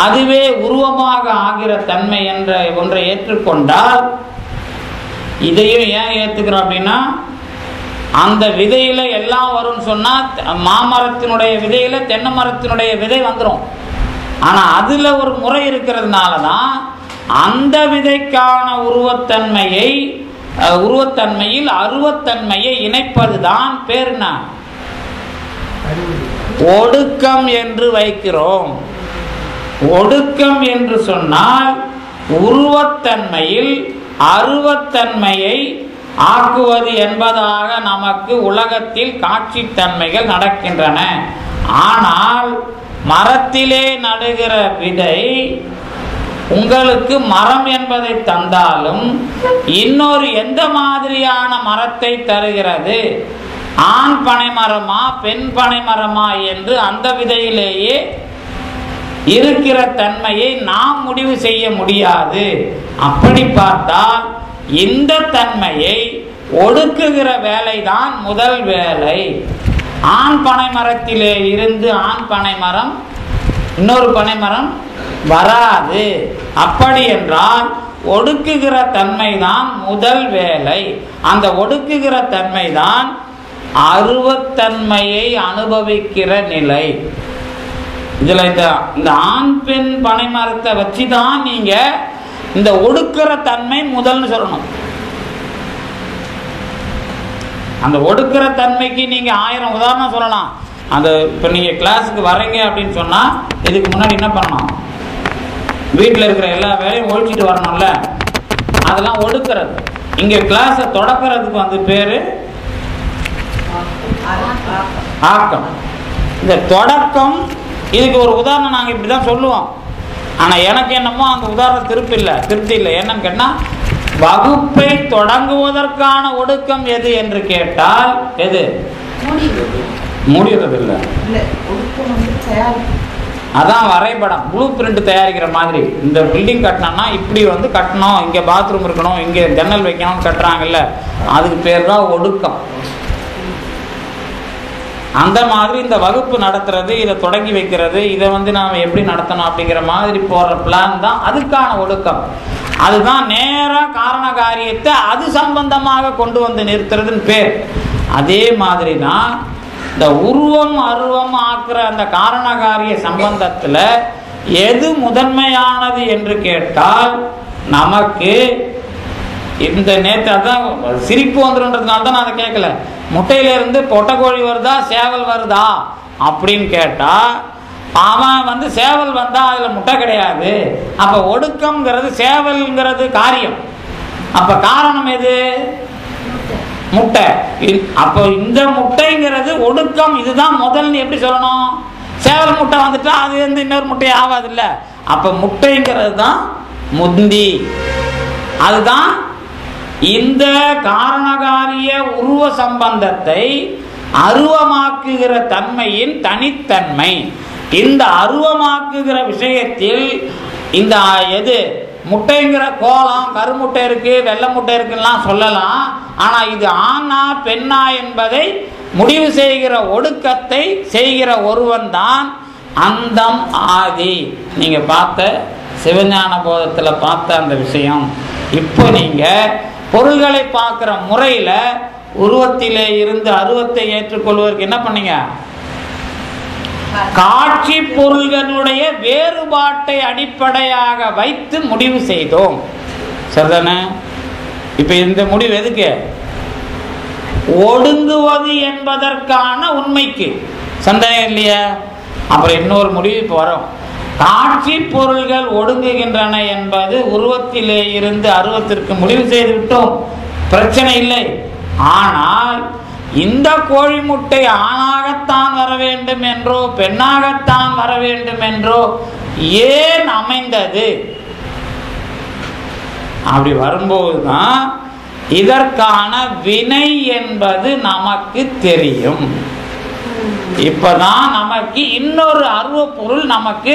அதுவே உருவமாக ஆகிற தன்மை என்ற ஒன்றை ஏற்றுக்கொண்டால், இதையும் ஏன் ஏற்றுக்கிறோம் அப்படின்னா, அந்த விதையில எல்லாம் வரும்னு சொன்னா மாமரத்தினுடைய விதையில தென்னை மரத்தினுடைய விதை வந்துடும். ஆனா அதுல ஒரு முறை இருக்கிறதுனால தான் அந்த விதைக்கான உருவத்தன்மையில் அருவத்தன்மையை இணைப்பதுதான் பேருனா ஒடுக்கம் என்று வைக்கிறோம். ஒடுக்கம் என்று சொன்னால் உருவத்தன்மையில் அருவத்தன்மையை ஆக்குவது என்பதாக நமக்கு உலகத்தில் காட்சி தன்மைகள் நடக்கின்றன. ஆனால் மரத்திலே நடுகிற விதை உங்களுக்கு மரம் என்பதை தந்தாலும் இன்னொரு எந்த மாதிரியான மரத்தை தருகிறது, ஆண் பனை மரமா பெண் பனை மரமா என்று அந்த விதையிலேயே இருக்கிற தன்மையை நாம் முடிவு செய்ய முடியாது. அப்படி பார்த்தால் இந்த தன்மையை ஒடுக்குகிற வேலைதான் முதல் வேலை. ஆண் பனை மரத்திலே இருந்து ஆண் பனை மரம் இன்னொரு பனை மரம் வராது. அப்படி என்றால் ஒடுக்குகிற தன்மைதான் முதல் வேலை. அந்த ஒடுக்குகிற தன்மைதான் அருவத்தன்மையை அனுபவிக்கிற நிலை. இதுல இந்த ஆண் பெண் பனை மரத்தை வச்சுதான் நீங்க இந்த ஒடுக்கிற தன்மை முதல்னு சொல்லணும். அந்த ஒடுக்கிற தன்மைக்கு நீங்க 1000 உதாரணம் சொல்லலாம். அந்த இப்போ நீங்க கிளாஸுக்கு வரீங்க அப்படின்னு சொன்னா இதுக்கு முன்னாடி என்ன பண்ணணும்? வீட்டில் இருக்கிற எல்லா வேலையும் ஒழிச்சிட்டு வரணும்ல, அதெல்லாம் ஒடுக்கிறது. இங்க கிளாஸை தொடக்கிறதுக்கு வந்து பேரு ஆக்கம். இந்த தொடக்கம் இதுக்கு ஒரு உதாரணம் நாங்கள் இப்படி தான் சொல்லுவோம். ஆனால் எனக்கு என்னமோ அந்த உதாரணம் திருப்தி இல்லை. என்னன்னு கேட்டால், வகுப்பை தொடங்குவதற்கான ஒடுக்கம் எது என்று கேட்டால் எது? முடிகிறது இல்லை. அதான் வரைபடம், ப்ளூ பிரிண்ட் தயாரிக்கிற மாதிரி. இந்த பில்டிங் கட்டணும்னா இப்படி வந்து கட்டணும், இங்கே பாத்ரூம் இருக்கணும், இங்கே ஜன்னல் வைக்கணும்னு கட்டுறாங்கல்ல, அதுக்கு பேர் தான் ஒடுக்கம். அந்த மாதிரி இந்த வகுப்பு நடத்துறது, இதை தொடங்கி வைக்கிறது, இதை வந்து நாம் எப்படி நடத்தணும் அப்படிங்கிற மாதிரி போகிற பிளான் தான் அதுக்கான ஒடுக்கம். அதுதான் நேராக காரண காரியத்தை அது சம்பந்தமாக கொண்டு வந்து நிறுத்துறதுன்னு பேர். அதே மாதிரி தான் இந்த உருவம் அருவம் ஆக்குற அந்த காரண காரிய சம்பந்தத்தில் எது முதன்மையானது என்று கேட்டால் நமக்கு இந்த நேற்று அதான் சிரிப்பு வந்துருன்றதுனால தான் நான் அதை கேட்கல. முட்டையிலிருந்து பொட்டைக்கோழி வருதா சேவல் வருதா அப்படின்னு கேட்டா அவன் வந்து சேவல் வந்தா அதுல முட்டை கிடையாது. அப்ப ஒடுக்கம்ங்கிறது சேவல்ங்கிறது காரியம். அப்ப காரணம் எது? முட்டை. அப்போ இந்த முட்டைங்கிறது ஒடுக்கம். இதுதான் முதல்னு எப்படி சொல்லணும்? சேவல் முட்டை வந்துட்டா அது வந்து இன்னொரு முட்டை ஆகாது இல்ல. அப்ப முட்டைங்கிறது தான் முந்தி. அதுதான் இந்த காரணகாரிய உருவ சம்பந்தத்தை அருவமாக்குகிற தன்மையின் தனித்தன்மை. இந்த அருவமாக்குகிற விஷயத்தில் இந்த எது முட்டைங்கிற கோலம், கருமுட்டை இருக்கு வெள்ளை முட்டை இருக்குலாம் சொல்லலாம். ஆனா இது ஆணா பெண்ணா என்பதை முடிவு செய்கிற ஒடுக்கத்தை செய்கிற ஒருவன் தான் அந்தம் ஆதி. நீங்க பார்த்த சிவஞான போதத்தில் பார்த்த அந்த விஷயம். இப்போ நீங்க பொருள்களை பார்க்கிற முறையில உருவத்திலே இருந்து அருவத்தை ஏற்றுக்கொள்வதற்கு என்ன பண்ணீங்க? காட்சி பொருள்களுடைய வேறுபாட்டை அடிப்படையாக வைத்து முடிவு செய்தோம். சரிதானே? இப்ப இந்த முடிவு எதுக்கு? ஒடுங்குவது என்பதற்கான உண்மைக்கு. சந்தேகம் இல்லையா? அப்புறம் இன்னொரு முடிவு இப்ப வரும். காட்சி பொருள்கள் ஒடுங்குகின்றன என்பது உருவத்திலே இருந்து அருவத்திற்கு முடிவு செய்து விட்டோம், பிரச்சனை இல்லை. ஆனால் இந்த கோழி முட்டை ஆணாகத்தான் வர வேண்டும் என்றோ பெண்ணாகத்தான் வர வேண்டும் என்றோ ஏன் அமைந்தது? அப்படி வரும்போதுதான் இதற்கான வினை என்பது நமக்கு தெரியும். இப்பதான் நமக்கு இன்னொரு அருவ பொருள் நமக்கு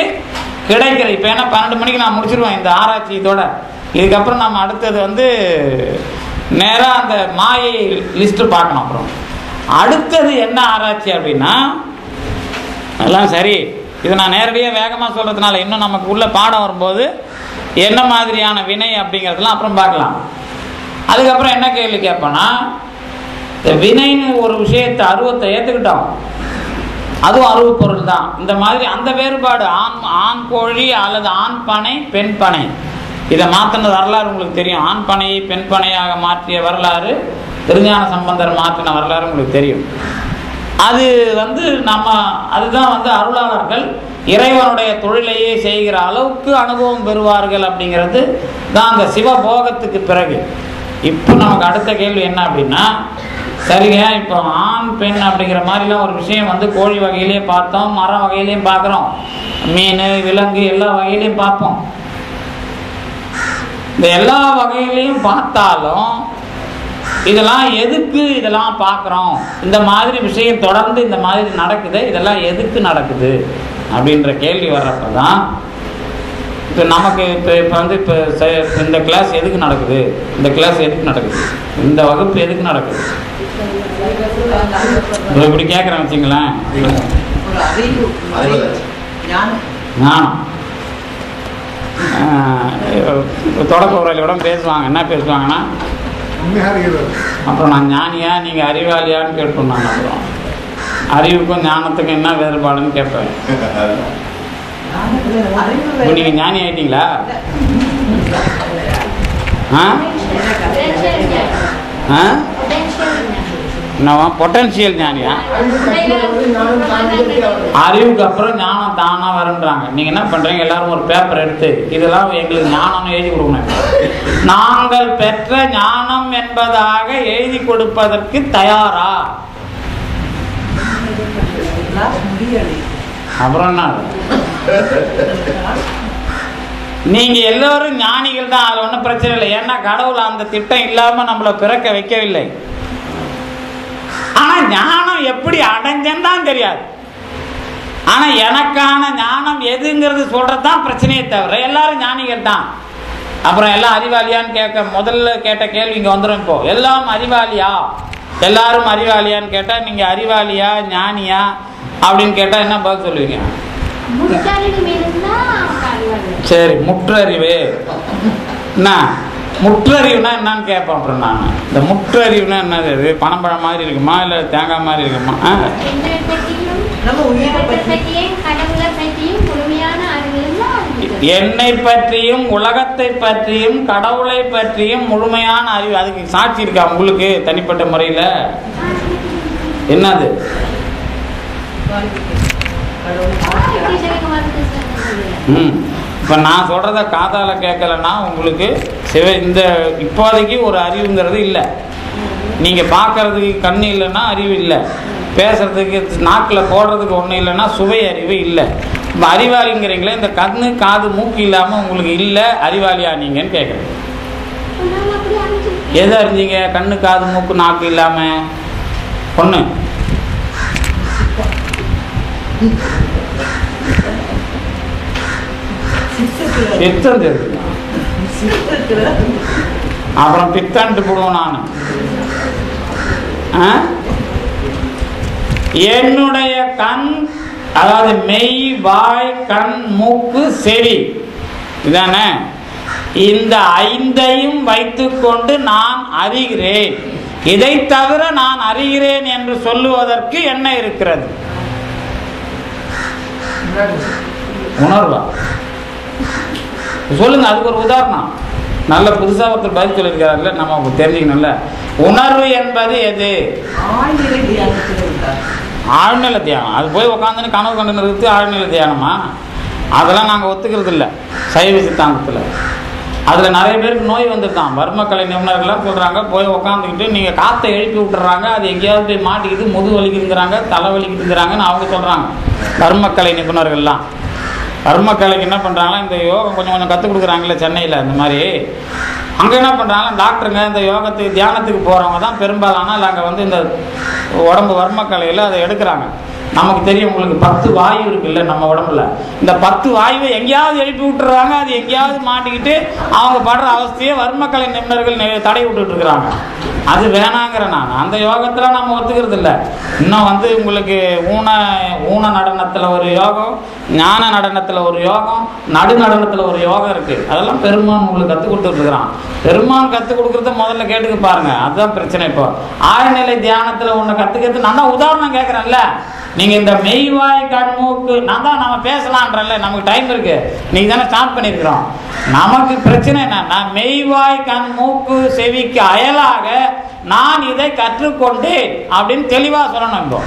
கிடைக்கிறது. இப்ப என்ன 12 மணிக்கு நான் முடிச்சிருவேன் இந்த ஆராய்ச்சி இதோட. இதுக்கப்புறம் நம்ம அடுத்தது வந்து நேரா அந்த மாயை லிஸ்ட் பார்க்கணும். அப்புறம் அடுத்தது என்ன ஆராய்ச்சி அப்படின்னா, எல்லாம் சரி, இதை நான் நேரடியாக வேகமாக சொல்றதுனால இன்னும் நமக்கு உள்ள பாடம் வரும்போது என்ன மாதிரியான வினை அப்படிங்கிறதுலாம் அப்புறம் பார்க்கலாம். அதுக்கப்புறம் என்ன கேள்வி கேட்போன்னா, இந்த வினைன்னு ஒரு விஷயத்தை அருவத்தை ஏற்றுக்கிட்டோம், அதுவும் அருவ பொருள் தான். இந்த மாதிரி அந்த வேறுபாடு ஆண் கோழி அல்லது ஆண் பனை பெண் பனை இதை மாற்றின வரலாறு உங்களுக்கு தெரியும். ஆண் பனையை பெண் பனையாக மாற்றிய வரலாறு திருஞான சம்பந்தர் மாற்றின வரலாறு உங்களுக்கு தெரியும். அது வந்து நம்ம அதுதான் வந்து அருளாளர்கள் இறைவனுடைய தொழிலையே செய்கிற அளவுக்கு அனுபவம் பெறுவார்கள் அப்படிங்கிறது தான் அந்த சிவபோகத்துக்கு பிறகு. இப்போ நமக்கு அடுத்த கேள்வி என்ன அப்படின்னா, சரிங்க, இப்போ ஆண் பெண் அப்படிங்கிற மாதிரிலாம் ஒரு விஷயம் வந்து கோழி வகையிலையும் பார்த்தோம், மரம் வகையிலையும் பார்க்குறோம், மீன் விலங்கு எல்லா வகையிலையும் பார்ப்போம். இந்த எல்லா வகையிலையும் பார்த்தாலும் இதெல்லாம் எதுக்கு இதெல்லாம் பார்க்குறோம், இந்த மாதிரி விஷயம் தொடர்ந்து இந்த மாதிரி நடக்குது, இதெல்லாம் எதுக்கு நடக்குது அப்படின்ற கேள்வி வர்றப்ப தான் இப்போ நமக்கு இப்போ வந்து இப்போ இந்த கிளாஸ் எதுக்கு நடக்குது, இந்த கிளாஸ் எதுக்கு நடக்குது, இந்த வகுப்பு எதுக்கு நடக்குது இப்படி கேட்குறேன் வச்சுங்களேன். ஞானம் தொடக்க உரையில பேசுவாங்க, என்ன பேசுவாங்கன்னா, அப்புறம் நான் ஞானியா நீங்கள் அறிவாளியான்னு கேட்போம். நான் அப்புறம் அறிவுக்கும் ஞானத்துக்கும் என்ன வேறுபாடுன்னு கேட்பேன். இப்போ நீங்கள் ஞானி ஆயிட்டீங்களா? என்னவா பொட்டன்ஷியல் ஞானியா? அறிவுக்கு அப்புறம் ஞானம் தானா வருன்றாங்க. நீங்க என்ன பண்றீங்க, எல்லாரும் ஒரு பேப்பர் எடுத்து இதெல்லாம் எங்களுக்கு ஞானம் எழுதி கொடுக்கணும். நாங்கள் பெற்ற ஞானம் என்பதாக எழுதி கொடுப்பதற்கு தயாரா? அப்புறம் என்ன, நீங்க எல்லாரும் ஞானிகள் தான், அதுல ஒன்றும் பிரச்சனை இல்லை. ஏன்னா கடவுள் அந்த திட்டம் இல்லாம நம்மளை பிறக்க வைக்கவில்லை. ஆனா ஞானம் எப்படி அடைஞ்சேன்னு தான் தெரியாது. ஆனா எனக்கான ஞானம் எதுங்கிறது சொல்றதுதான் பிரச்சனையே தவிர எல்லாரும் ஞானிகள் தான். அப்புறம் எல்லாம் அறிவாளியான்னு கேட்க முதல்ல கேட்ட கேள்வி இங்க வந்துடும். இப்போ எல்லாம் அறிவாளியா, எல்லாரும் அறிவாளியான்னு கேட்டா நீங்க அறிவாளியா ஞானியா அப்படின்னு கேட்டா என்ன பதில் சொல்லுவீங்க? சரி, முற்றறிவு என்ன, முற்றறிவுனா என்னன்னு கேட்பேன். அப்புறம் நான் இந்த முற்றறிவுனா என்னது, பனம்பழம் மாதிரி இருக்குமா இல்லை தேங்காய் மாதிரி இருக்குமா? என்னை பற்றியும் உலகத்தை பற்றியும் கடவுளை பற்றியும் முழுமையான அறிவு. அதுக்கு சாட்சி இருக்கா உங்களுக்கு தனிப்பட்ட முறையில்? என்னது? இப்போ நான் சொல்கிறத காதால கேட்கலன்னா உங்களுக்கு இந்த இப்போதைக்கு ஒரு அறிவுங்கிறது இல்லை. நீங்கள் பார்க்கறதுக்கு கண்ணு இல்லைன்னா அறிவு இல்லை, பேசுறதுக்கு நாக்கில் போடுறதுக்கு ஒன்றும் இல்லைன்னா சுவை அறிவு இல்லை. இப்போ அறிவாளிங்கிறீங்களே, இந்த கண்ணு காது மூக்கு இல்லாமல் உங்களுக்கு இல்லை, அறிவாளியா நீங்கன்னு கேட்குறேன். எதை அறிஞ்சிங்க? கண்ணு காது மூக்கு நாக்கு இல்லாமல் ஒன்று சித்தம் தெரியுது. அப்புறம் பித்தன்ட்டு போடுவோம் நான். என்னுடைய கண், அதாவது மெய் வாய் கண் மூக்கு செவி, இதானே, இந்த ஐந்தையும் வைத்துக்கொண்டு நான் அறிகிறேன். இதை தவிர நான் அறிகிறேன் என்று சொல்லுவதற்கு என்ன இருக்கிறது? உணர்வா? சொல்லுங்க, அதுக்கு ஒரு உதாரணம். நல்ல புதுசா ஒருத்தர் பதில் சொல்லியிருக்கிறார்கள், நம்ம தெரிஞ்சுக்கணும்ல. உணர்வு என்பது எது? ஆழ்நிலை தியானம். அது போய் உட்காந்துன்னு கனவு கண்டு இருக்கு ஆழ்நிலை தியானமா? அதெல்லாம் நாங்கள் ஒத்துக்கிறது இல்லை சைவ சித்தாந்தத்தில். அதில் நிறைய பேருக்கு நோய் வந்துருக்கான். வர்மக்கலை நிபுணர்கள்லாம் சொல்கிறாங்க, போய் உட்காந்துக்கிட்டு நீங்கள் காற்றை எழுப்பி விட்டுறாங்க, அது எங்கேயாவது போய் மாட்டிக்கிட்டு முது வலிக்குதுங்கிறாங்க, தலை வலிக்குதுங்கிறாங்கன்னு அவங்க சொல்கிறாங்க. வர்மக்கலை நிபுணர்கள்லாம் வர்மக்கலைக்கு என்ன பண்ணுறாங்களா, இந்த யோகம் கொஞ்சம் கொஞ்சம் கற்றுக் கொடுக்குறாங்களே சென்னையில், இந்த மாதிரி அங்கே என்ன பண்ணுறாங்கன்னா டாக்டருங்க இந்த யோகத்துக்கு தியானத்துக்கு போகிறவங்க தான் பெரும்பாலானால் அங்கே வந்து இந்த உடம்பு வர்மக்கலையில் அதை எடுக்கிறாங்க. நமக்கு தெரியும், உங்களுக்கு 10 வாயு இருக்குல்ல நம்ம உடம்புல, இந்த 10 வாயுவை எங்கேயாவது எழுப்பி விட்டுறாங்க, அது எங்கேயாவது மாட்டிக்கிட்டு அவங்க படுற அவஸ்தையை வர்மக்கலை நிபுணர்கள் தடை விட்டுட்டு இருக்கிறாங்க. அது வேணாங்கிற நான் அந்த யோகத்தில் நம்ம ஒத்துக்கிறது இல்லை. இன்னும் வந்து உங்களுக்கு ஊன நடனத்தில் ஒரு யோகம், ஞான நடனத்தில் ஒரு யோகம், நடு நடனத்தில் ஒரு யோகம் இருக்குது. அதெல்லாம் பெருமான் உங்களுக்கு கற்றுக் கொடுத்துட்ருக்குறான். பெருமான் கற்றுக் கொடுக்குறத முதல்ல கேட்டுக்க பாருங்க. அதுதான் பிரச்சனை. இப்போ ஆழ்நிலை தியானத்தில் ஒன்று கற்றுக்கிறது நான் தான் உதாரணம் கேட்குறேன்ல. நீங்கள் இந்த மெய்வாய் கண்மூக்கு நான் தான் நம்ம பேசலான்றல, நமக்கு டைம் இருக்கு, நீங்கள் தானே ஸ்டார்ட் பண்ணியிருக்கிறோம். நமக்கு பிரச்சனை என்னன்னா, மெய்வாய் கண் மூக்கு செவிக்கு அயலாக நான் இதை கற்றுக்கொண்டேன் அப்படின்னு தெளிவா சொல்லணும். இப்போ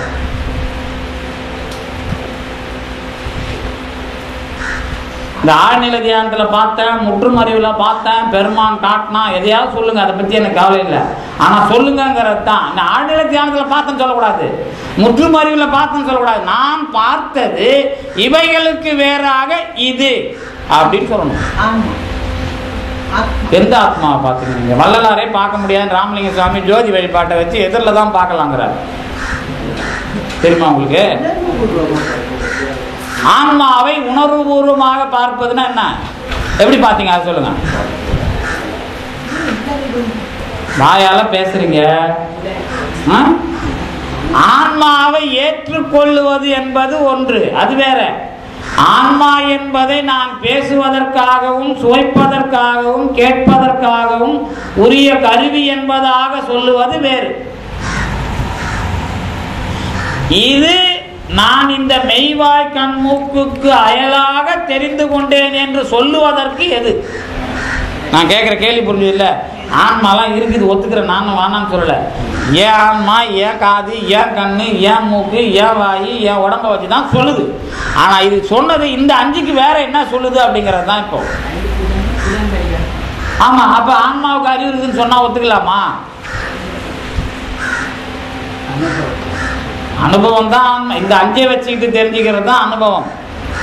இந்த ஆழ்நிலை தியானத்துல பார்த்தேன், முற்றும் அறிவுல பார்த்தேன், பெருமான் காட்டினா, எதையாவது சொல்லுங்க, அதை பத்தி எனக்கு கவலை இல்லை. ஆனா சொல்லுங்கிறது தான். இந்த ஆழ்நிலை தியானத்துல பார்த்தேன்னு சொல்லக்கூடாது, முற்றும் அறிவுல பார்த்தேன்னு சொல்லக்கூடாது. நான் பார்த்தது இவைகளுக்கு வேறாக இது அப்படின்னு சொல்லணும். எந்த ஆத்மாவை பார்த்துக்கிறீங்க? வள்ளலாரே பார்க்க முடியாது, ராமலிங்க சுவாமி ஜோதி வழிபாட்டை வச்சு எதிரில் தான் பார்க்கலாங்கிறார். தெரியுமா உங்களுக்கு? ஆன்மாவை உணர்வுபூர்வமாக பார்ப்பதுன்னா என்ன, எப்படி பார்த்தீங்க அதை சொல்லுங்க. வாயால பேசுறீங்க. ஆன்மாவை ஏற்றுக்கொள்ளுவது என்பது ஒன்று, அது வேற. ஆன்மா என்பதை நான் பேசுவதற்காகவும் சுவைப்பதற்காகவும் கேட்பதற்காகவும் உரிய கருவி என்பதாக சொல்லுவது வேறு. இது நான் இந்த மெய்வாய் கண் மூக்குக்கு அயலாக தெரிந்து கொண்டேன் என்று சொல்லுவதற்கு எது? நான் கேட்குற கேள்வி புரிஞ்சு இல்லை. ஆன்மாலாம் இருக்குது, ஒத்துக்கிறேன், நானும் வேணான்னு சொல்லலை. ஏன் ஆன்மா, ஏன் காது, ஏன் கண்ணு, ஏன் மூக்கு, ஏன் வாய், ஏன் உடம்பை வச்சு தான் சொல்லுது. ஆனால் இது சொன்னது இந்த அஞ்சுக்கு வேற என்ன சொல்லுது அப்படிங்கிறது தான் இப்போ. ஆமாம், அப்போ ஆன்மாவுக்கு அறிவு இருக்குதுன்னு சொன்னால் ஒத்துக்கலாமா? அனுபவம் தான் ஆன்மா. இந்த அஞ்சை வச்சுக்கிட்டு தெரிஞ்சுக்கிறது தான் அனுபவம்.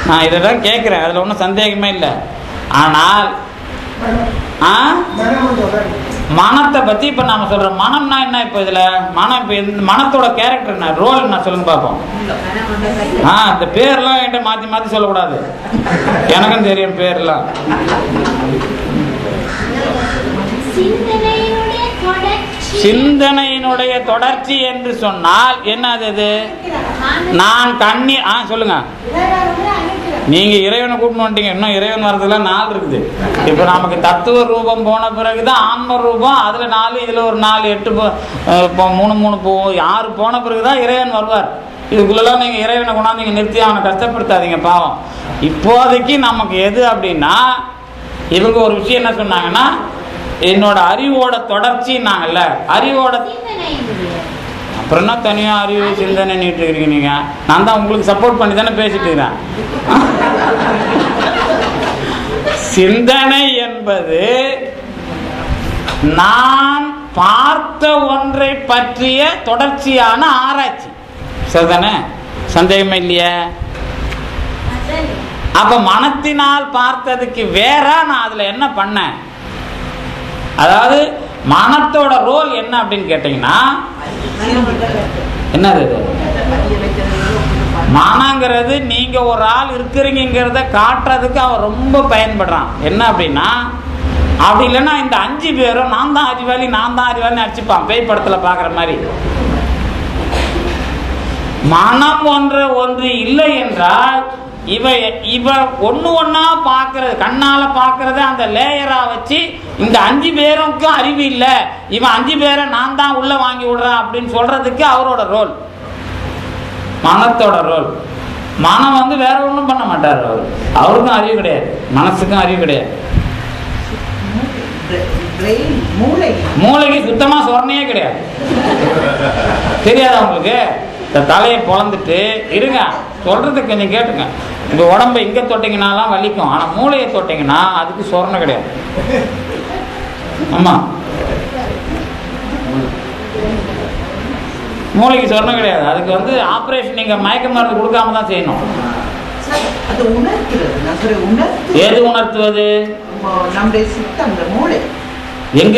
நான் இதை தான் கேட்குறேன், அதில் ஒன்றும் சந்தேகமே இல்லை. ஆனால் மனத்தை பற்றி இப்போ நாம் சொல்கிறோம். மனம்னா என்ன? இப்போ இதில் மனம், இப்போ மனத்தோட கேரக்டர் என்ன, ரோல் என்ன சொல்லுங்க பார்ப்போம். இந்த பேர்லாம் என்கிட்ட மாற்றி மாற்றி சொல்லக்கூடாது, எனக்கும் தெரியும் பேர்லாம். சிந்தனையினுடைய தொடர்ச்சி என்று சொன்னால் என்னது? நான் கண்ணி சொல்லுங்க. நீங்க இறைவனை கூட்டின்னு வந்துட்டீங்க, இன்னும் இறைவன் வரதுல 4 இருக்குது. இப்ப நமக்கு தத்துவ ரூபம் போன பிறகுதான் ஆன்ம ரூபம், அதுல 4, இதுல ஒரு 4, 8, 3, 6 போன பிறகுதான் இறைவன் வருவார். இதுக்குள்ளெல்லாம் நீங்க இறைவனை கொண்டாந்து நீங்க நிறுத்தி அவனை கஷ்டப்படுத்தாதீங்க, பாவம். இப்போதைக்கு நமக்கு எது அப்படின்னா, இவங்க ஒரு விஷயம் என்ன சொன்னாங்கன்னா, என்னோட அறிவோட தொடர்ச்சின்னாங்கல்ல, அறிவோட அப்புறம் என்ன தனியா அறிவு சிந்தனை நீட்டு இருக்கிறீங்க நீங்க? நான் தான் உங்களுக்கு சப்போர்ட் பண்ணி தானே பேசிட்டு இருக்கிறேன். சிந்தனை என்பது நான் பார்த்த ஒன்றை பற்றிய தொடர்ச்சியான ஆராய்ச்சி, சரிதானே? சந்தேகமே இல்லையே. அப்ப மனத்தினால் பார்த்ததுக்கு வேற நான் அதுல என்ன பண்ணேன்? அதாவது மனத்தோட ரோல் என்ன அப்படின்னு கேட்டீங்கன்னா, என்னது மனங்கிறது? நீங்க ஒரு ஆள் இருக்கிறீங்கிறத காட்டுறதுக்கு அவன் ரொம்ப பயன்படுறான். என்ன அப்படின்னா, அப்படி இல்லைன்னா இந்த 5 பேரும் நான் தான் அறிவாளி, நான் தான் அறிவாளின்னு அடிச்சுப்பான், பேய் படத்துல பாக்குற மாதிரி. மனம் ஒன்று இல்லை என்றால் இவ ஒண்ணு ஒன்னா பாக்குறது, கண்ணால பாக்குறத அந்த லேயரா வச்சு இந்த 5 பேருக்கும் அறிவு இல்ல, இவன் 5 பேரை நான் தான் உள்ள வாங்கி விடுறான் அப்படின்னு சொல்றதுக்கு அவரோட ரோல், மனத்தோட ரோல். மனம் வந்து வேற ஒன்றும் பண்ண மாட்டார். அவருக்கும் அறிவு கிடையாது, மனசுக்கும் அறிவு கிடையாது. மூளைக்கு சுத்தமா சொரணையே கிடையாது. தெரியாதா உங்களுக்கு? இந்த தலையை பொழந்துட்டு இருங்க, சொல்றது கொஞ்சம் கேட்டுங்க. இந்த உடம்பை இங்க தொட்டிங்கனாலாம் வலிக்கும், ஆனா மூளையை தொட்டிங்கன்னா அதுக்கு சொரணை கிடையாது. ஆமா, மூளைக்கு சொரணை கிடையாது. அதுக்கு வந்து ஆபரேஷன் நீங்க மயக்க மருந்து கொடுக்காம தான் செய்யணும். எது உணர்த்துவது? எங்க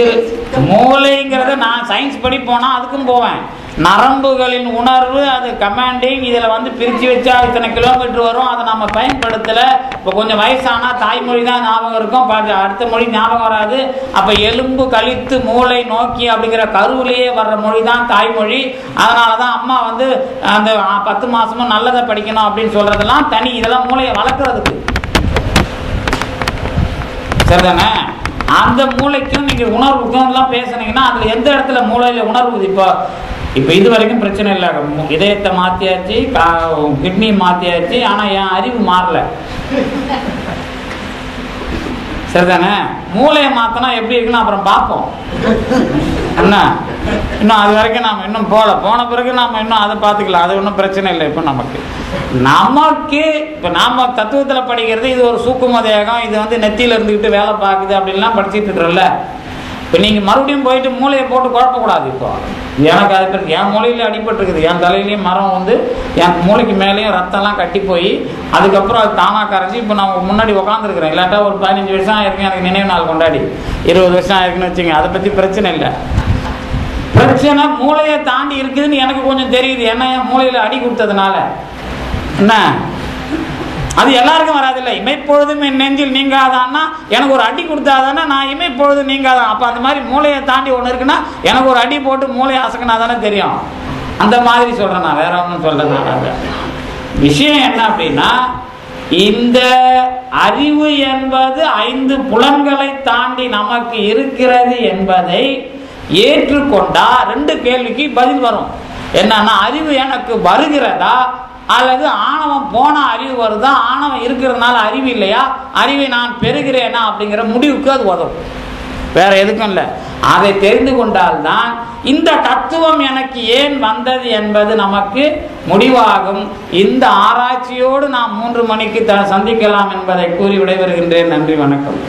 மூளைங்கிறத நான் சயின்ஸ் படி போனா அதுக்கும் போவேன். நரம்புகளின் உணர்வு, அது கமாண்டிங், இதில் வந்து பிரித்து வச்சா இத்தனை கிலோமீட்டர் வரும், அதை நம்ம பயன்படுத்தலை. இப்போ கொஞ்சம் வயசானா தாய்மொழி தான் ஞாபகம் இருக்கும், அடுத்த மொழி ஞாபகம் வராது. அப்போ எலும்பு கழித்து மூளை நோக்கி அப்படிங்கிற கருவிலேயே வர்ற மொழி தான் தாய்மொழி. அதனால தான் அம்மா வந்து அந்த 10 மாதமும் நல்லதை படிக்கணும் அப்படின்னு சொல்கிறதெல்லாம் தனி. இதெல்லாம் மூளையை வளர்க்குறதுக்கு, சரிதானே? அந்த மூளைக்கும் நீங்கள் உணர்வுக்கும் எல்லாம் பேசுனீங்கன்னா அதில் எந்த இடத்துல மூளையில் உணர்வு? இப்போ இது வரைக்கும் பிரச்சனை இல்லை, இதயத்தை மாற்றியாச்சு, கிட்னி மாற்றியாச்சு, ஆனால் என் அறிவு மாறல. சரிதானே? மூளையை மாத்தினா எப்படி இருக்குன்னு அப்புறம் பார்ப்போம். என்ன இன்னும் அது வரைக்கும் நாம் இன்னும் போன பிறகு நாம் இன்னும் அதை பார்த்துக்கலாம். அது ஒன்றும் பிரச்சனை இல்லை. இப்போ நமக்கு இப்போ நாம் தத்துவத்தில் படிக்கிறது இது ஒரு சூக்கும தேகம், இது வந்து நெத்தியில் இருந்துக்கிட்டு வேலை பார்க்குது அப்படின்லாம் படிச்சுட்டு இருக்கிறோம்ல. இப்போ நீங்கள் மறுபடியும் போயிட்டு மூளையை போட்டு குழப்பக்கூடாது. இப்போ எனக்கு அது என் மூளையிலே அடிபட்டுருக்குது, என் தலையிலையும் மரம் வந்து என் மூளைக்கு மேலேயும் ரத்தம்லாம் கட்டி போய் அதுக்கப்புறம் அது தானாக கரைஞ்சி இப்போ நான் முன்னாடி உட்காந்துருக்குறேன். இல்லாட்டா ஒரு 15 வருஷம் ஆயிருக்கும் எனக்கு நினைவு நாள் கொண்டாடி, 20 வருஷம் ஆயிருக்குன்னு வச்சுங்க. அதை பற்றி பிரச்சனை இல்லை. பிரச்சனை மூளையை தாண்டி இருக்குதுன்னு எனக்கு கொஞ்சம் தெரியுது. ஏன்னா என் மூளையில் அடி கொடுத்ததுனால என்ன அது எல்லாருக்கும் வராதில்லை. இமைப்பொழுதும் என் நெஞ்சில் நீங்காதான்னா எனக்கு ஒரு அடி கொடுத்தாதானே நான் இமைப்பொழுதும் நீங்காதான். அப்போ அந்த மாதிரி மூளையை தாண்டி ஒன்று இருக்குன்னா எனக்கு ஒரு அடி போட்டு மூளையை அசக்கினா தானே தெரியும். அந்த மாதிரி சொல்கிறேன் நான், வேற ஒன்றும் சொல்கிறேன். நான் விஷயம் என்ன அப்படின்னா, இந்த அறிவு என்பது 5 புலன்களை தாண்டி நமக்கு இருக்கிறது என்பதை ஏற்றுக்கொண்டா 2 கேள்விக்கு பதில் வரும். என்னன்னா, அறிவு எனக்கு வருகிறதா அல்லது ஆணவம் போன அறிவு வருதா, ஆணவம் இருக்கிறதுனால அறிவு இல்லையா, அறிவை நான் பெறுகிறேனா அப்படிங்கிற முடிவுக்கு அது உதவும். வேற எதுக்கும் இல்லை. அதை தெரிந்து கொண்டால்தான் இந்த தத்துவம் எனக்கு ஏன் வந்தது என்பது நமக்கு முடிவாகும். இந்த ஆராய்ச்சியோடு நாம் 3 மணிக்கு சந்திக்கலாம் என்பதை கூறி விடைபெறுகின்றேன். நன்றி, வணக்கம்.